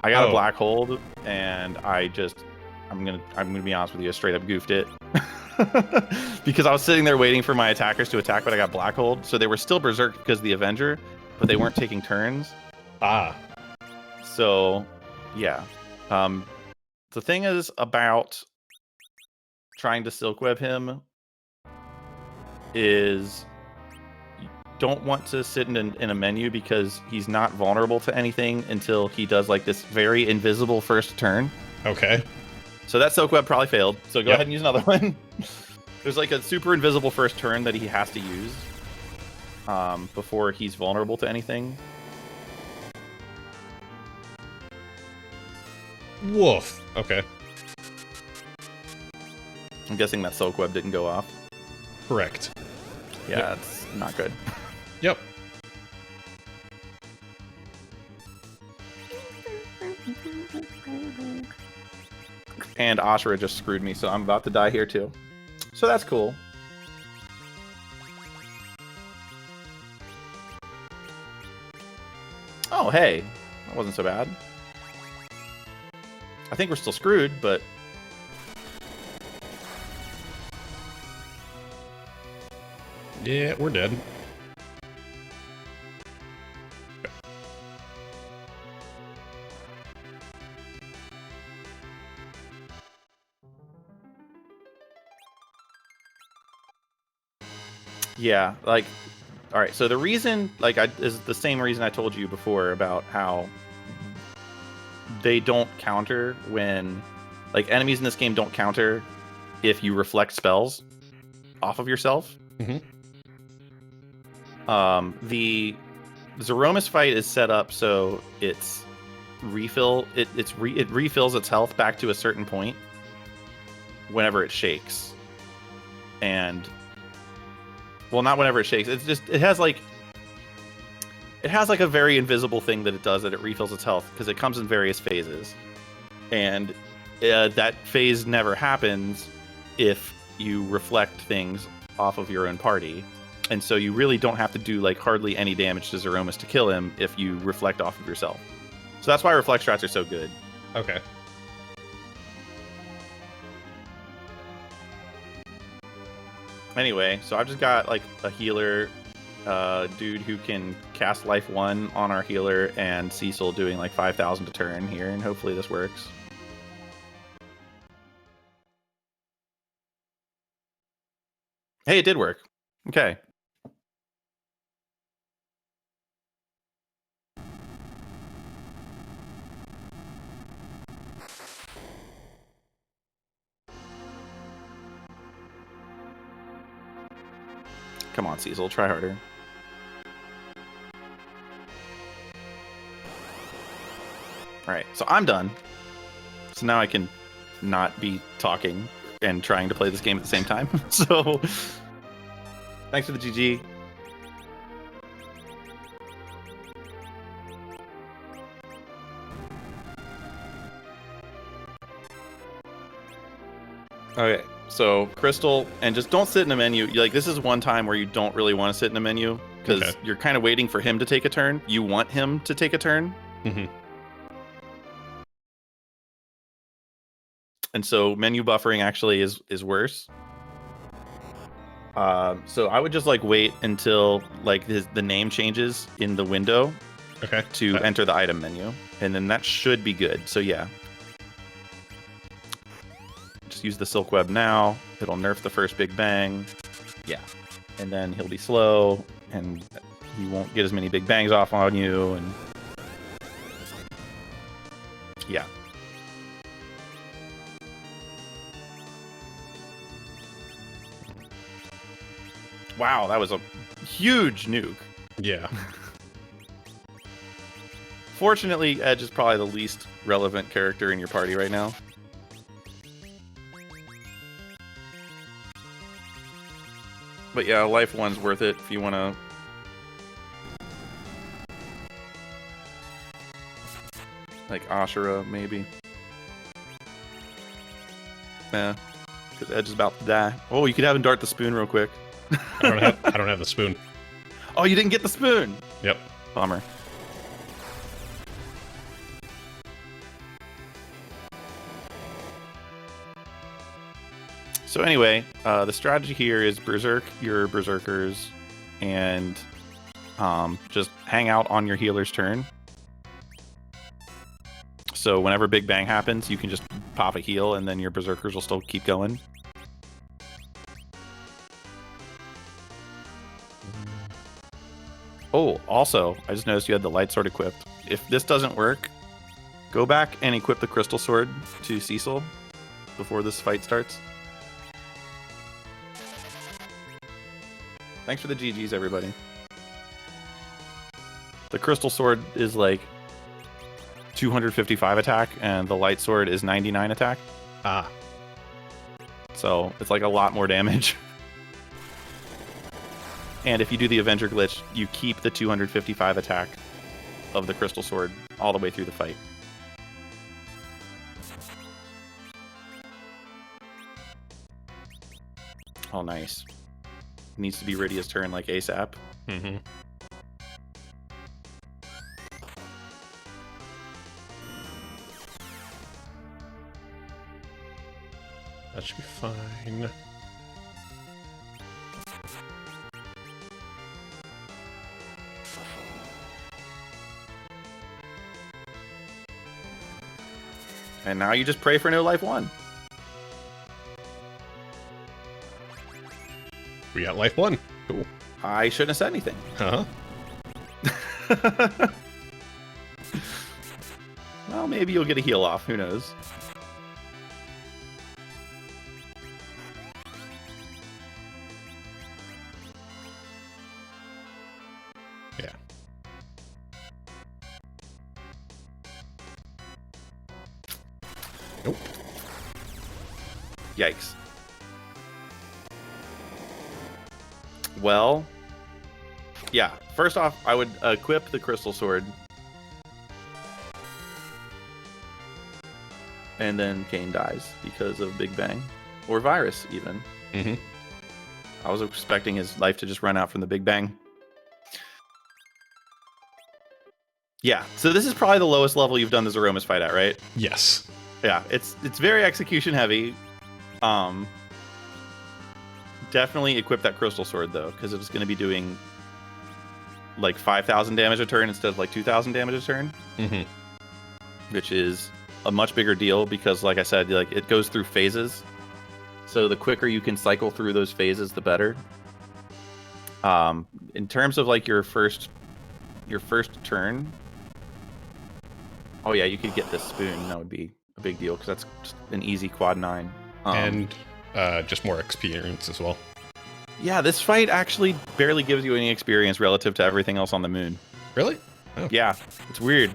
I got a black hold, and I'm gonna be honest with you, I straight up goofed it. Because I was sitting there waiting for my attackers to attack, but I got black hold, so they were still berserk because of the Avenger, but they weren't taking turns. So yeah. The thing is about trying to silk web him is you don't want to sit in a menu because he's not vulnerable to anything until he does like this very invisible first turn. Okay. So that silk web probably failed. So go ahead and use another one. There's like a super invisible first turn that he has to use before he's vulnerable to anything. Woof. Okay. I'm guessing that silk web didn't go off. Correct. Yeah, it's not good. Yep. And Ashura just screwed me, so I'm about to die here too. So that's cool. Oh, hey. That wasn't so bad. I think we're still screwed, but... Yeah, we're dead. Yeah, like... Alright, so the reason, like, is the same reason I told you before about how they don't counter when... Like, enemies in this game don't counter if you reflect spells off of yourself. Mm-hmm. The Zeromus fight is set up so it refills its health back to a certain point whenever it shakes. And well, not whenever it shakes. It's just it has like a very invisible thing that it does that it refills its health because it comes in various phases. And that phase never happens if you reflect things off of your own party. And so you really don't have to do like hardly any damage to Zeromus to kill him if you reflect off of yourself. So that's why reflect strats are so good. Okay. Anyway, so I've just got like a healer dude who can cast Life 1 on our healer and Cecil doing like 5,000 to turn here, and hopefully this works. Hey, it did work. Okay. Come on, Cecil, try harder. Alright, so I'm done. So now I can not be talking and trying to play this game at the same time. So, thanks for the GG. Okay, so Crystal, and just don't sit in a menu. Like, this is one time where you don't really want to sit in a menu because you're kind of waiting for him to take a turn. You want him to take a turn. Mm-hmm. And so menu buffering actually is worse. So I would just like wait until like the name changes in the window to enter the item menu, and then that should be good. So yeah, just use the silk web now. It'll nerf the first big bang. Yeah, and then he'll be slow, and he won't get as many big bangs off on you, and yeah. Wow, that was a huge nuke. Yeah. Fortunately, Edge is probably the least relevant character in your party right now. But yeah, life 1's worth it if you want to. Like Ashura, maybe. Yeah, because Edge is about to die. Oh, you could have him dart the spoon real quick. I don't have the spoon. Oh, you didn't get the spoon. Yep. Bummer. So anyway, the strategy here is berserk your berserkers and just hang out on your healer's turn. So whenever Big Bang happens, you can just pop a heal and then your berserkers will still keep going. Oh, also, I just noticed you had the light sword equipped. If this doesn't work, go back and equip the crystal sword to Cecil before this fight starts. Thanks for the GGs, everybody. The crystal sword is like 255 attack, and the light sword is 99 attack. Ah. So it's like a lot more damage. And if you do the Avenger glitch, you keep the 255 attack of the crystal sword all the way through the fight. Oh, nice. Needs to be Rydia's turn like ASAP. Mm-hmm. That should be fine. And now you just pray for no life 1. We got life 1. Cool. I shouldn't have said anything. Huh? Well, maybe you'll get a heal off. Who knows? Yeah. Nope. Yikes. Well, yeah. First off, I would equip the crystal sword. And then Kane dies because of Big Bang. Or virus, even. Mm-hmm. I was expecting his life to just run out from the Big Bang. Yeah, so this is probably the lowest level you've done the Zeromus fight at, right? Yes. Yeah, it's very execution heavy. Definitely equip that crystal sword though, because it's going to be doing like 5,000 damage a turn instead of like 2,000 damage a turn, which is a much bigger deal because, like I said, like it goes through phases. So the quicker you can cycle through those phases, the better. In terms of like your first turn, oh yeah, you could get this spoon. That would be a big deal because that's just an easy quad 9. And just more experience as well. Yeah, this fight actually barely gives you any experience relative to everything else on the moon. Really? Oh. Yeah, it's weird.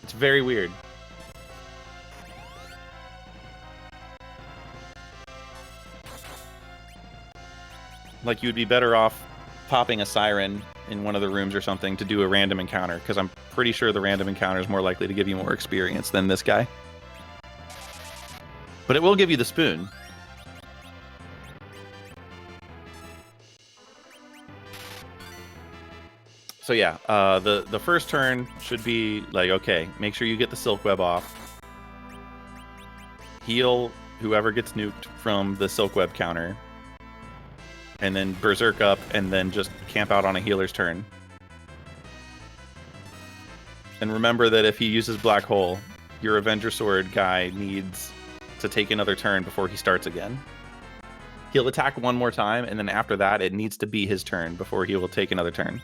It's very weird. Like, you'd be better off popping a siren in one of the rooms or something to do a random encounter, because I'm pretty sure the random encounter is more likely to give you more experience than this guy. But it will give you the spoon. So yeah, the first turn should be like, okay, make sure you get the silk web off. Heal whoever gets nuked from the silk web counter. And then berserk up, and then just camp out on a healer's turn. And remember that if he uses black hole, your Avenger Sword guy needs to take another turn before he starts again. He'll attack one more time, and then after that, it needs to be his turn before he will take another turn.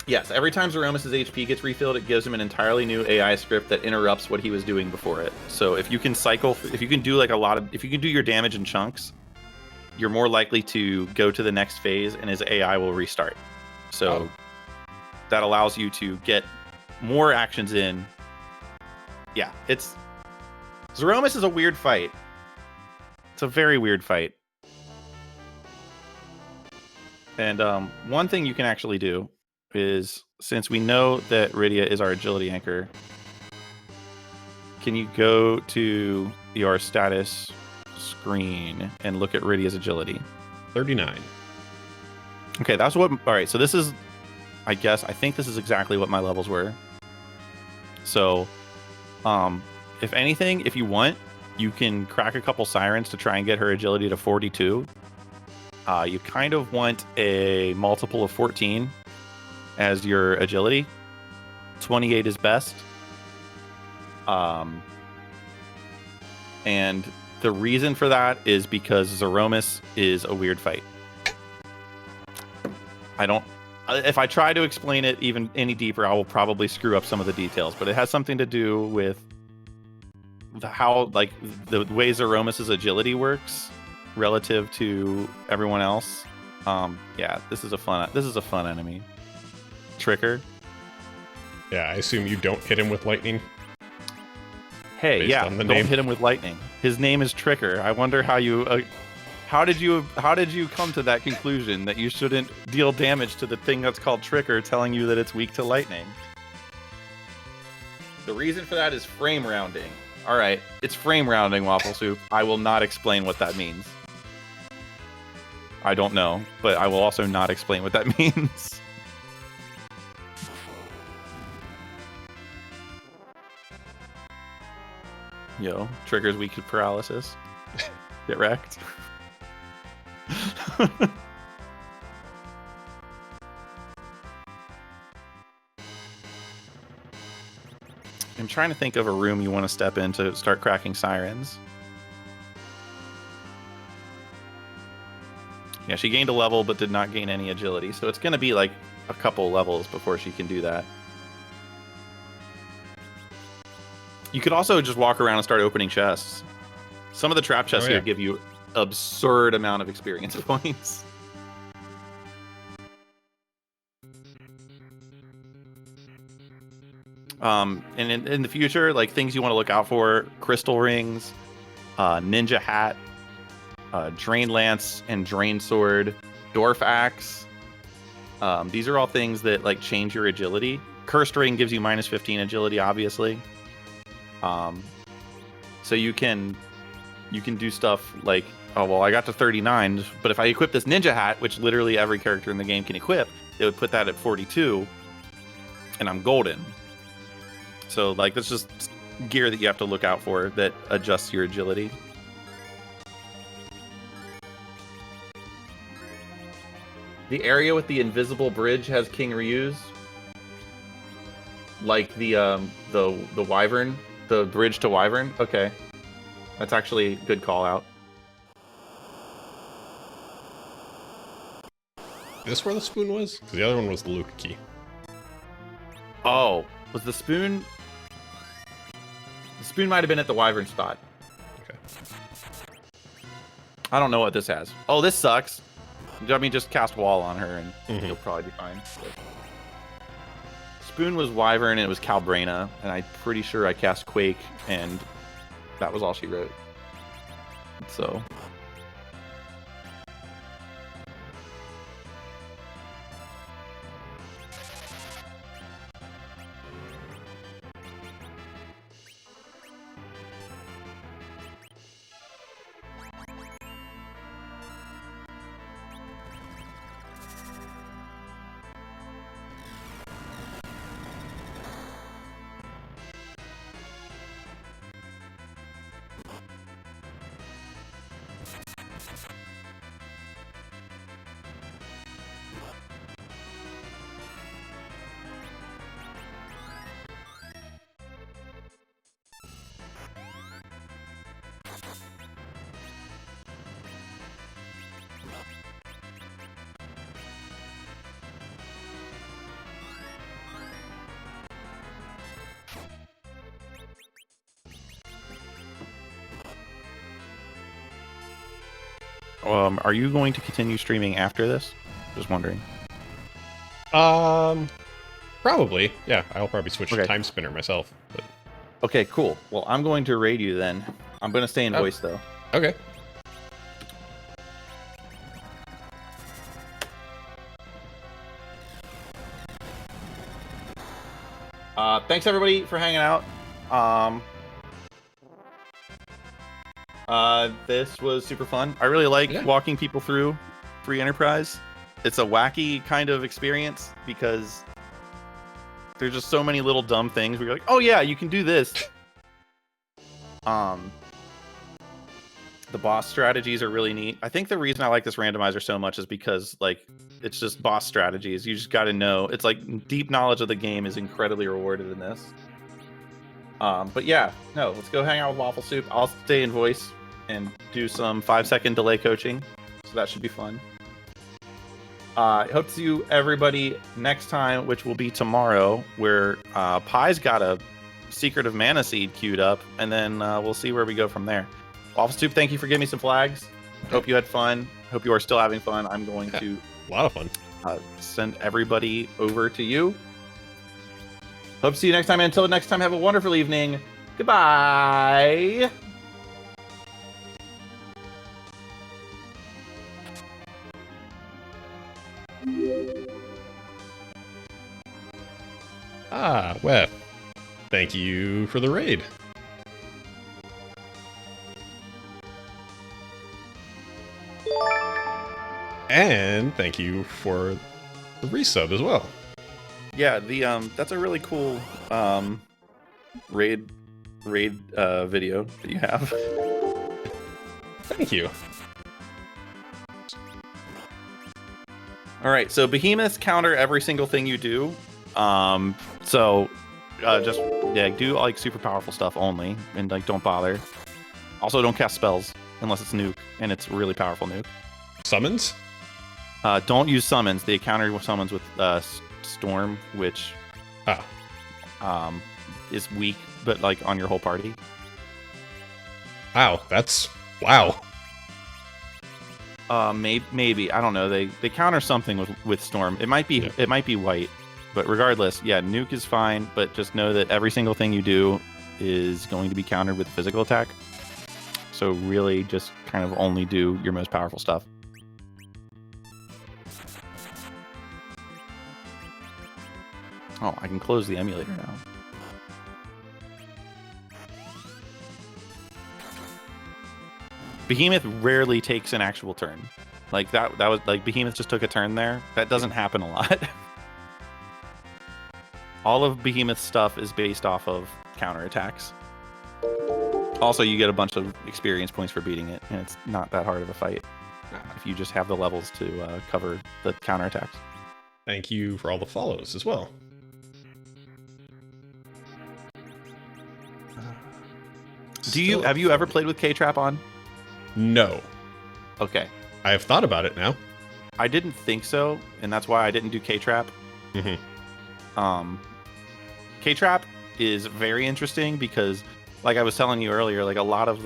Yes, every time Zeromus' HP gets refilled, it gives him an entirely new AI script that interrupts what he was doing before it. So if you can cycle, if you can do like if you can do your damage in chunks, you're more likely to go to the next phase and his AI will restart. So that allows you to get more actions in. Yeah, Zeromus is a weird fight. It's a very weird fight. And one thing you can actually do is, since we know that Rydia is our agility anchor, can you go to your status screen and look at Rydia's agility? 39. Okay, that's what... All right, so this is... I think this is exactly what my levels were. So, if anything, if you want, you can crack a couple sirens to try and get her agility to 42. You kind of want a multiple of 14 as your agility. 28 is best. And the reason for that is because Zeromus is a weird fight. If I try to explain it even any deeper, I will probably screw up some of the details, but it has something to do with how, like, the way Zeromus' agility works relative to everyone else. Yeah, this is a fun enemy. Tricker. Yeah, I assume you don't hit him with lightning. Hey, yeah, don't hit him with lightning. His name is Tricker. I wonder how you... How did you come to that conclusion that you shouldn't deal damage to the thing that's called Tricker, telling you that it's weak to lightning? The reason for that is frame rounding. All right, it's frame rounding, Waffle Soup. I will not explain what that means. I don't know, but I will also not explain what that means. Yo, Trigger's weak to paralysis. Get wrecked. I'm trying to think of a room you want to step in to start cracking sirens. Yeah, she gained a level but did not gain any agility, so it's going to be like a couple levels before she can do that. You could also just walk around and start opening chests. Some of the trap chests here give you absurd amount of experience points. And in the future, like, things you want to look out for: crystal rings, ninja hat, drain lance and drain sword, dwarf axe. These are all things that, like, change your agility. Cursed ring gives you minus 15 agility, obviously. So you can do stuff like, oh, well, I got to 39, but if I equip this ninja hat, which literally every character in the game can equip, it would put that at 42, and I'm golden. So, like, that's just gear that you have to look out for that adjusts your agility. The area with the invisible bridge has King Ryu's, like the Wyvern, the bridge to Wyvern. Okay, that's actually a good call out. Is this where the spoon was? Because the other one was the Luca key. Oh, was the spoon? The spoon might have been at the Wyvern spot. Okay. I don't know what this has. Oh, this sucks. I mean, just cast wall on her and you'll probably be fine. But spoon was Wyvern and it was Calbrena, and I'm pretty sure I cast Quake and that was all she wrote. So... are you going to continue streaming after this? Just wondering. Probably. Yeah, I'll probably switch to Time Spinner myself. But... Okay, cool. Well, I'm going to raid you then. I'm going to stay in voice, though. Okay. Thanks everybody for hanging out. This was super fun. I really like walking people through Free Enterprise. It's a wacky kind of experience because there's just so many little dumb things where you're like, oh yeah, you can do this. The boss strategies are really neat. I think the reason I like this randomizer so much is because like it's just boss strategies. You just got to know. It's like deep knowledge of the game is incredibly rewarded in this. But yeah, no, let's go hang out with Waffle Soup. I'll stay in voice and do some 5-second delay coaching. So that should be fun. Hope to see you everybody next time, which will be tomorrow, where Pie's got a Secret of Mana Seed queued up, and then we'll see where we go from there. Waffle Soup, thank you for giving me some flags. Hope you had fun. Hope you are still having fun. I'm going to a lot of fun. Send everybody over to you. Hope to see you next time. And until next time, have a wonderful evening. Goodbye. Weff, thank you for the raid. And thank you for the resub as well. Yeah, the that's a really cool raid video that you have. Thank you. All right, so behemoths counter every single thing you do. Just do like super powerful stuff only, and like don't bother. Also, don't cast spells unless it's nuke, and it's really powerful nuke. Summons? Don't use summons. They counter summons with storm, which is weak, but like on your whole party. Wow, that's wow. Maybe I don't know. They counter something with storm. It might be white, but regardless, yeah, nuke is fine. But just know that every single thing you do is going to be countered with physical attack. So really, just kind of only do your most powerful stuff. Oh, I can close the emulator now. Behemoth rarely takes an actual turn. Like that was like Behemoth just took a turn there. That doesn't happen a lot. All of Behemoth's stuff is based off of counterattacks. Also, you get a bunch of experience points for beating it, and it's not that hard of a fight if you just have the levels to cover the counterattacks. Thank you for all the follows as well. Have you ever played with K-Trap on? No. Okay. I have thought about it now. I didn't think so, and that's why I didn't do K-Trap. Mm-hmm. K-Trap is very interesting because, like I was telling you earlier, like a lot of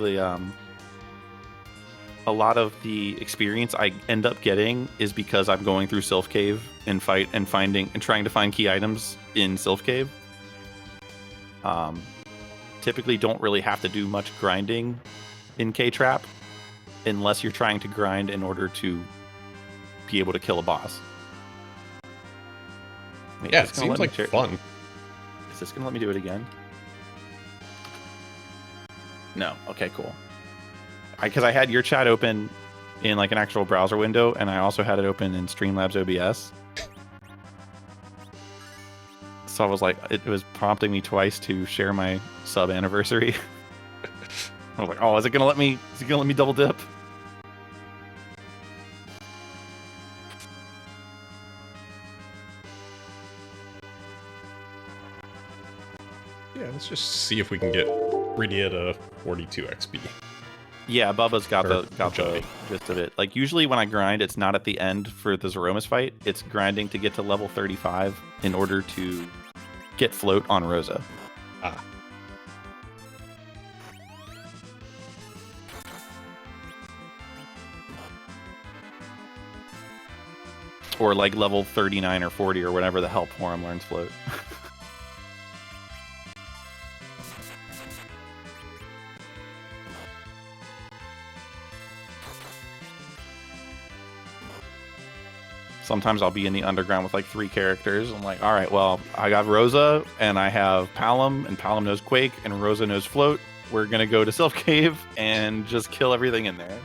the experience I end up getting is because I'm going through Sylph Cave and trying to find key items in Sylph Cave. Typically don't really have to do much grinding in K-Trap unless you're trying to grind in order to be able to kill a boss. Wait, yeah, it seems like fun. Is this going to let me do it again? No. Okay, cool. Because I had your chat open in like an actual browser window, and I also had it open in Streamlabs OBS. So I was like, it was prompting me twice to share my sub anniversary. I was like, oh, is it gonna let me double dip? Yeah, let's just see if we can get Rydia to 42 XP. Yeah, Bubba's got the gist of it. Like usually when I grind, it's not at the end for the Zeromus fight. It's grinding to get to level 35 in order to get float on Rosa. Or like level 39 or 40 or whatever the hell Porum learns float. Sometimes I'll be in the underground with like 3 characters. I'm like, all right, well, I got Rosa and I have Palom, and Palom knows Quake and Rosa knows Float. We're going to go to Sylph Cave and just kill everything in there.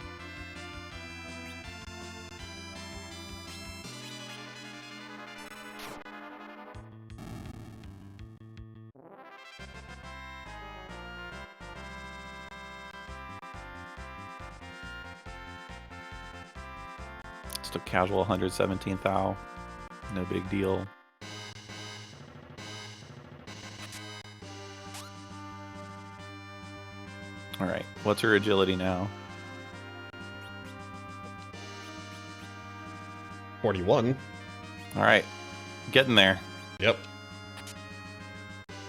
Just a casual 117th owl. No big deal. All right, what's her agility now? 41. All right, getting there. Yep.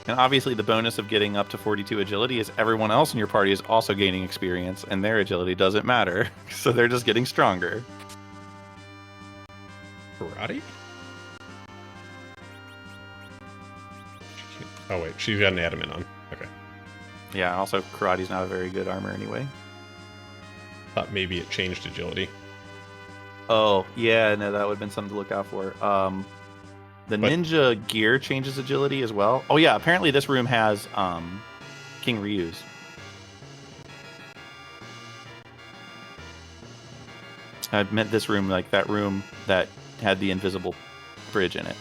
And obviously the bonus of getting up to 42 agility is everyone else in your party is also gaining experience, and their agility doesn't matter. So they're just getting stronger. Karate? Oh, wait. She's got an adamant on. Okay. Yeah, also karate's not a very good armor anyway. Thought maybe it changed agility. Oh, yeah, no, that would have been something to look out for. The ninja gear changes agility as well. Oh, yeah, apparently this room has King Ryu's. I meant this room, like that room that had the invisible bridge in it.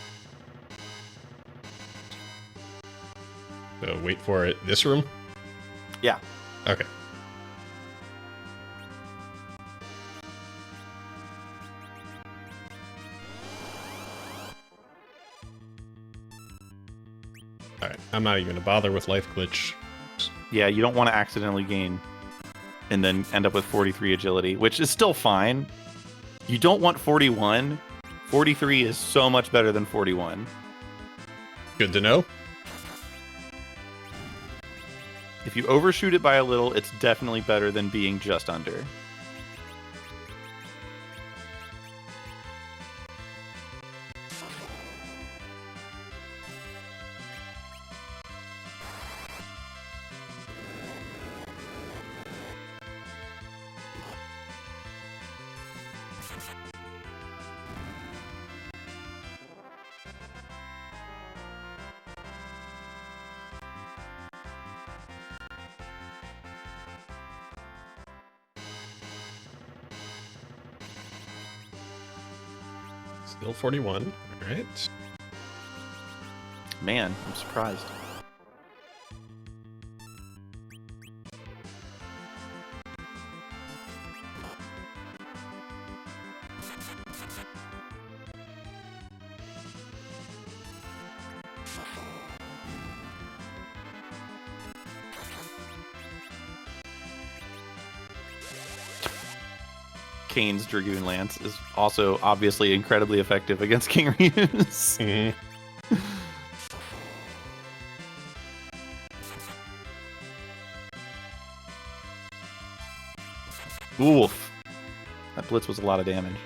So wait for it. This room? Yeah. Okay. Alright, I'm not even going to bother with life glitch. Yeah, you don't want to accidentally gain and then end up with 43 agility, which is still fine. You don't want 41. 43 is so much better than 41. Good to know. If you overshoot it by a little, it's definitely better than being just under. Still 41. Alright. Man, I'm surprised. Kane's Dragoon Lance is also obviously incredibly effective against King Ryu's. Mm-hmm. Oof. That blitz was a lot of damage.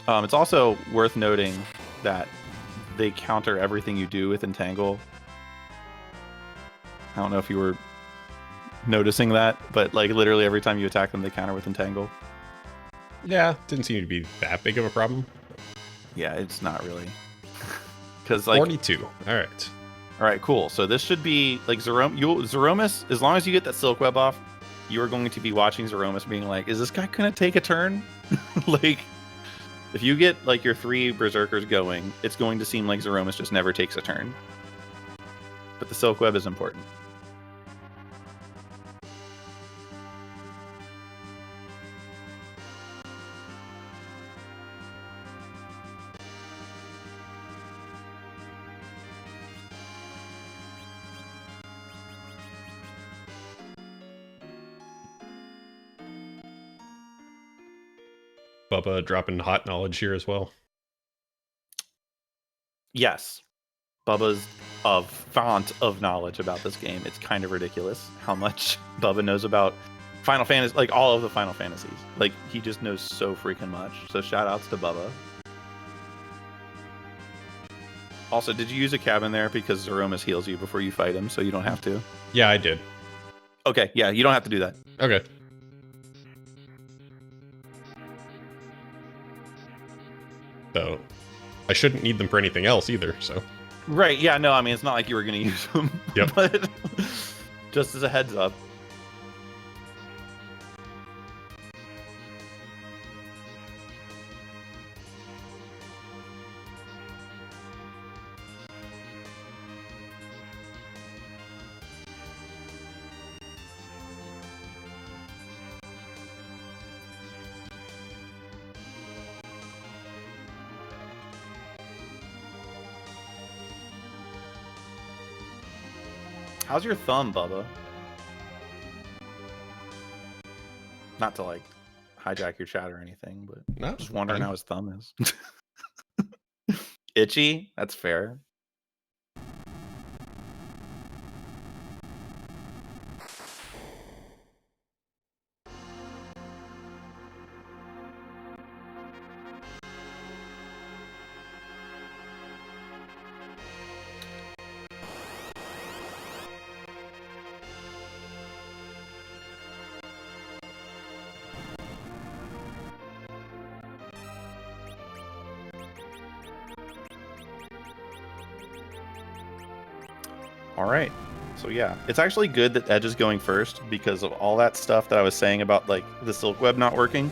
It's also worth noting that they counter everything you do with Entangle. I don't know if you were noticing that, but like literally every time you attack them, they counter with Entangle. Yeah, didn't seem to be that big of a problem. Yeah, it's not really. Because like 42. Alright. All right, cool. So this should be like Zeromus, as long as you get that Silk Web off, you are going to be watching Zeromus being like, is this guy going to take a turn? Like, if you get like your 3 Berserkers going, it's going to seem like Zeromus just never takes a turn. But the Silk Web is important. Bubba dropping hot knowledge here as well. Yes. Bubba's a font of knowledge about this game. It's kind of ridiculous how much Bubba knows about Final Fantasy, like all of the Final Fantasies. Like, he just knows so freaking much. So shout outs to Bubba. Also, did you use a cabin there? Because Zeromus heals you before you fight him, so you don't have to. Yeah, I did. Okay, yeah, you don't have to do that. Okay. So I shouldn't need them for anything else either, so. Right, yeah, no, I mean, it's not like you were going to use them. Yep. But just as a heads up. How's your thumb, Bubba? Not to like hijack your chat or anything, but No, just wondering fine. how his thumb is. Itchy? That's fair. All right. So yeah, it's actually good that Edge is going first because of all that stuff that I was saying about like the silk web not working.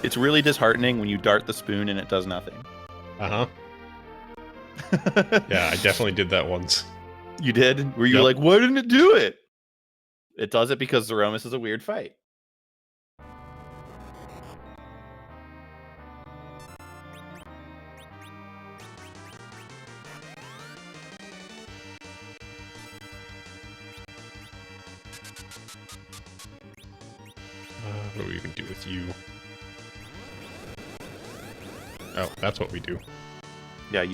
It's really disheartening when you dart the spoon and it does nothing. Uh-huh. Yeah, I definitely did that once. You did? Were you Yep. like, why didn't it do it? It does it because Zeromus is a weird fight. What do we even do with you? Oh, that's what we do. Yeah,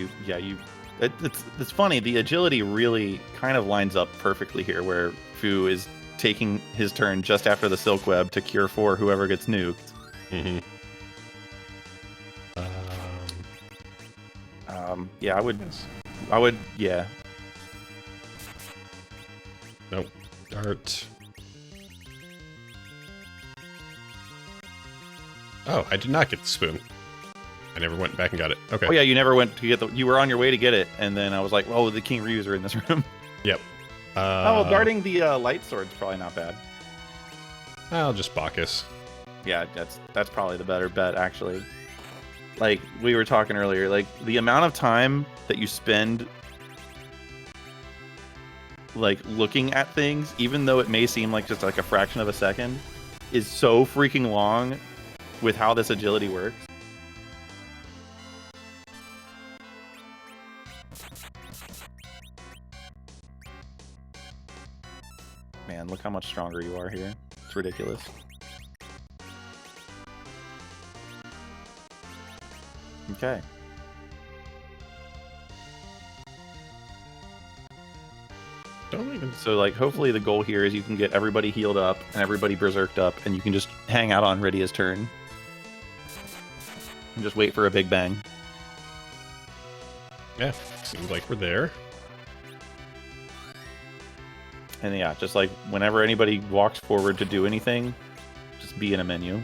it's funny. The agility really kind of lines up perfectly here, where Fu is taking his turn just after the silk web to cure for whoever gets nuked. Mm-hmm. Yeah, I would, yeah. Nope. Dart. Oh, I did not get the spoon. I never went back and got it. Okay. Oh yeah, you never went to get the. You were on your way to get it, and then I was like, "Oh, the King Ryus are in this room." Yep. Darting the light sword's probably not bad. I'll just Bacchus. Yeah, that's probably the better bet, actually. Like we were talking earlier, like the amount of time that you spend like looking at things, even though it may seem like just like a fraction of a second, is so freaking long with how this agility works. Man, look how much stronger you are here. It's ridiculous. Okay. Don't even. So, like, hopefully the goal here is you can get everybody healed up and everybody berserked up, and you can just hang out on Rydia's turn. And just wait for a big bang. Yeah, seems like we're there. And yeah, just like whenever anybody walks forward to do anything, just be in a menu.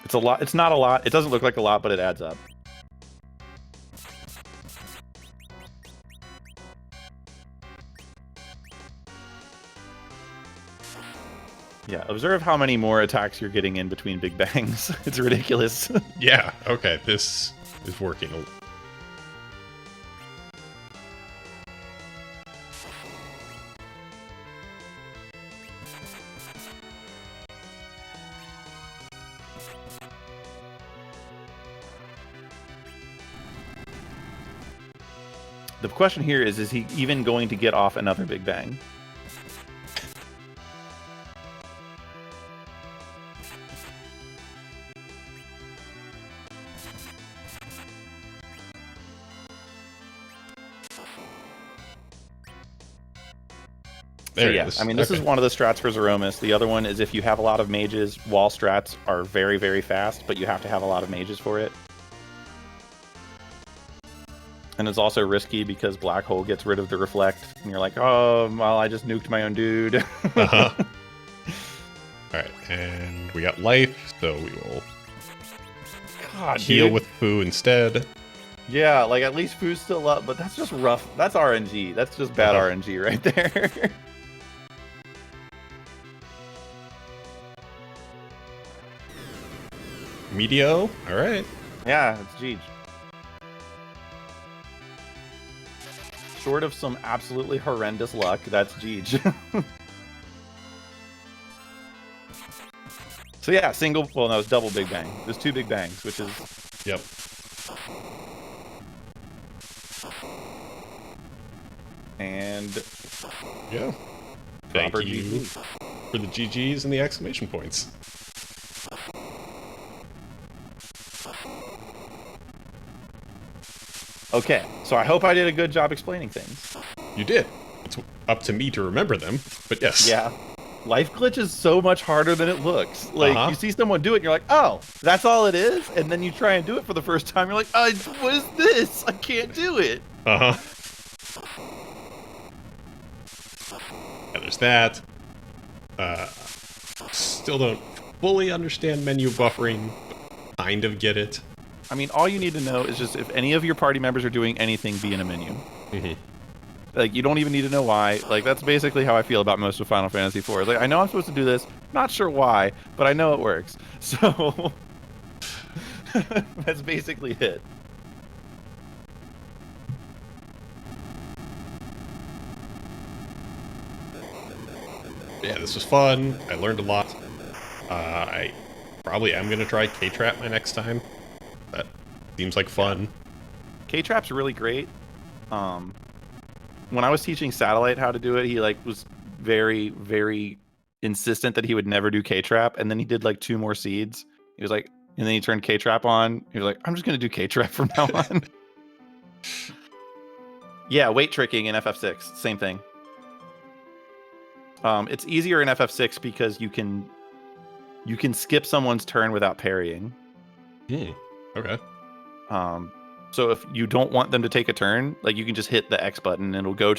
It's a lot. It's not a lot. It doesn't look like a lot, but it adds up. Yeah, observe how many more attacks you're getting in between big bangs. It's ridiculous. Yeah, okay, this is working. The question here is he even going to get off another big bang? There so yeah, it is. I mean, this is one of the strats for Zeromus. The other one is if you have a lot of mages, wall strats are very, very fast, but you have to have a lot of mages for it. And it's also risky because Black Hole gets rid of the reflect, and you're like, oh, well, I just nuked my own dude. Uh-huh. Alright, and we got life, so we will God, heal dude. with Foo instead. Yeah, like at least Foo's still up, but that's just rough. That's RNG. That's just bad RNG right there. Meteo, alright. Yeah, it's Jeej. Short of some absolutely horrendous luck, that's Jeej. So yeah, single, well no, it's double Big Bang. There's 2 Big Bangs, which is... Yep. And... Yeah. Thank you for the GGs and the exclamation points. Okay, so I hope I did a good job explaining things. You did. It's up to me to remember them, but yes. Yeah. Life glitch is so much harder than it looks. Like, you see someone do it, and you're like, oh, that's all it is? And then you try and do it for the first time, you're like, what is this? I can't do it. Yeah, there's that. Still don't fully understand menu buffering, but kind of get it. I mean, all you need to know is just if any of your party members are doing anything, be in a menu. Mm-hmm. Like, you don't even need to know why. Like, that's basically how I feel about most of Final Fantasy IV. Like, I know I'm supposed to do this, not sure why, but I know it works. So, that's basically it. Yeah, this was fun. I learned a lot. I probably am going to try K-Trap my next time. That seems like fun. K-Trap's really great. When I was teaching Satellite how to do it, he was very, very insistent that he would never do K-Trap, and then he did 2 more seeds. He was like, and then he turned K-Trap on. He was like, I'm just gonna do K-Trap from now on. Yeah, weight tricking in FF6, same thing. It's easier in FF6 because you can skip someone's turn without parrying. Okay. So if you don't want them to take a turn, you can just hit the X button and it'll go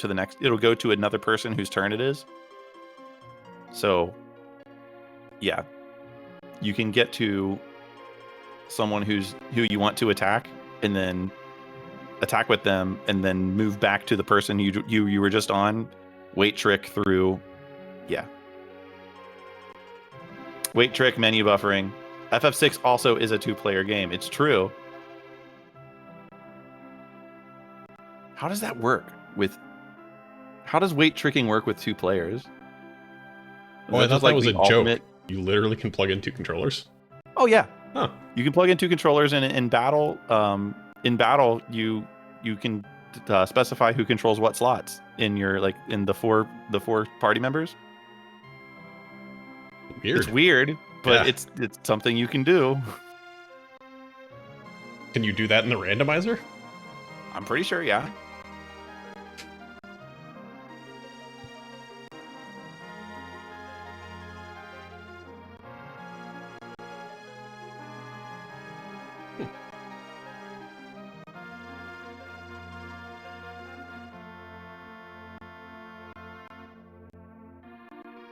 to another person whose turn it is. So yeah, you can get to someone who you want to attack and then attack with them and then move back to the person you were just on, weight trick through. Yeah. Weight trick, menu buffering. FF6 also is a 2-player game. It's true. How does that work how does weight tricking work with 2 players? Oh, I thought that was a joke. You literally can plug in 2 controllers? Oh, yeah. Huh. You can plug in 2 controllers in battle. In battle, you can specify who controls what slots in your in the four party members. Weird. It's weird, but Yeah. it's something you can do. Can you do that in the randomizer? I'm pretty sure, yeah.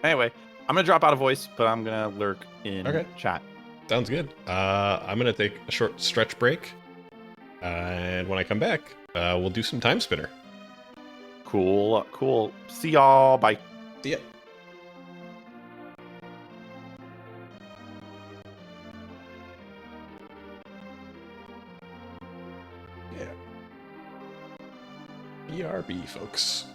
Anyway, I'm gonna drop out of voice, but I'm gonna lurk in chat. Sounds good. I'm gonna take a short stretch break, and when I come back, we'll do some time spinner. Cool. See y'all. Bye. See ya. Yeah. BRB, folks.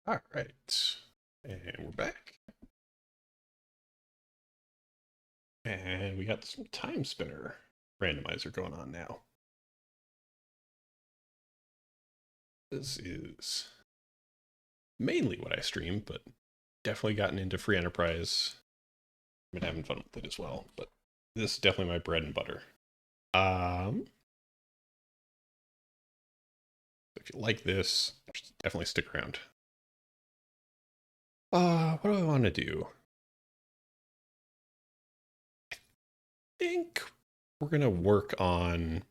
All right. And we're back. And we got some time spinner randomizer going on now. This is mainly what I stream, but definitely gotten into free enterprise. I've been having fun with it as well, but this is definitely my bread and butter. If you like this, definitely stick around. What do I want to do? I think we're going to work on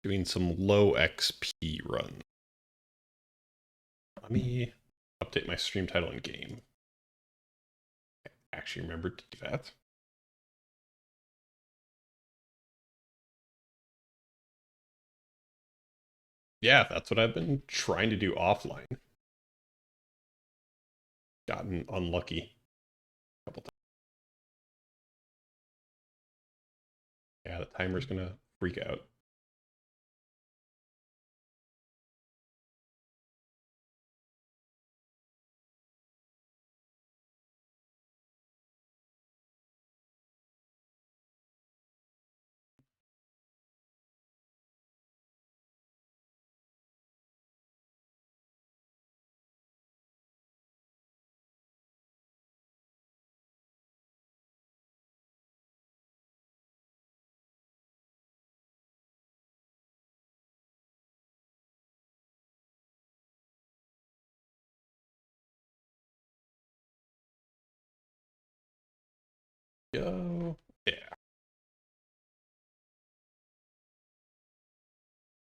doing some low XP runs. Let me update my stream title and game. I actually remembered to do that. Yeah, that's what I've been trying to do offline. Gotten unlucky a couple times. Yeah, the timer's gonna freak out. Go. Yeah.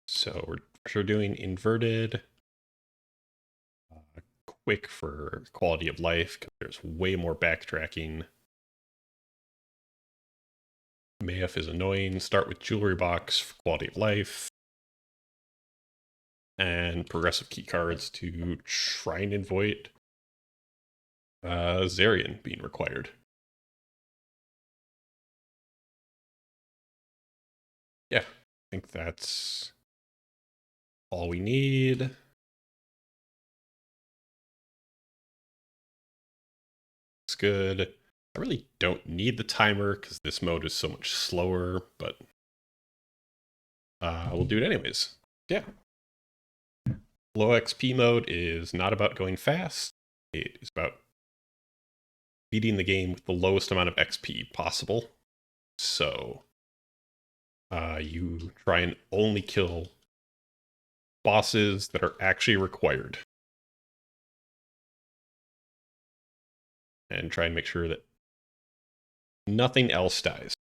So we're doing inverted. Quick for quality of life, because there's way more backtracking. Mayf is annoying. Start with jewelry box for quality of life. And progressive key cards to try and avoid Zarian being required. Yeah, I think that's all we need. It's good. I really don't need the timer because this mode is so much slower, but we'll do it anyways. Yeah. Low XP mode is not about going fast. It is about beating the game with the lowest amount of XP possible. So you try and only kill bosses that are actually required. And try and make sure that nothing else dies.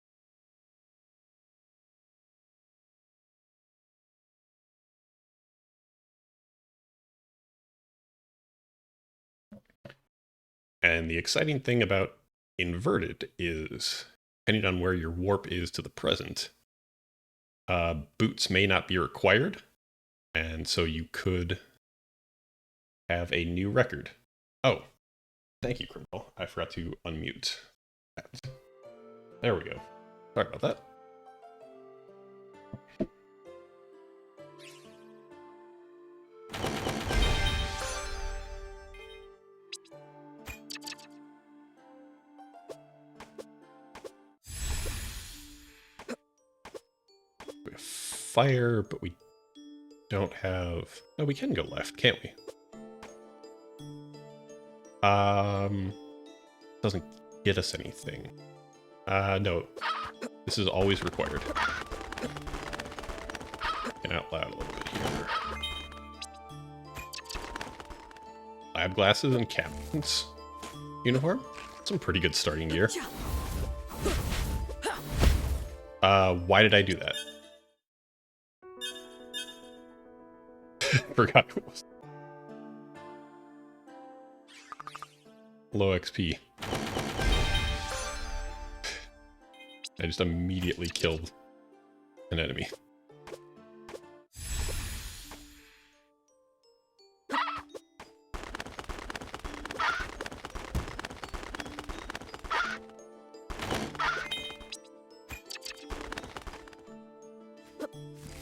And the exciting thing about inverted is, depending on where your warp is to the present, boots may not be required, and so you could have a new record. Oh, thank you, Criminal. I forgot to unmute that. There we go. Sorry about that. We have fire, but we don't have... No, we can go left, can't we? Doesn't get us anything. No. This is always required. Get out loud a little bit here. Lab glasses and captain's uniform. Some pretty good starting gear. Why did I do that? Forgot what was. Low XP. I just immediately killed an enemy.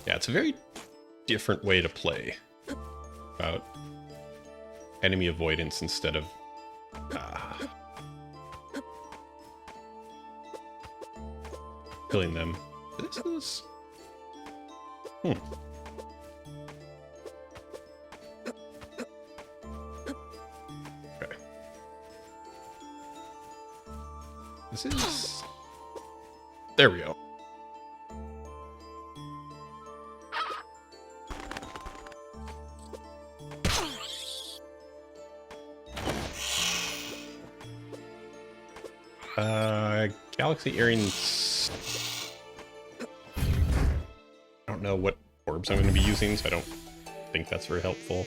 Yeah, it's a very different way to play. About enemy avoidance instead of... killing them. This is... Okay. This is... There we go. Galaxy Airings. I don't know what orbs I'm going to be using, so I don't think that's very helpful.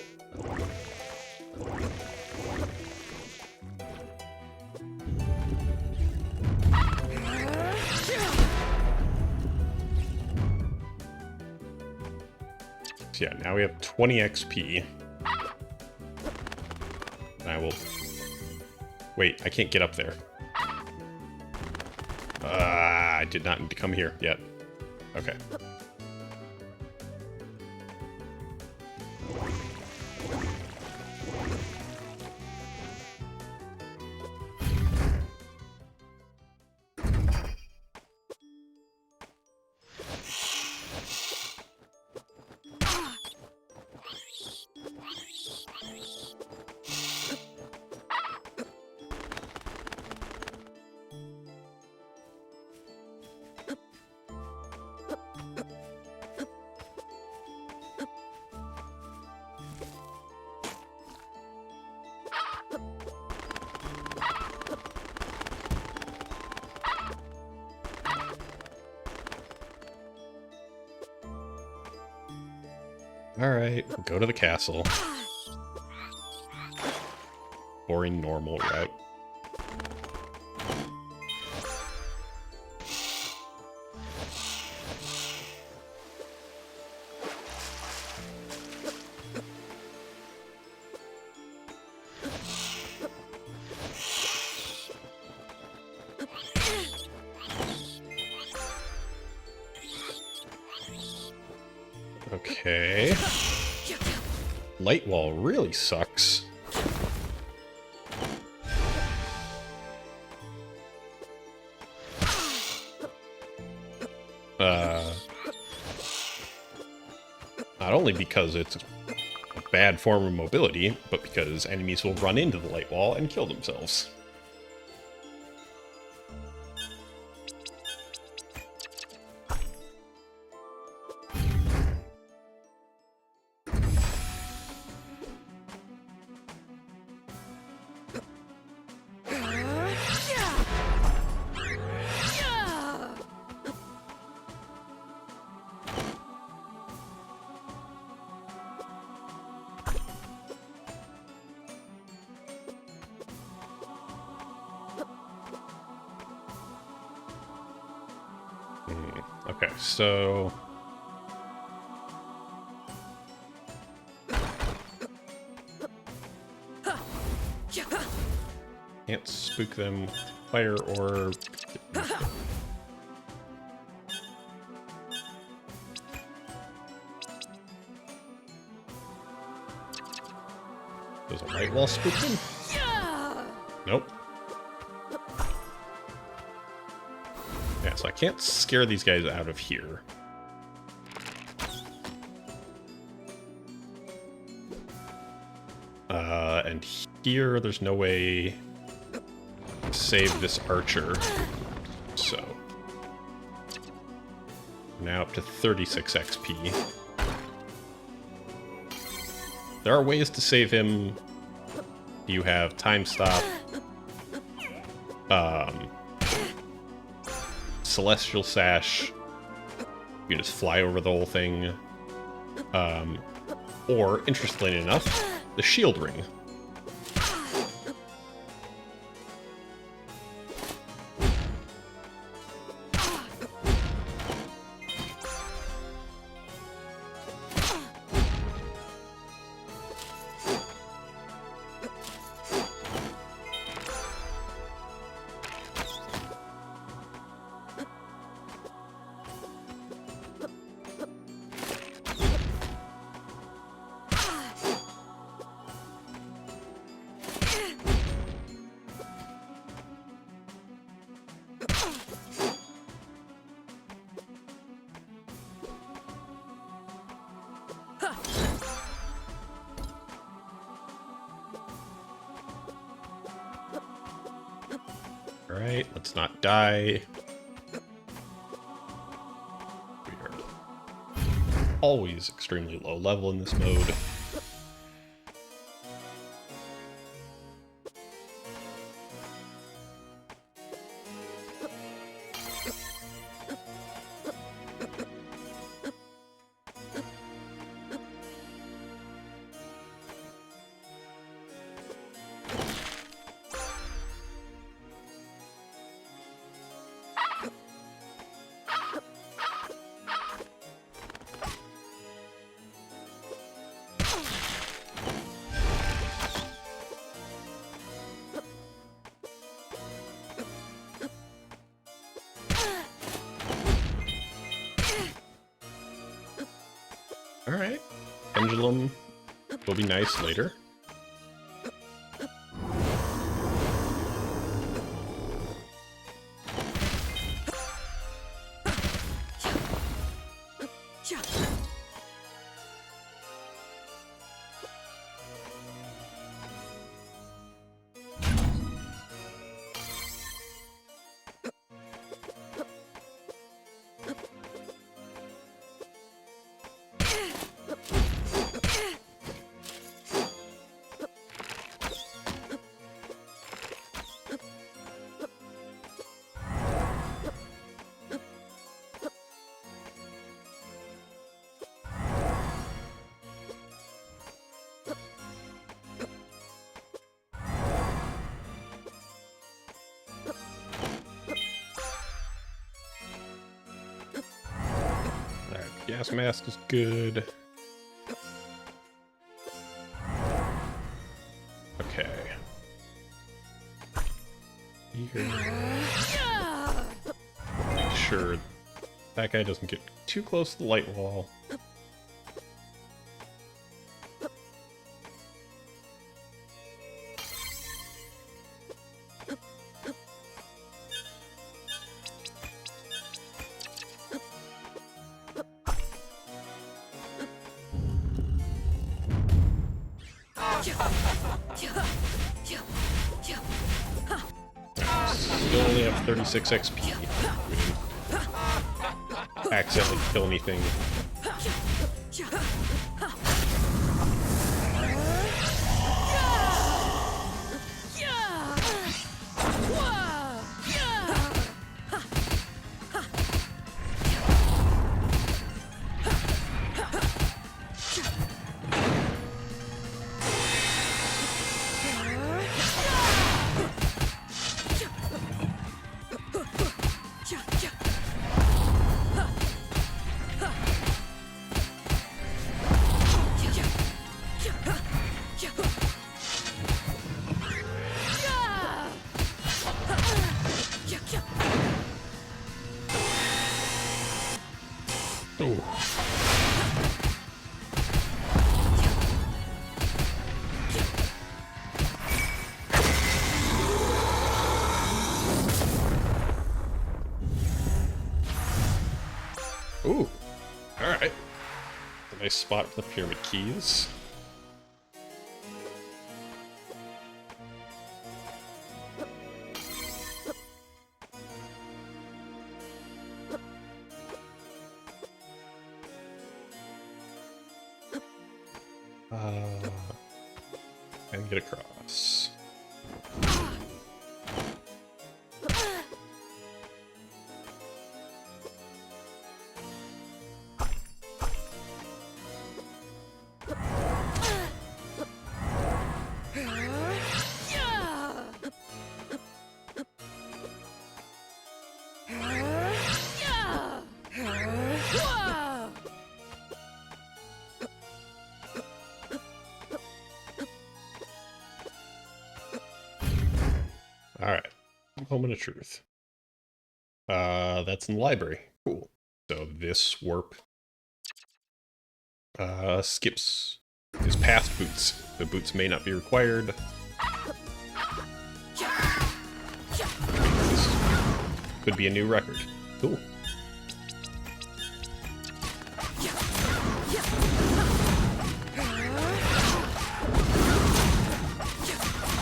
So yeah, now we have 20 XP. And I will... Wait, I can't get up there. I did not need to come here yet. Okay. Alright, go to the castle. Boring normal route. Okay. Light wall really sucks. Not only because it's a bad form of mobility, but because enemies will run into the light wall and kill themselves. Okay, so... Can't spook them with fire or... Does a light wall spook them? Nope. Yeah, so I can't scare these guys out of here. And here, there's no way to save this archer. So, now up to 36 XP. There are ways to save him. You have time stop. Celestial Sash. You can just fly over the whole thing. Or, interestingly enough, the shield ring. Alright, let's not die. We are always extremely low level in this mode. Alright. Pendulum will be nice later. Gas mask is good. Okay. Here. Make sure that guy doesn't get too close to the light wall. Still only have 36 XP. We didn't accidentally kill anything. Ooh. Ooh. Alright. A nice spot for the pyramid keys. And get across. Alright, moment of truth. That's in the library. Cool. So this warp skips is past boots. The boots may not be required. This could be a new record. Cool.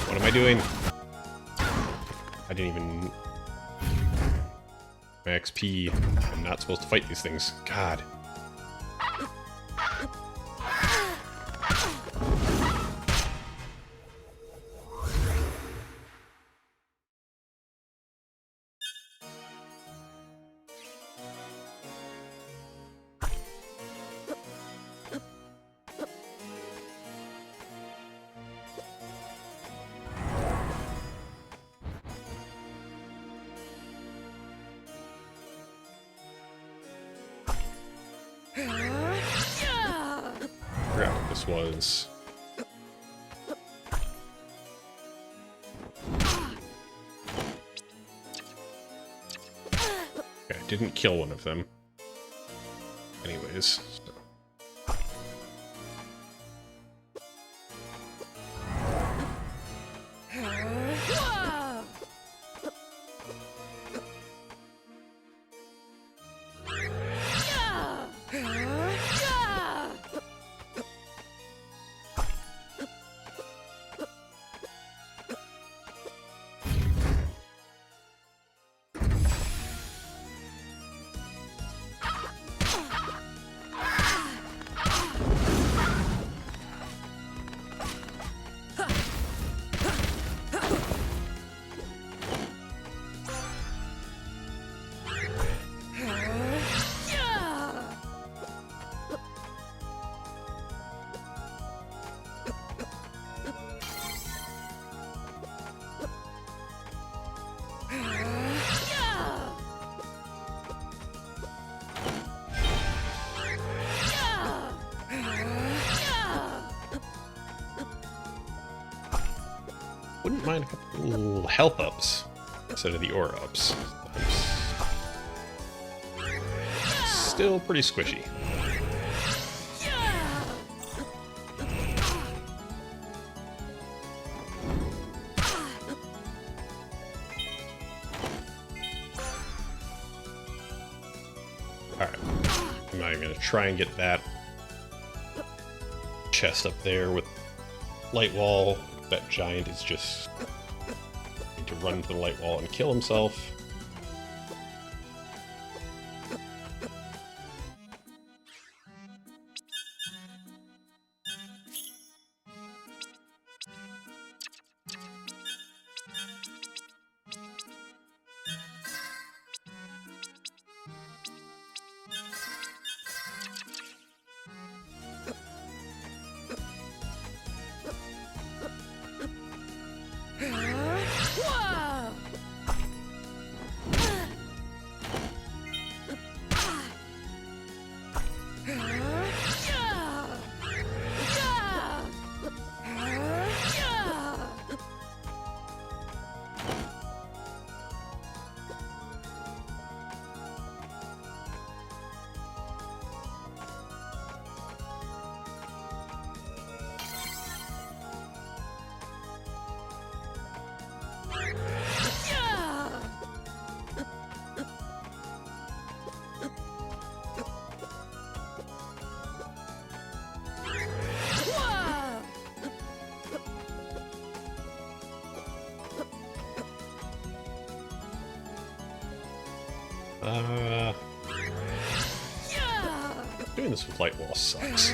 What am I doing? I didn't even My XP. I'm not supposed to fight these things. God. Forgot what this was. Okay, I didn't kill one of them. Anyways. So. Wouldn't mind a couple little health ups instead of the aura ups. Still pretty squishy. Alright. I'm not even gonna try and get that chest up there with light wall. That giant is just going to run into the light wall and kill himself. Doing this with light wall sucks.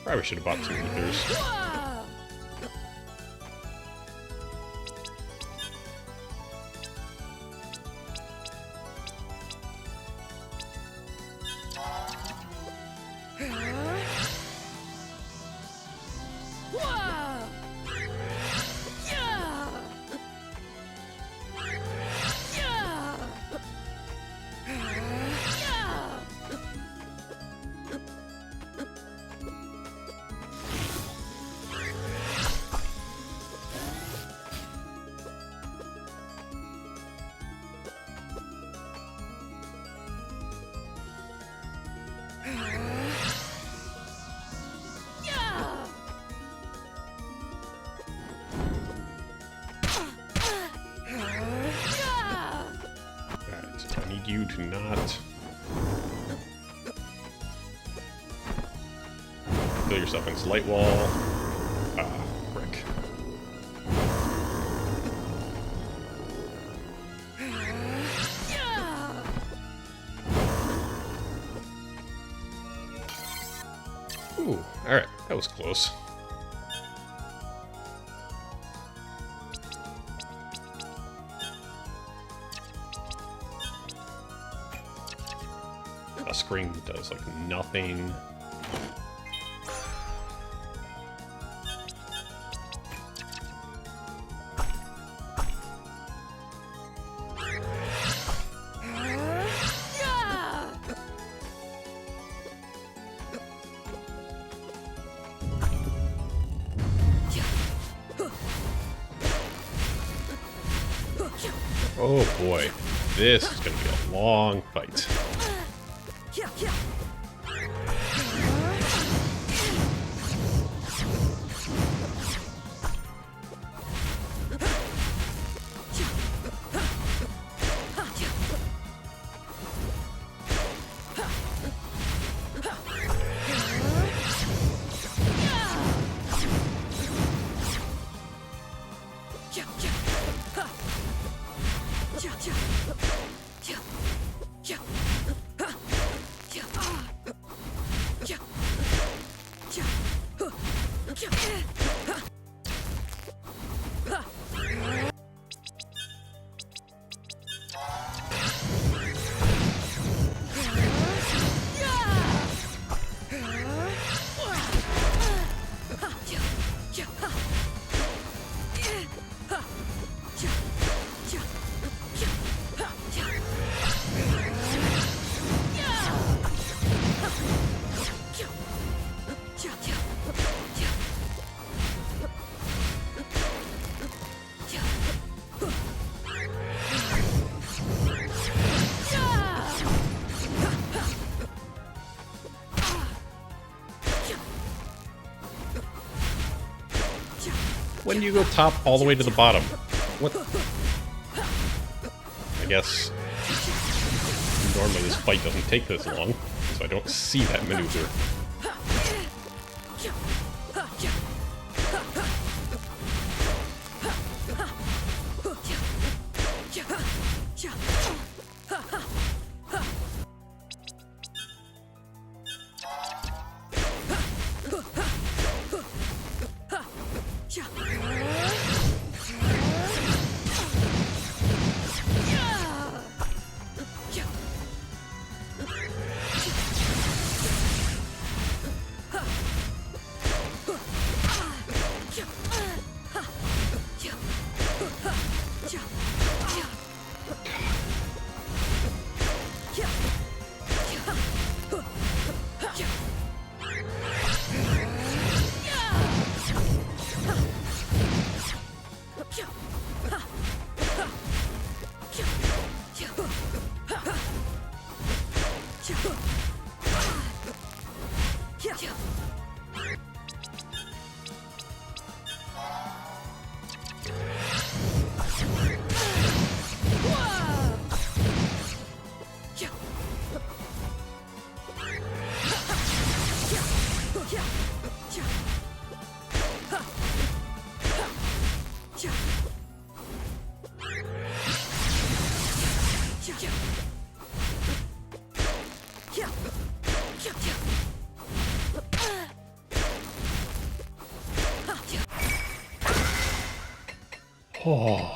Probably should have bought some ethers. You to not kill yourself against light wall. Ah, frick. Ooh, alright, that was close. A screen does, like, nothing. Oh boy, this is gonna be a long fight. When do you go top all the way to the bottom? What? I guess normally this fight doesn't take this long, so I don't see that maneuver. Oh.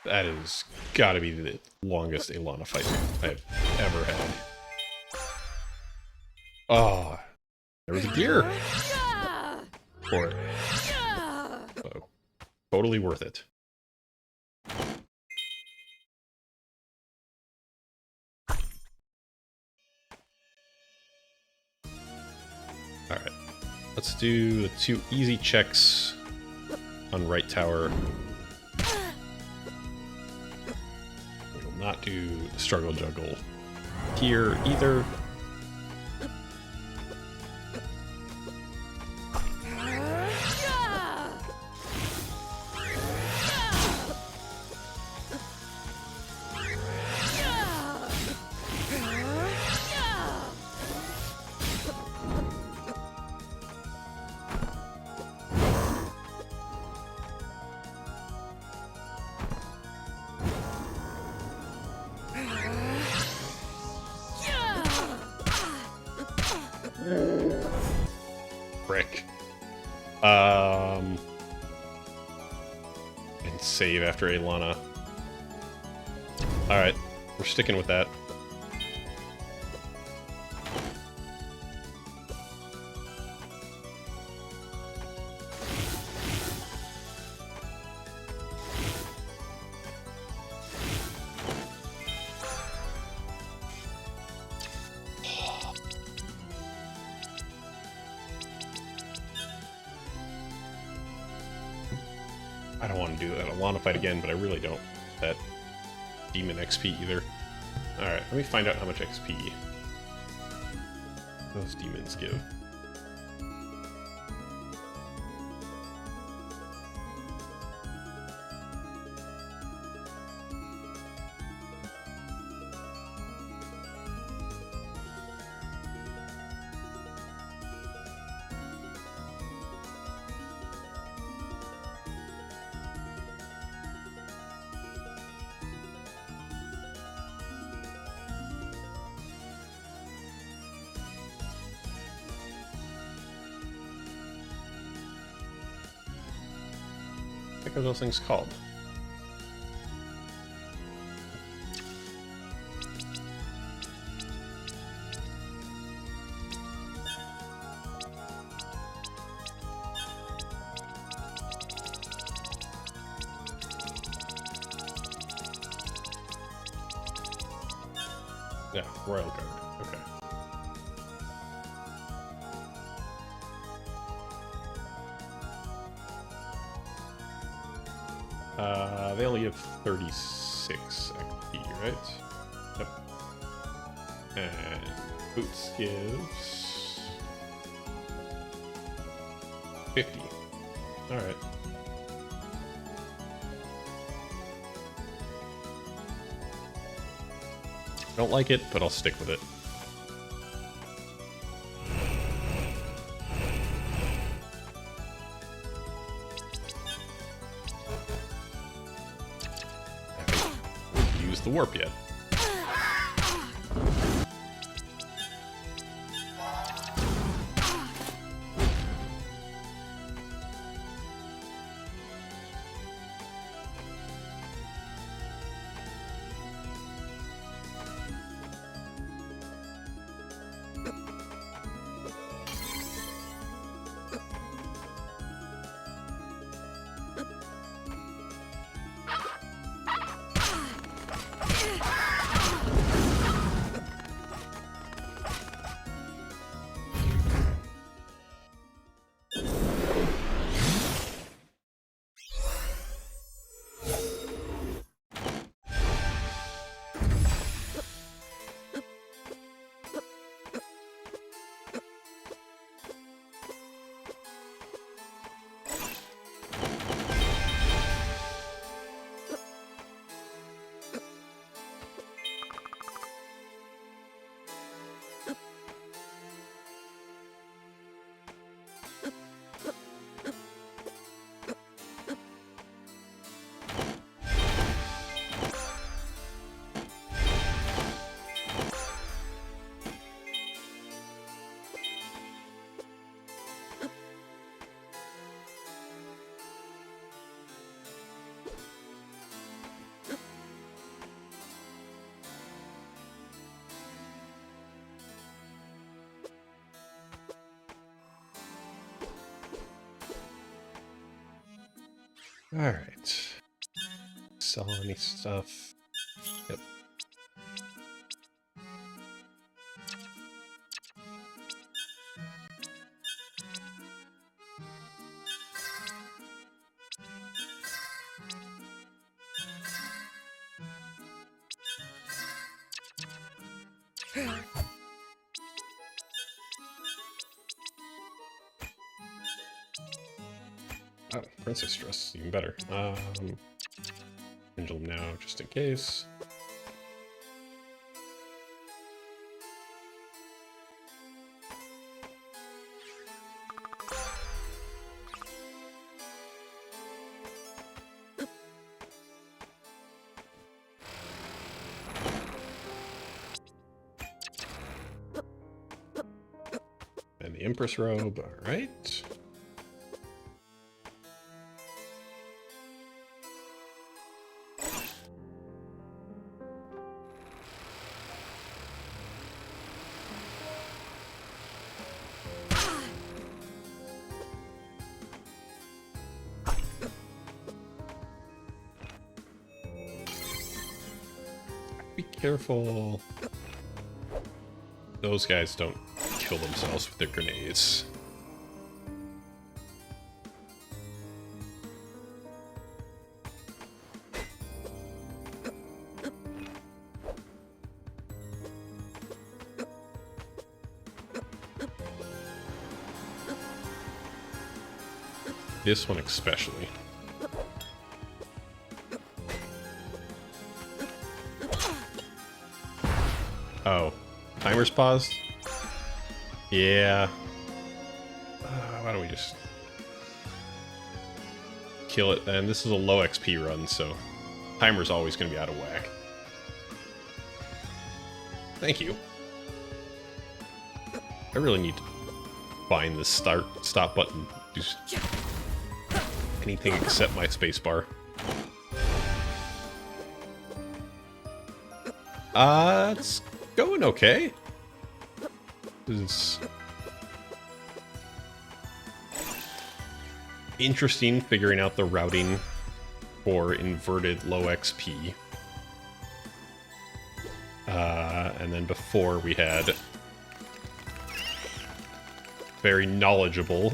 That has got to be the longest Ilana fight I've ever had. Oh, there was a gear for it. So, totally worth it. Alright, let's do the 2 easy checks on right tower. We will not do the struggle juggle here either. and save after Alana. Alright, we're sticking with that. I don't want to do that Alana fight again, but I really don't. That demon XP either. Alright, let me find out how much XP those demons give. What are those things called? Yeah, Royal Guard. Okay. They only give 36 XP, right? Yep. And Boots gives 50. Alright. Don't like it, but I'll stick with it. Use the warp yet. Alright. Sell any stuff. Yep. Oh, Princess Dress, even better. Pendulum now, just in case. And the Empress robe, alright. Careful. Those guys don't kill themselves with their grenades. This one especially. Oh, timer's paused? Yeah. Why don't we just kill it then? This is a low XP run, so timer's always going to be out of whack. Thank you. I really need to find the stop button. Just anything except my spacebar. It's going okay. This is interesting figuring out the routing for inverted low XP. And then before we had very knowledgeable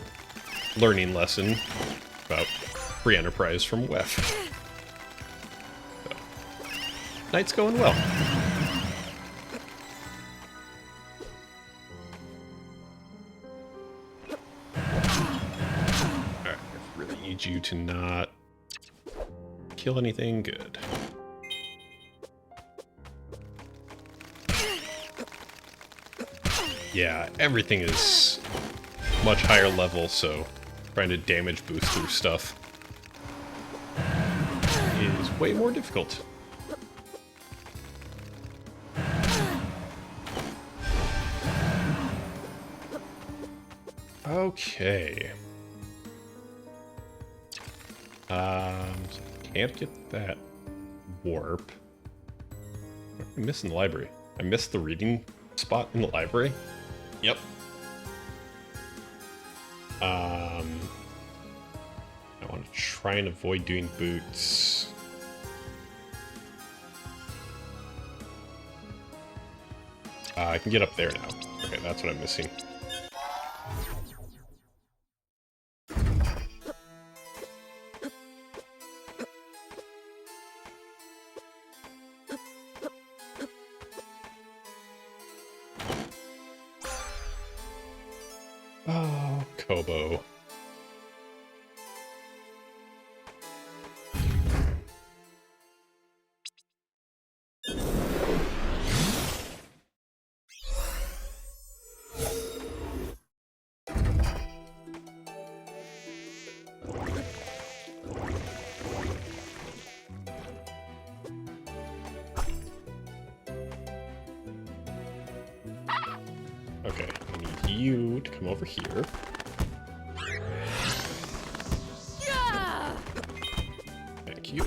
learning lesson about free enterprise from Weff. So, night's going well. Alright, I really need you to not kill anything good. Yeah, everything is much higher level, so trying to damage boost through stuff is way more difficult. Okay. Can't get that warp. What am I missing in the library? I missed the reading spot in the library? Yep. I want to try and avoid doing boots. I can get up there now. Okay, that's what I'm missing. Oh, Kobo. Okay, I need you to come over here. Thank you.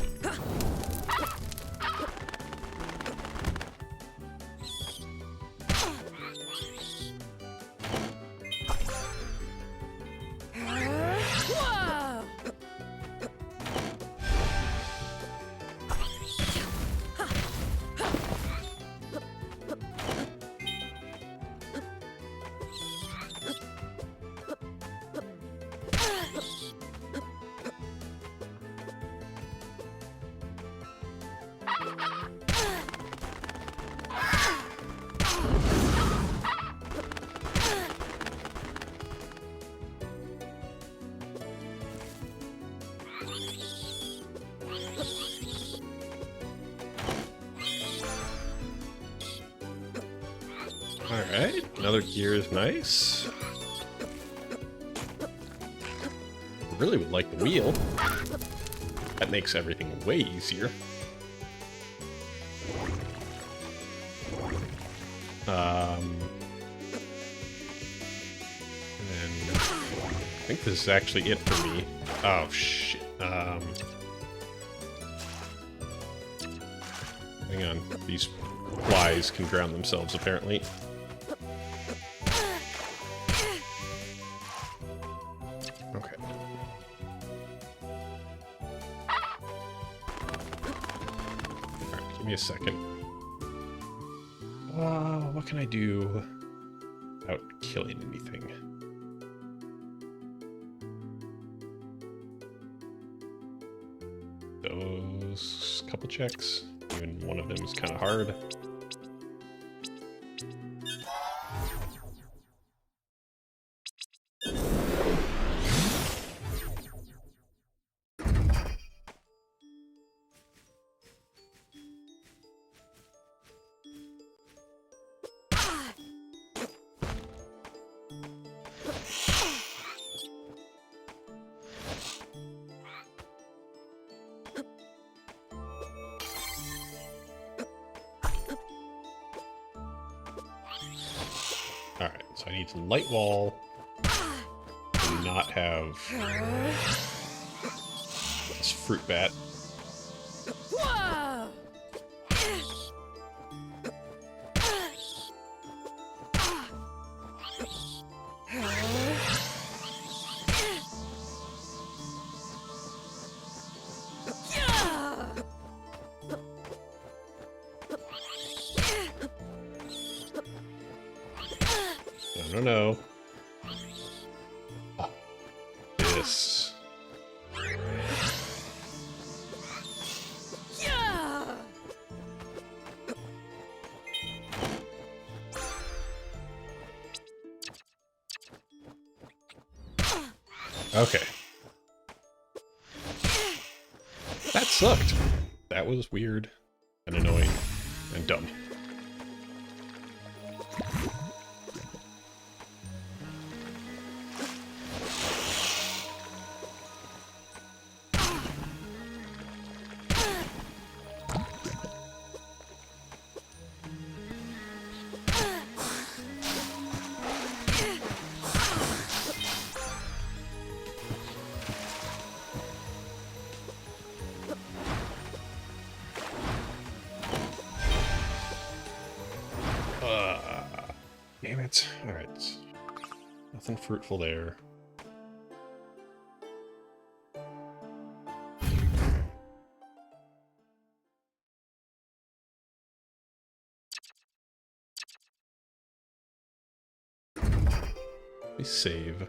Alright, another gear is nice. I really would like the wheel. That makes everything way easier. And then I think this is actually it for me. Oh shit. Hang on, these flies can drown themselves apparently. Okay. Alright, give me a second. What can I do without killing anything? Those couple checks. Even one of them is kind of hard. Alright, so I need to light wall and not have this fruit bat. No. Oh, this. Okay. That sucked. That was weird and annoying and dumb. Damn it. Alright. Nothing fruitful there. Let me save.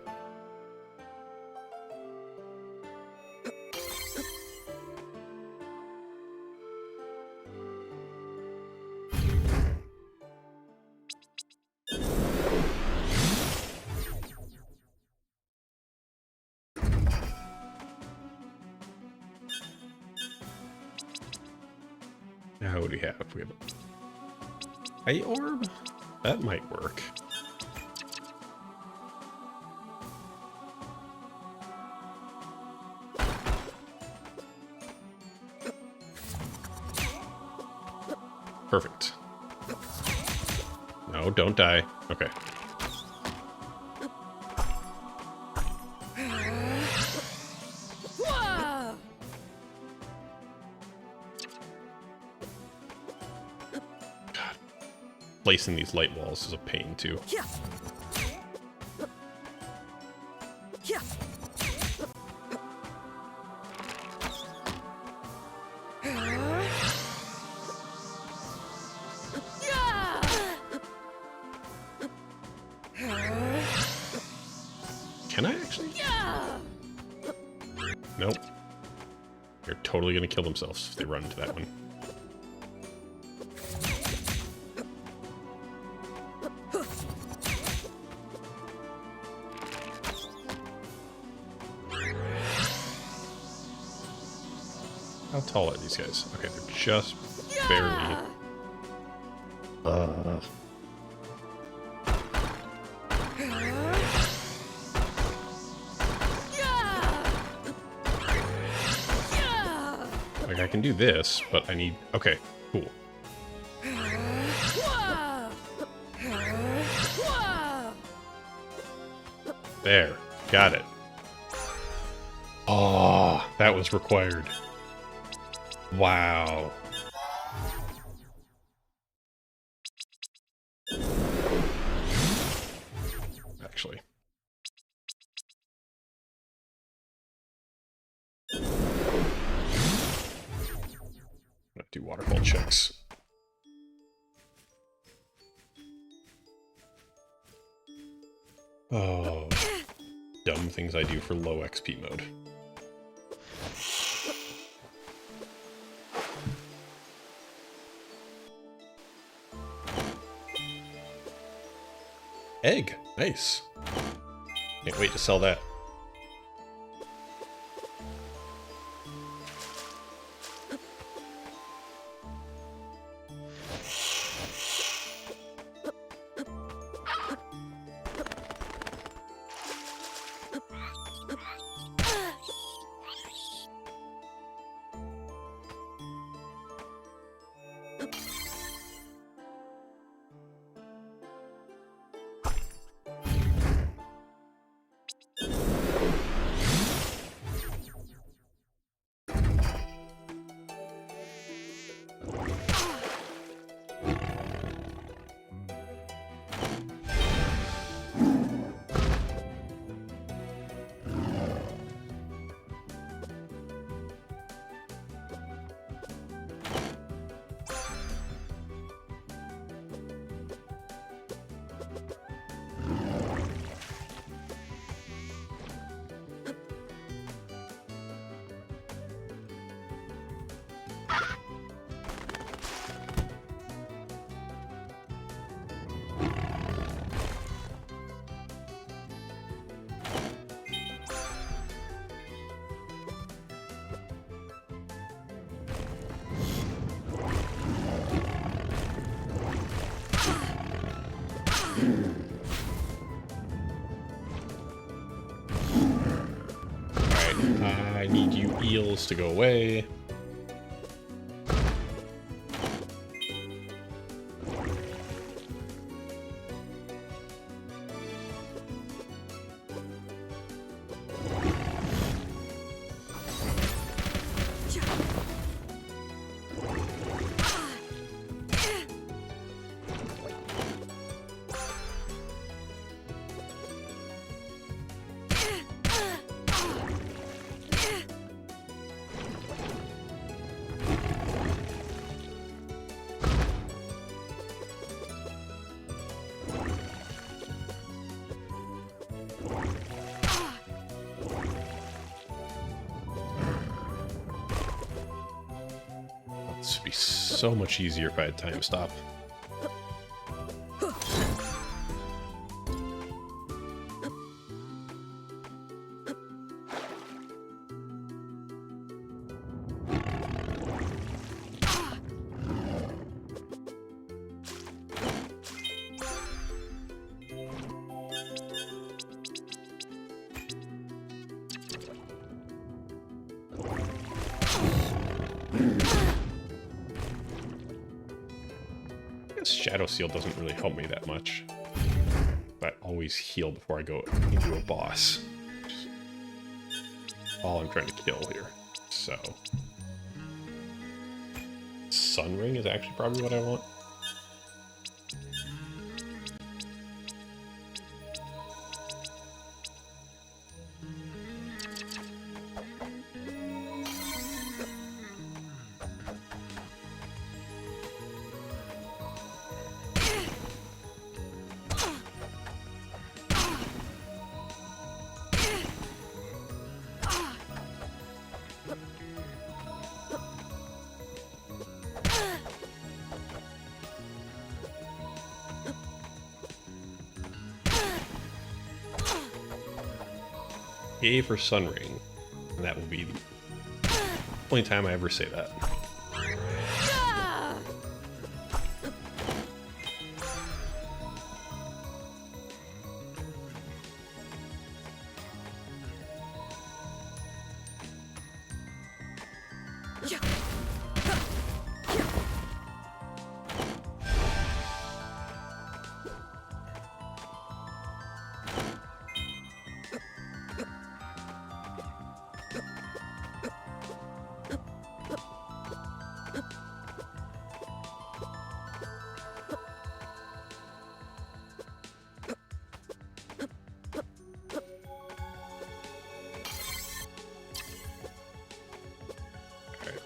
Now what do we have? We have a ice orb? That might work. Perfect. No, don't die. Okay. Placing these light walls is a pain too. Can I actually? Nope. They're totally gonna kill themselves if they run into that one. How tall are these guys? Okay, they're just barely. Like I can do this, but I need. Okay, cool. There, got it. Oh, that was required. Wow. Actually. I'm gonna do waterfall checks. Oh, dumb things I do for low XP mode. Egg! Nice. Can't wait to sell that. I need you eels to go away. This would be so much easier if I had time stop. Shadow Seal doesn't really help me that much. But I always heal before I go into a boss. All I'm trying to kill here. So Sun Ring is actually probably what I want. Yay for Sun Ring. And that will be the only time I ever say that.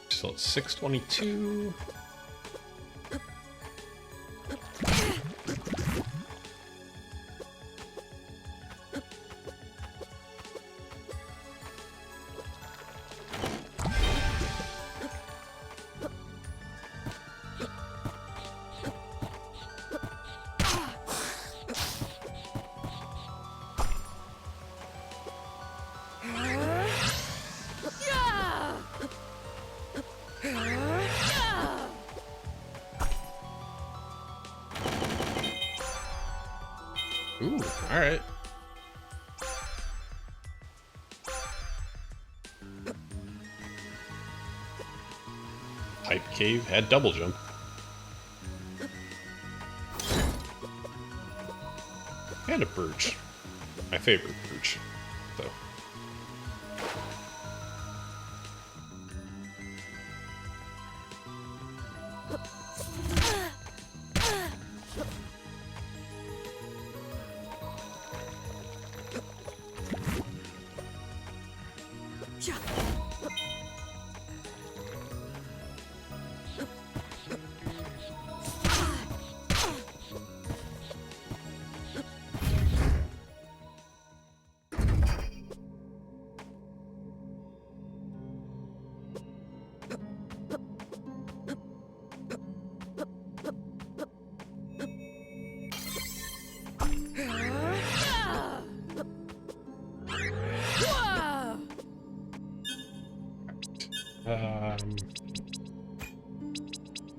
So it's 622. All right. Pipe cave had double jump. And a birch. My favorite birch, though.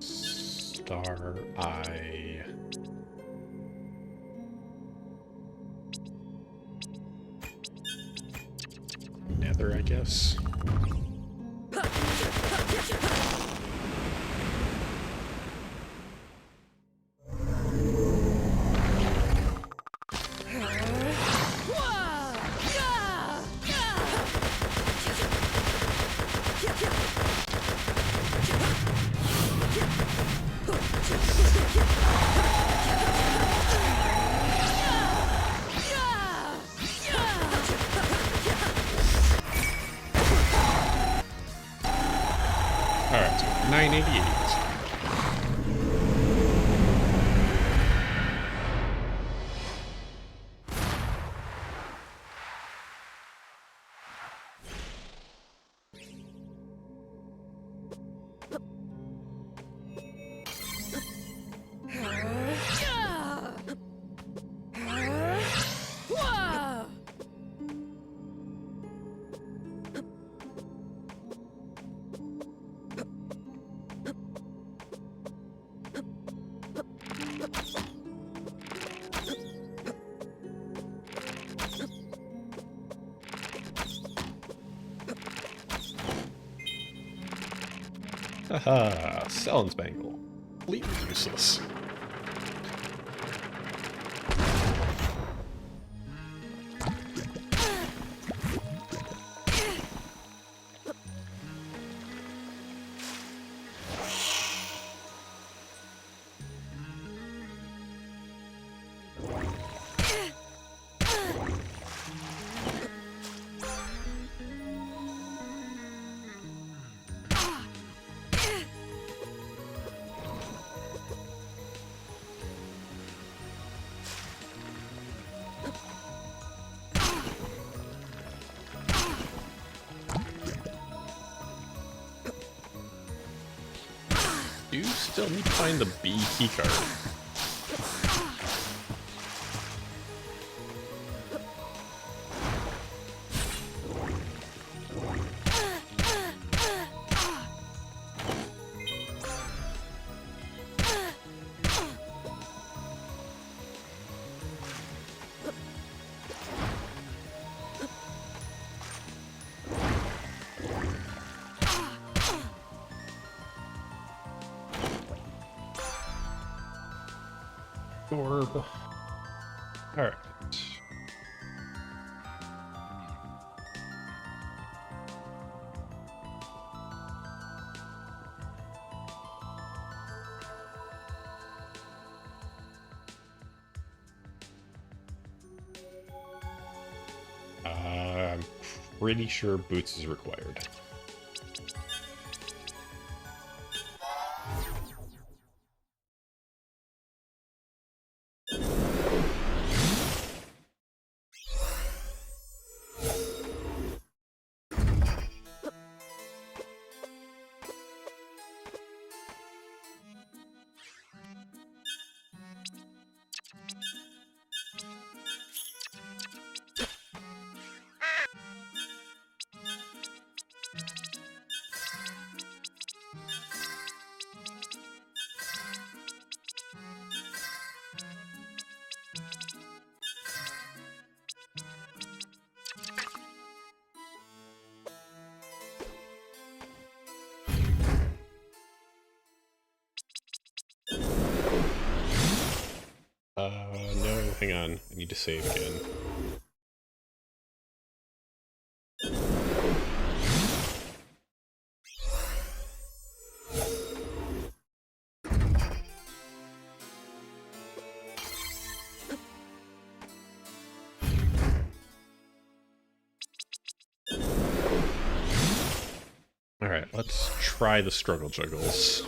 Star Eye. Nether, I guess. Alright, so 988. Haha, Sellen's Bangle. Completely useless. You still need to find the B keycard. Orb. Alright. I'm pretty sure boots is required. No, hang on. I need to save again. Alright, let's try the struggle juggles.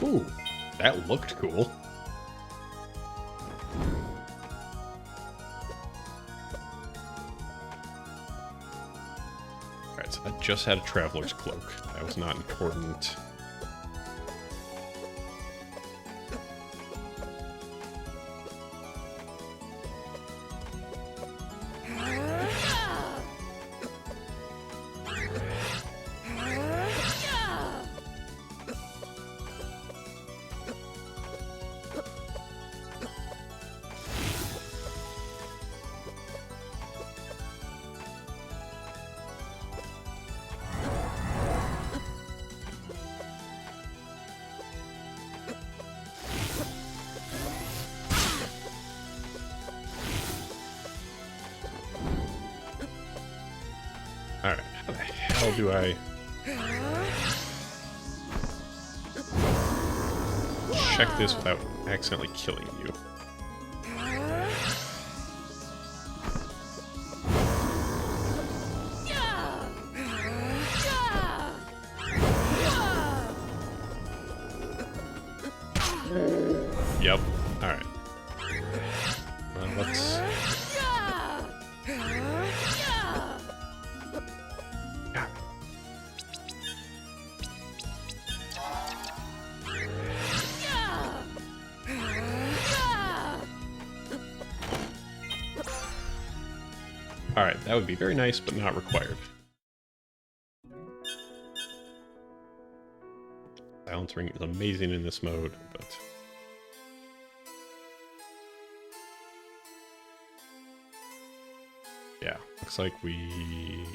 Ooh, that looked cool. Alright, so that just had a traveler's cloak. That was not important. Alright, how the hell do I check this without accidentally killing you? Yep, alright. Well, let's... Alright, that would be very nice, but not required. Silence Ring is amazing in this mode, but... yeah, looks like we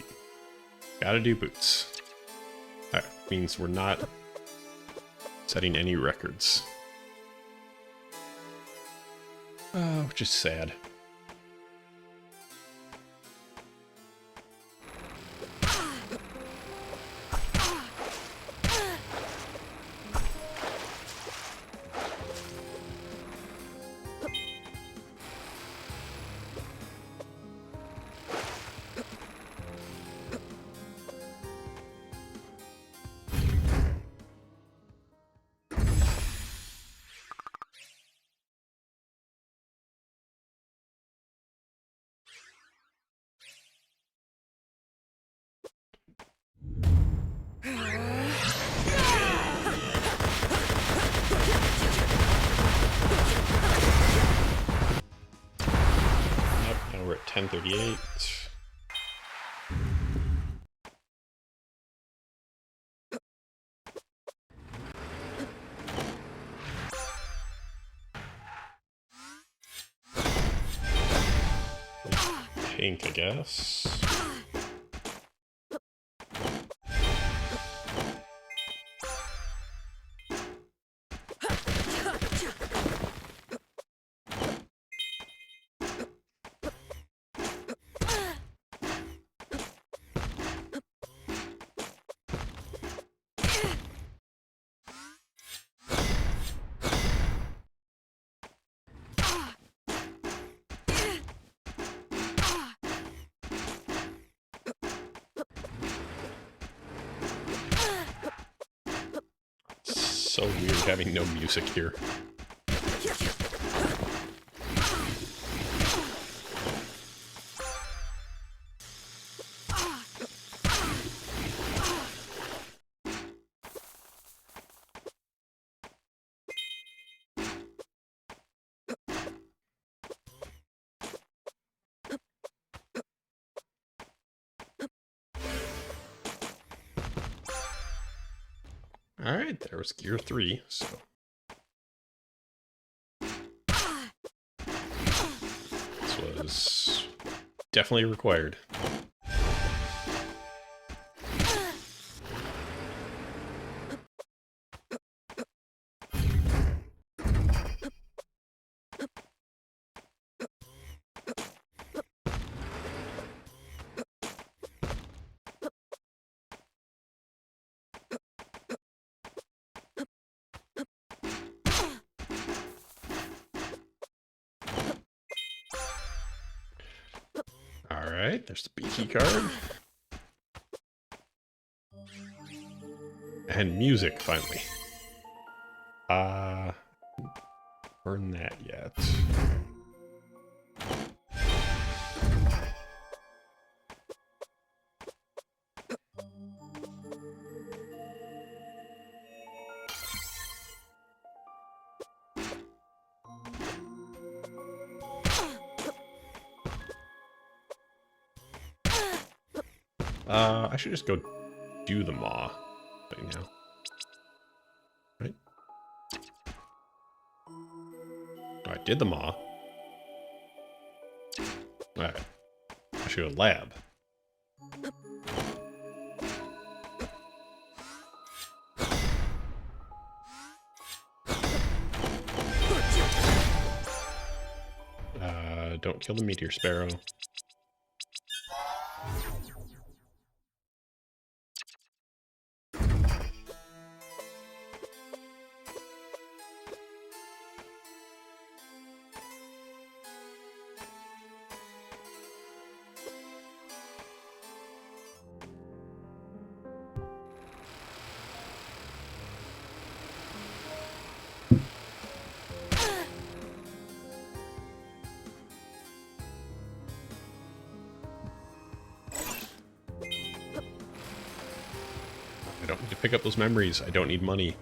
gotta do boots. That means we're not setting any records. Which is sad. We're at 10:38. Pink, I guess. So weird having no music here. All right, there was gear 3. So this was definitely required. All right, there's the B key card. And music, finally. Burn that yet. I should just go do the maw thing now. Right? Oh, I did the maw. Alright. I should go lab. Don't kill the meteor sparrow. I don't need to pick up those memories. I don't need money.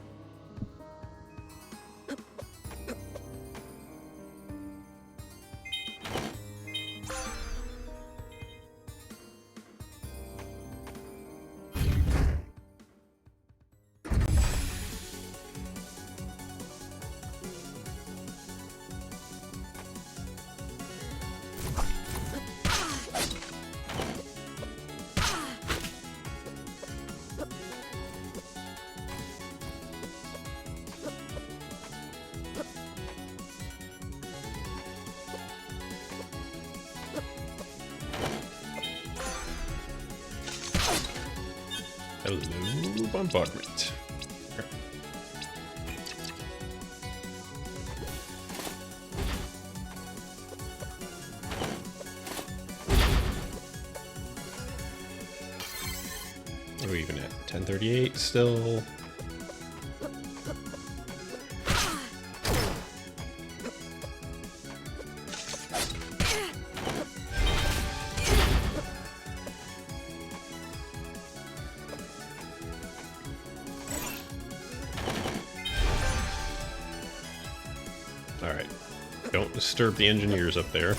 Hello, bombardment. What are we even at? 1038 still. Alright. Don't disturb the engineers up there.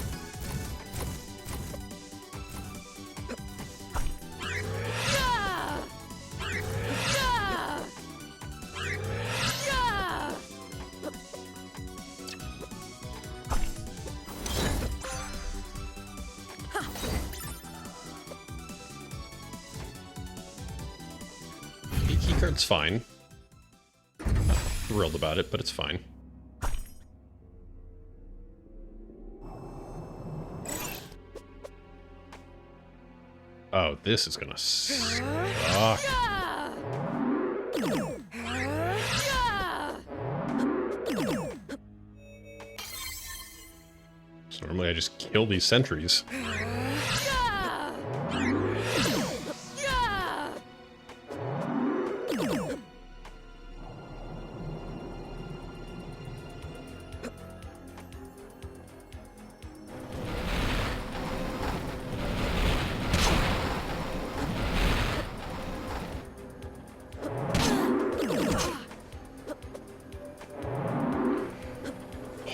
The keycard's fine. Not thrilled about it, but it's fine. Oh, this is gonna suck. So normally I just kill these sentries.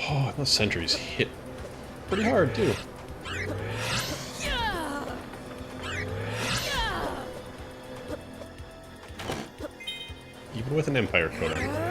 Oh, those sentries hit pretty hard, too. even with an Empire coat on.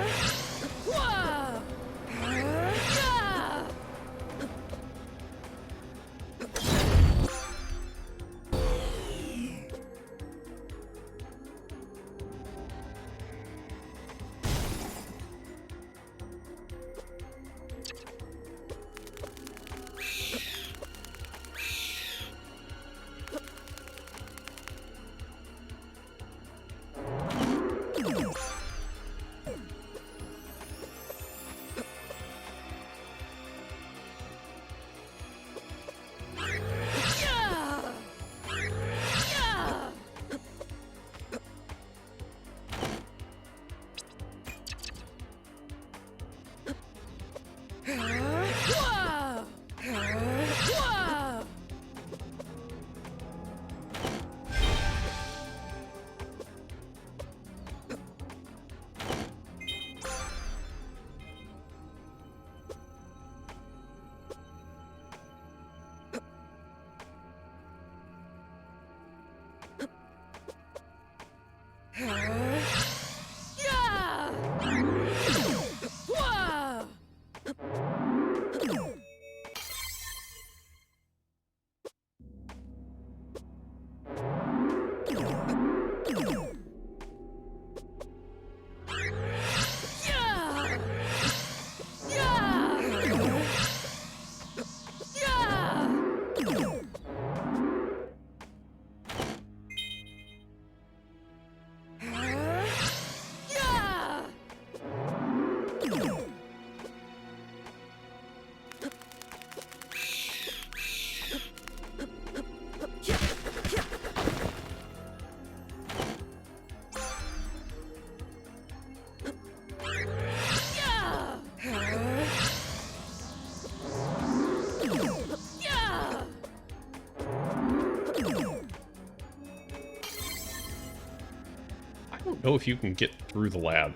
I don't know if you can get through the lab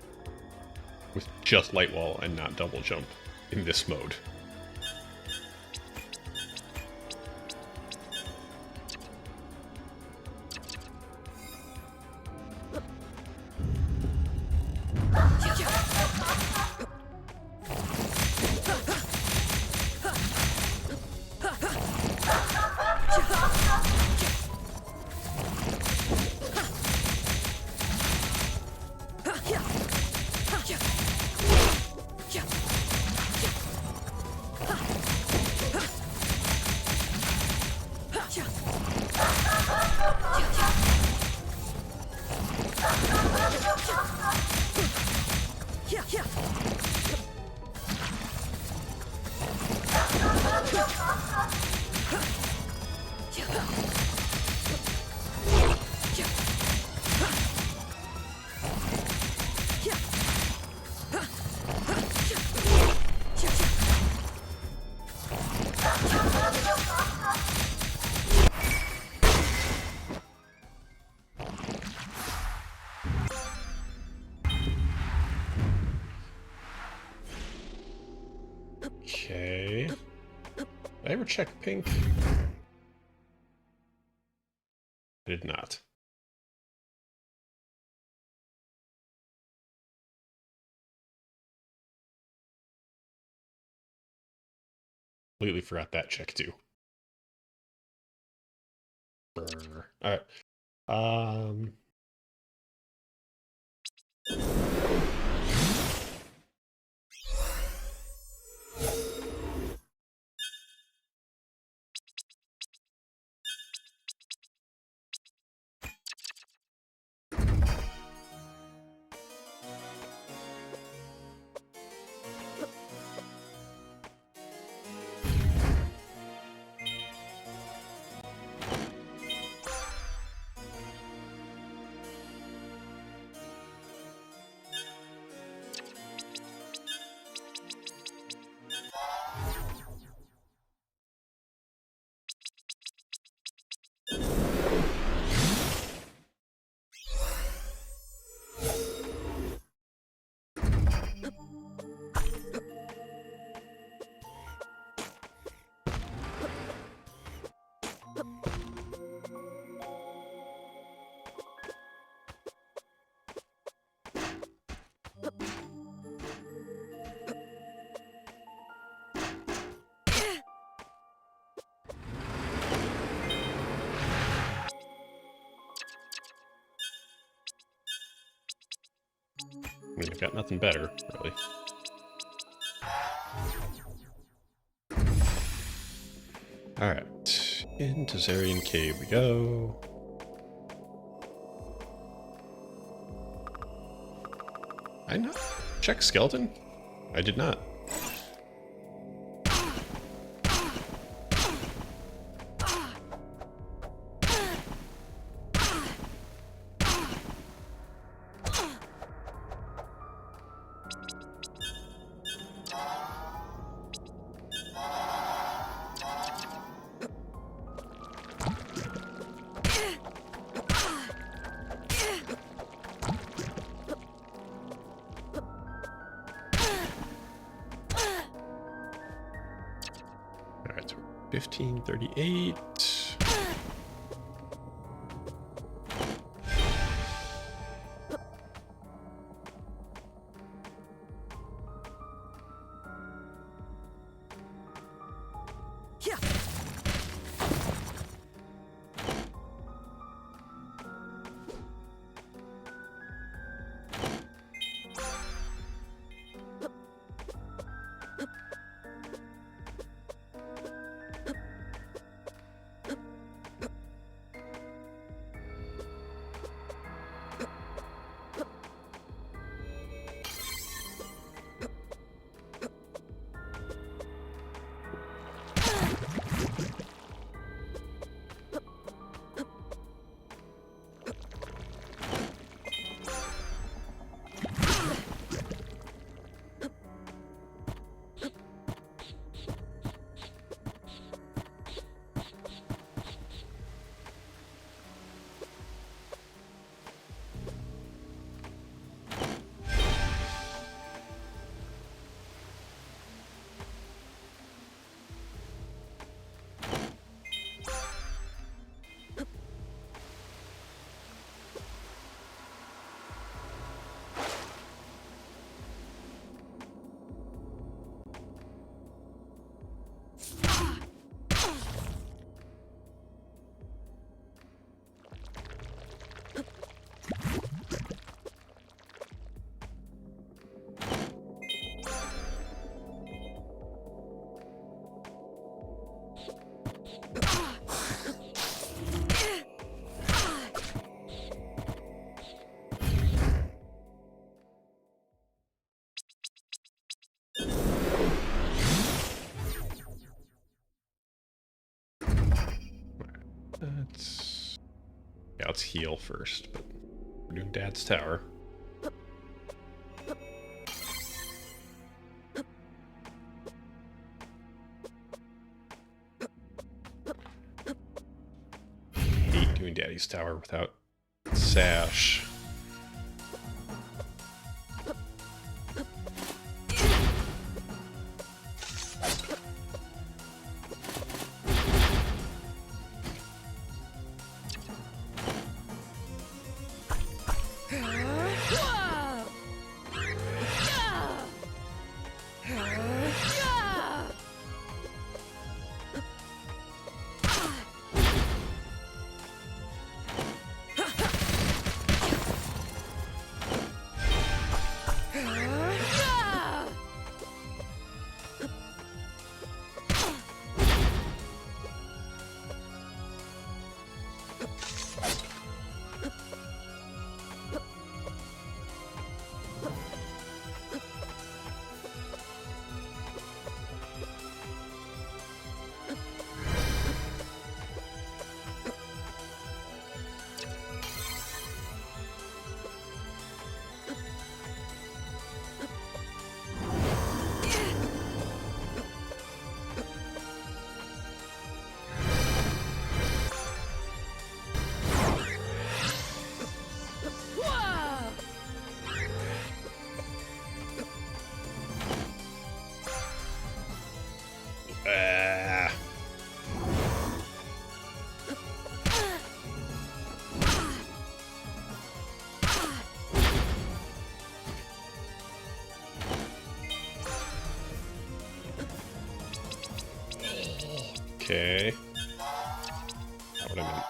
with just light wall and not double jump in this mode. Okay. Did I ever check pink? I did not. Completely forgot that check too. Brr. All right. got nothing better, really. Alright, into Zarian Cave we go. I not check skeleton? I did not. Alright, so 1538. Let's heal first, but we're doing Dad's Tower. Hate doing Daddy's Tower without Sash. Okay. Not what I meant.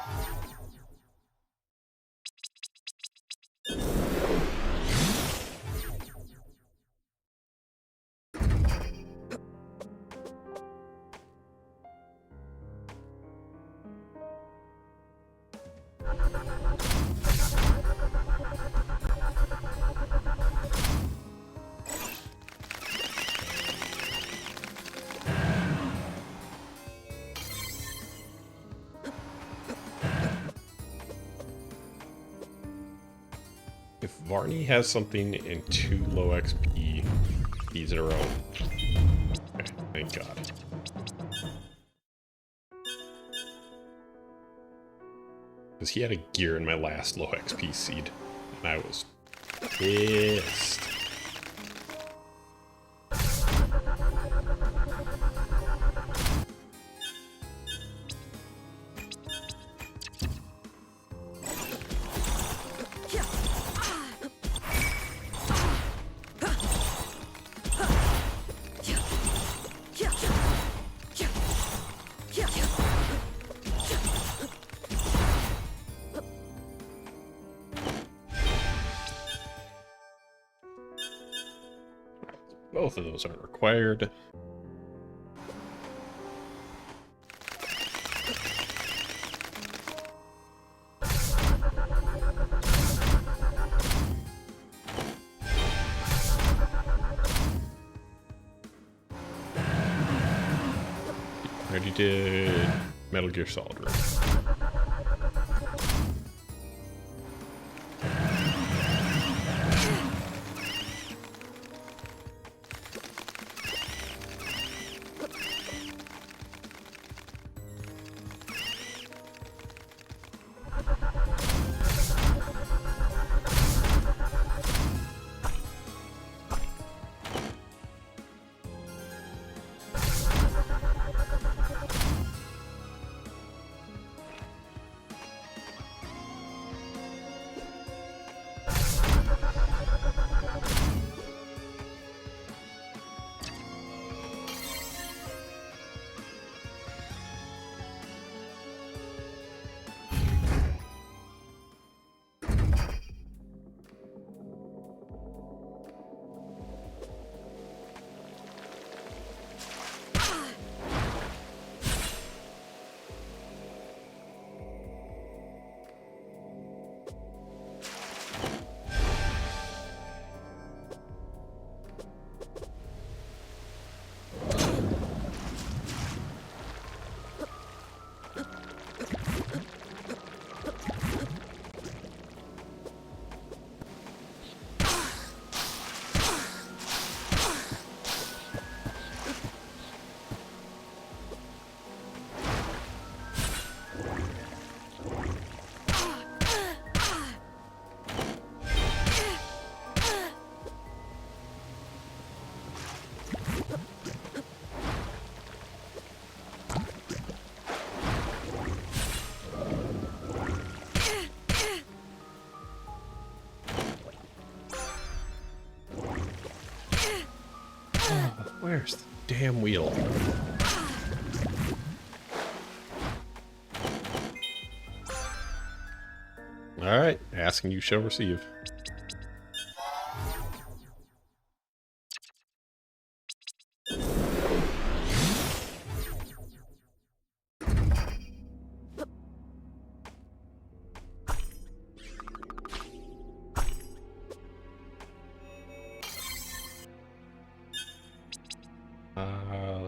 If Varney has something in 2 low XP, he's in a row. Okay, thank God. Because he had a gear in my last low XP seed, and I was pissed. Both of those aren't required. Already did Metal Gear Solid Room. Where's the damn wheel? Alright, asking you shall receive.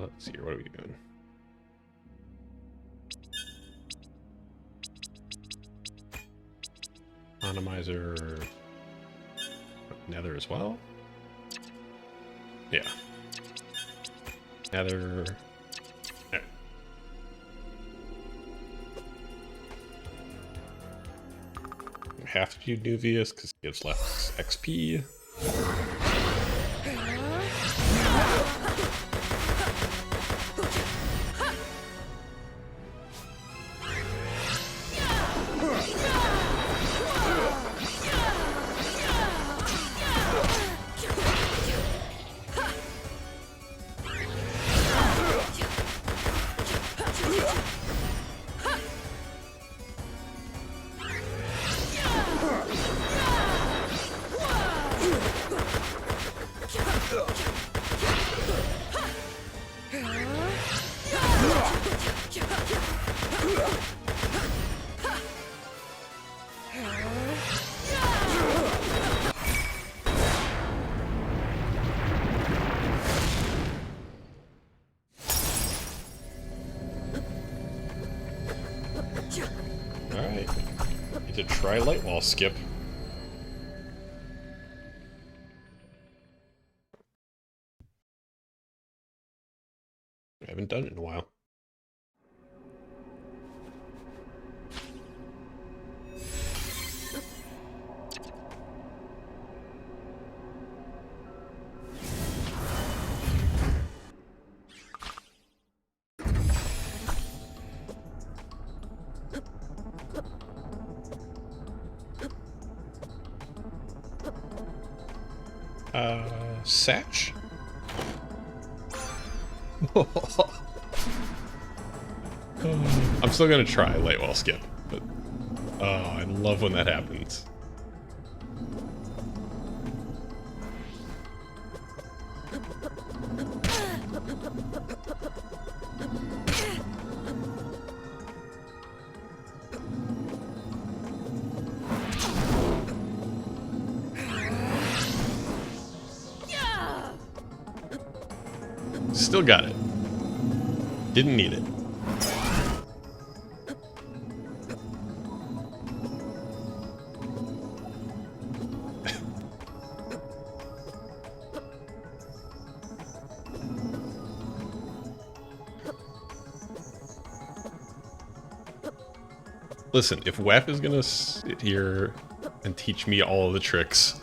Let's see here, what are we doing? Economizer, Nether as well? Yeah. Nether. Yeah. We have to do Nuvius because it gives less XP. Alright. Need to try light wall skip. haven't done it in a while. Satch? I'm still gonna try light wall skip, but oh, I love when that happens. Still got it. Didn't need it. Listen, if Weff is gonna sit here and teach me all of the tricks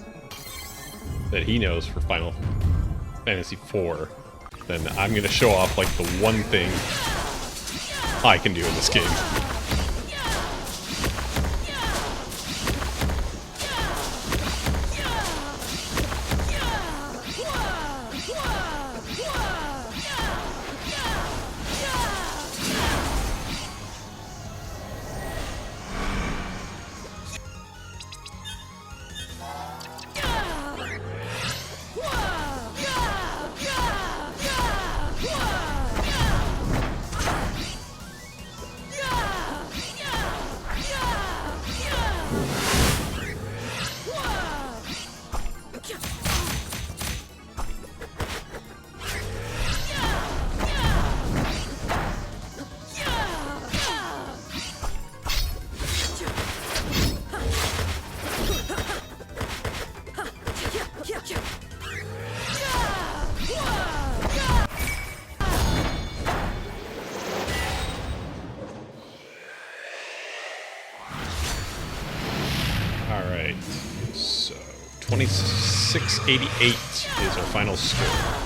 that he knows for Final Fantasy IV, then I'm gonna show off like the one thing I can do in this game. Alright, so 2688 is our final score.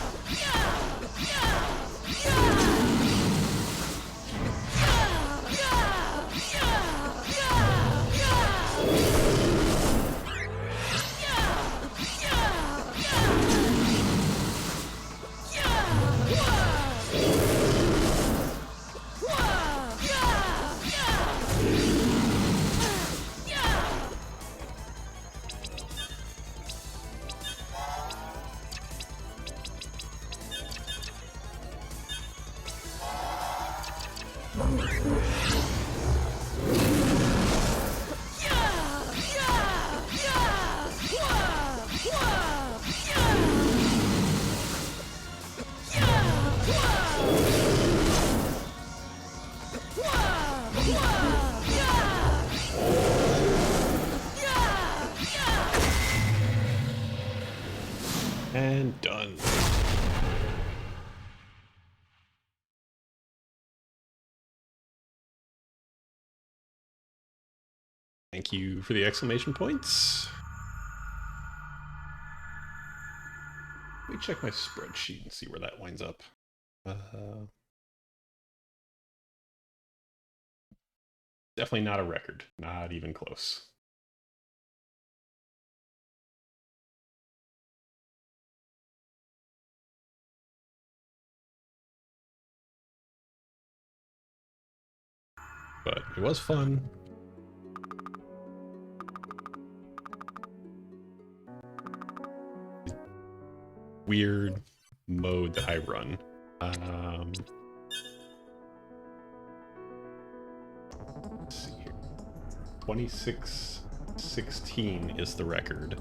And done. Thank you for the exclamation points. Let me check my spreadsheet and see where that winds up. Definitely not a record. Not even close. But it was fun. Weird mode that I run. Let's see here. 2616 is the record.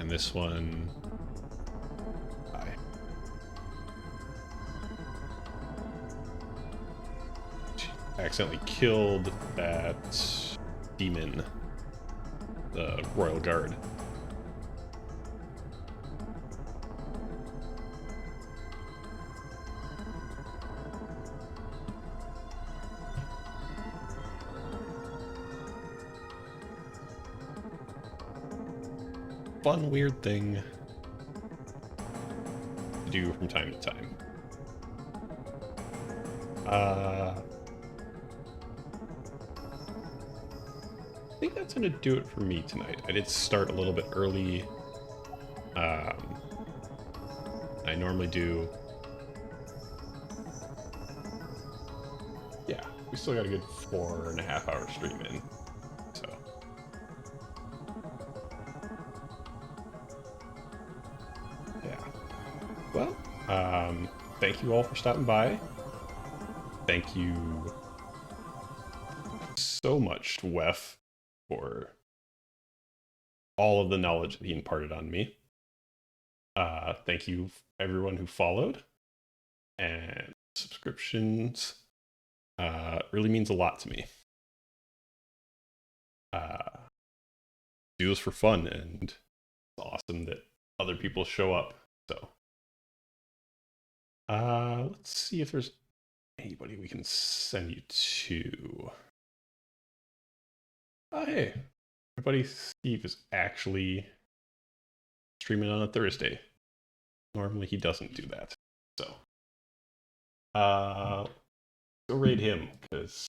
And this one... I accidentally killed that demon, the Royal Guard. fun, weird thing to do from time to time. I think that's gonna do it for me tonight. I did start a little bit early. I normally do. Yeah, we still got a good 4.5 hour stream in, so. Yeah. Well, thank you all for stopping by. Thank you so much to Weff for all of the knowledge that he imparted on me. Thank you everyone who followed, and subscriptions really means a lot to me. Do this for fun, and it's awesome that other people show up. So let's see if there's anybody we can send you to. Oh, hey, my buddy Steve is actually streaming on a Thursday. Normally he doesn't do that. So go raid him, because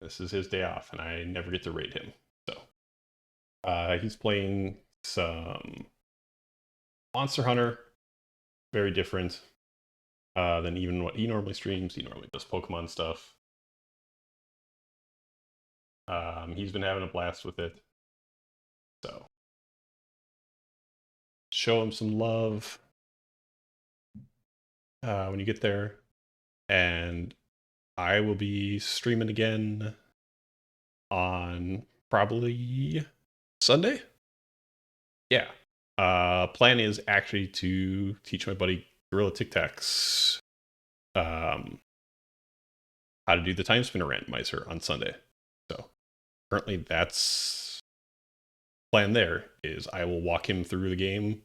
this is his day off and I never get to raid him. So he's playing some Monster Hunter, very different than even what he normally streams. He normally does Pokemon stuff. He's been having a blast with it. So show him some love when you get there. And I will be streaming again on probably Sunday. Yeah. Plan is actually to teach my buddy Gorilla Tic Tacs how to do the time spinner randomizer on Sunday. So currently that's plan there is I will walk him through the game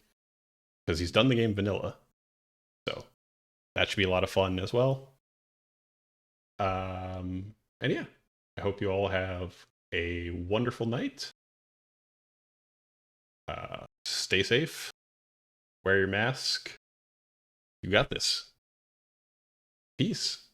because he's done the game vanilla. So that should be a lot of fun as well. And yeah, I hope you all have a wonderful night. Stay safe. Wear your mask. You got this. Peace.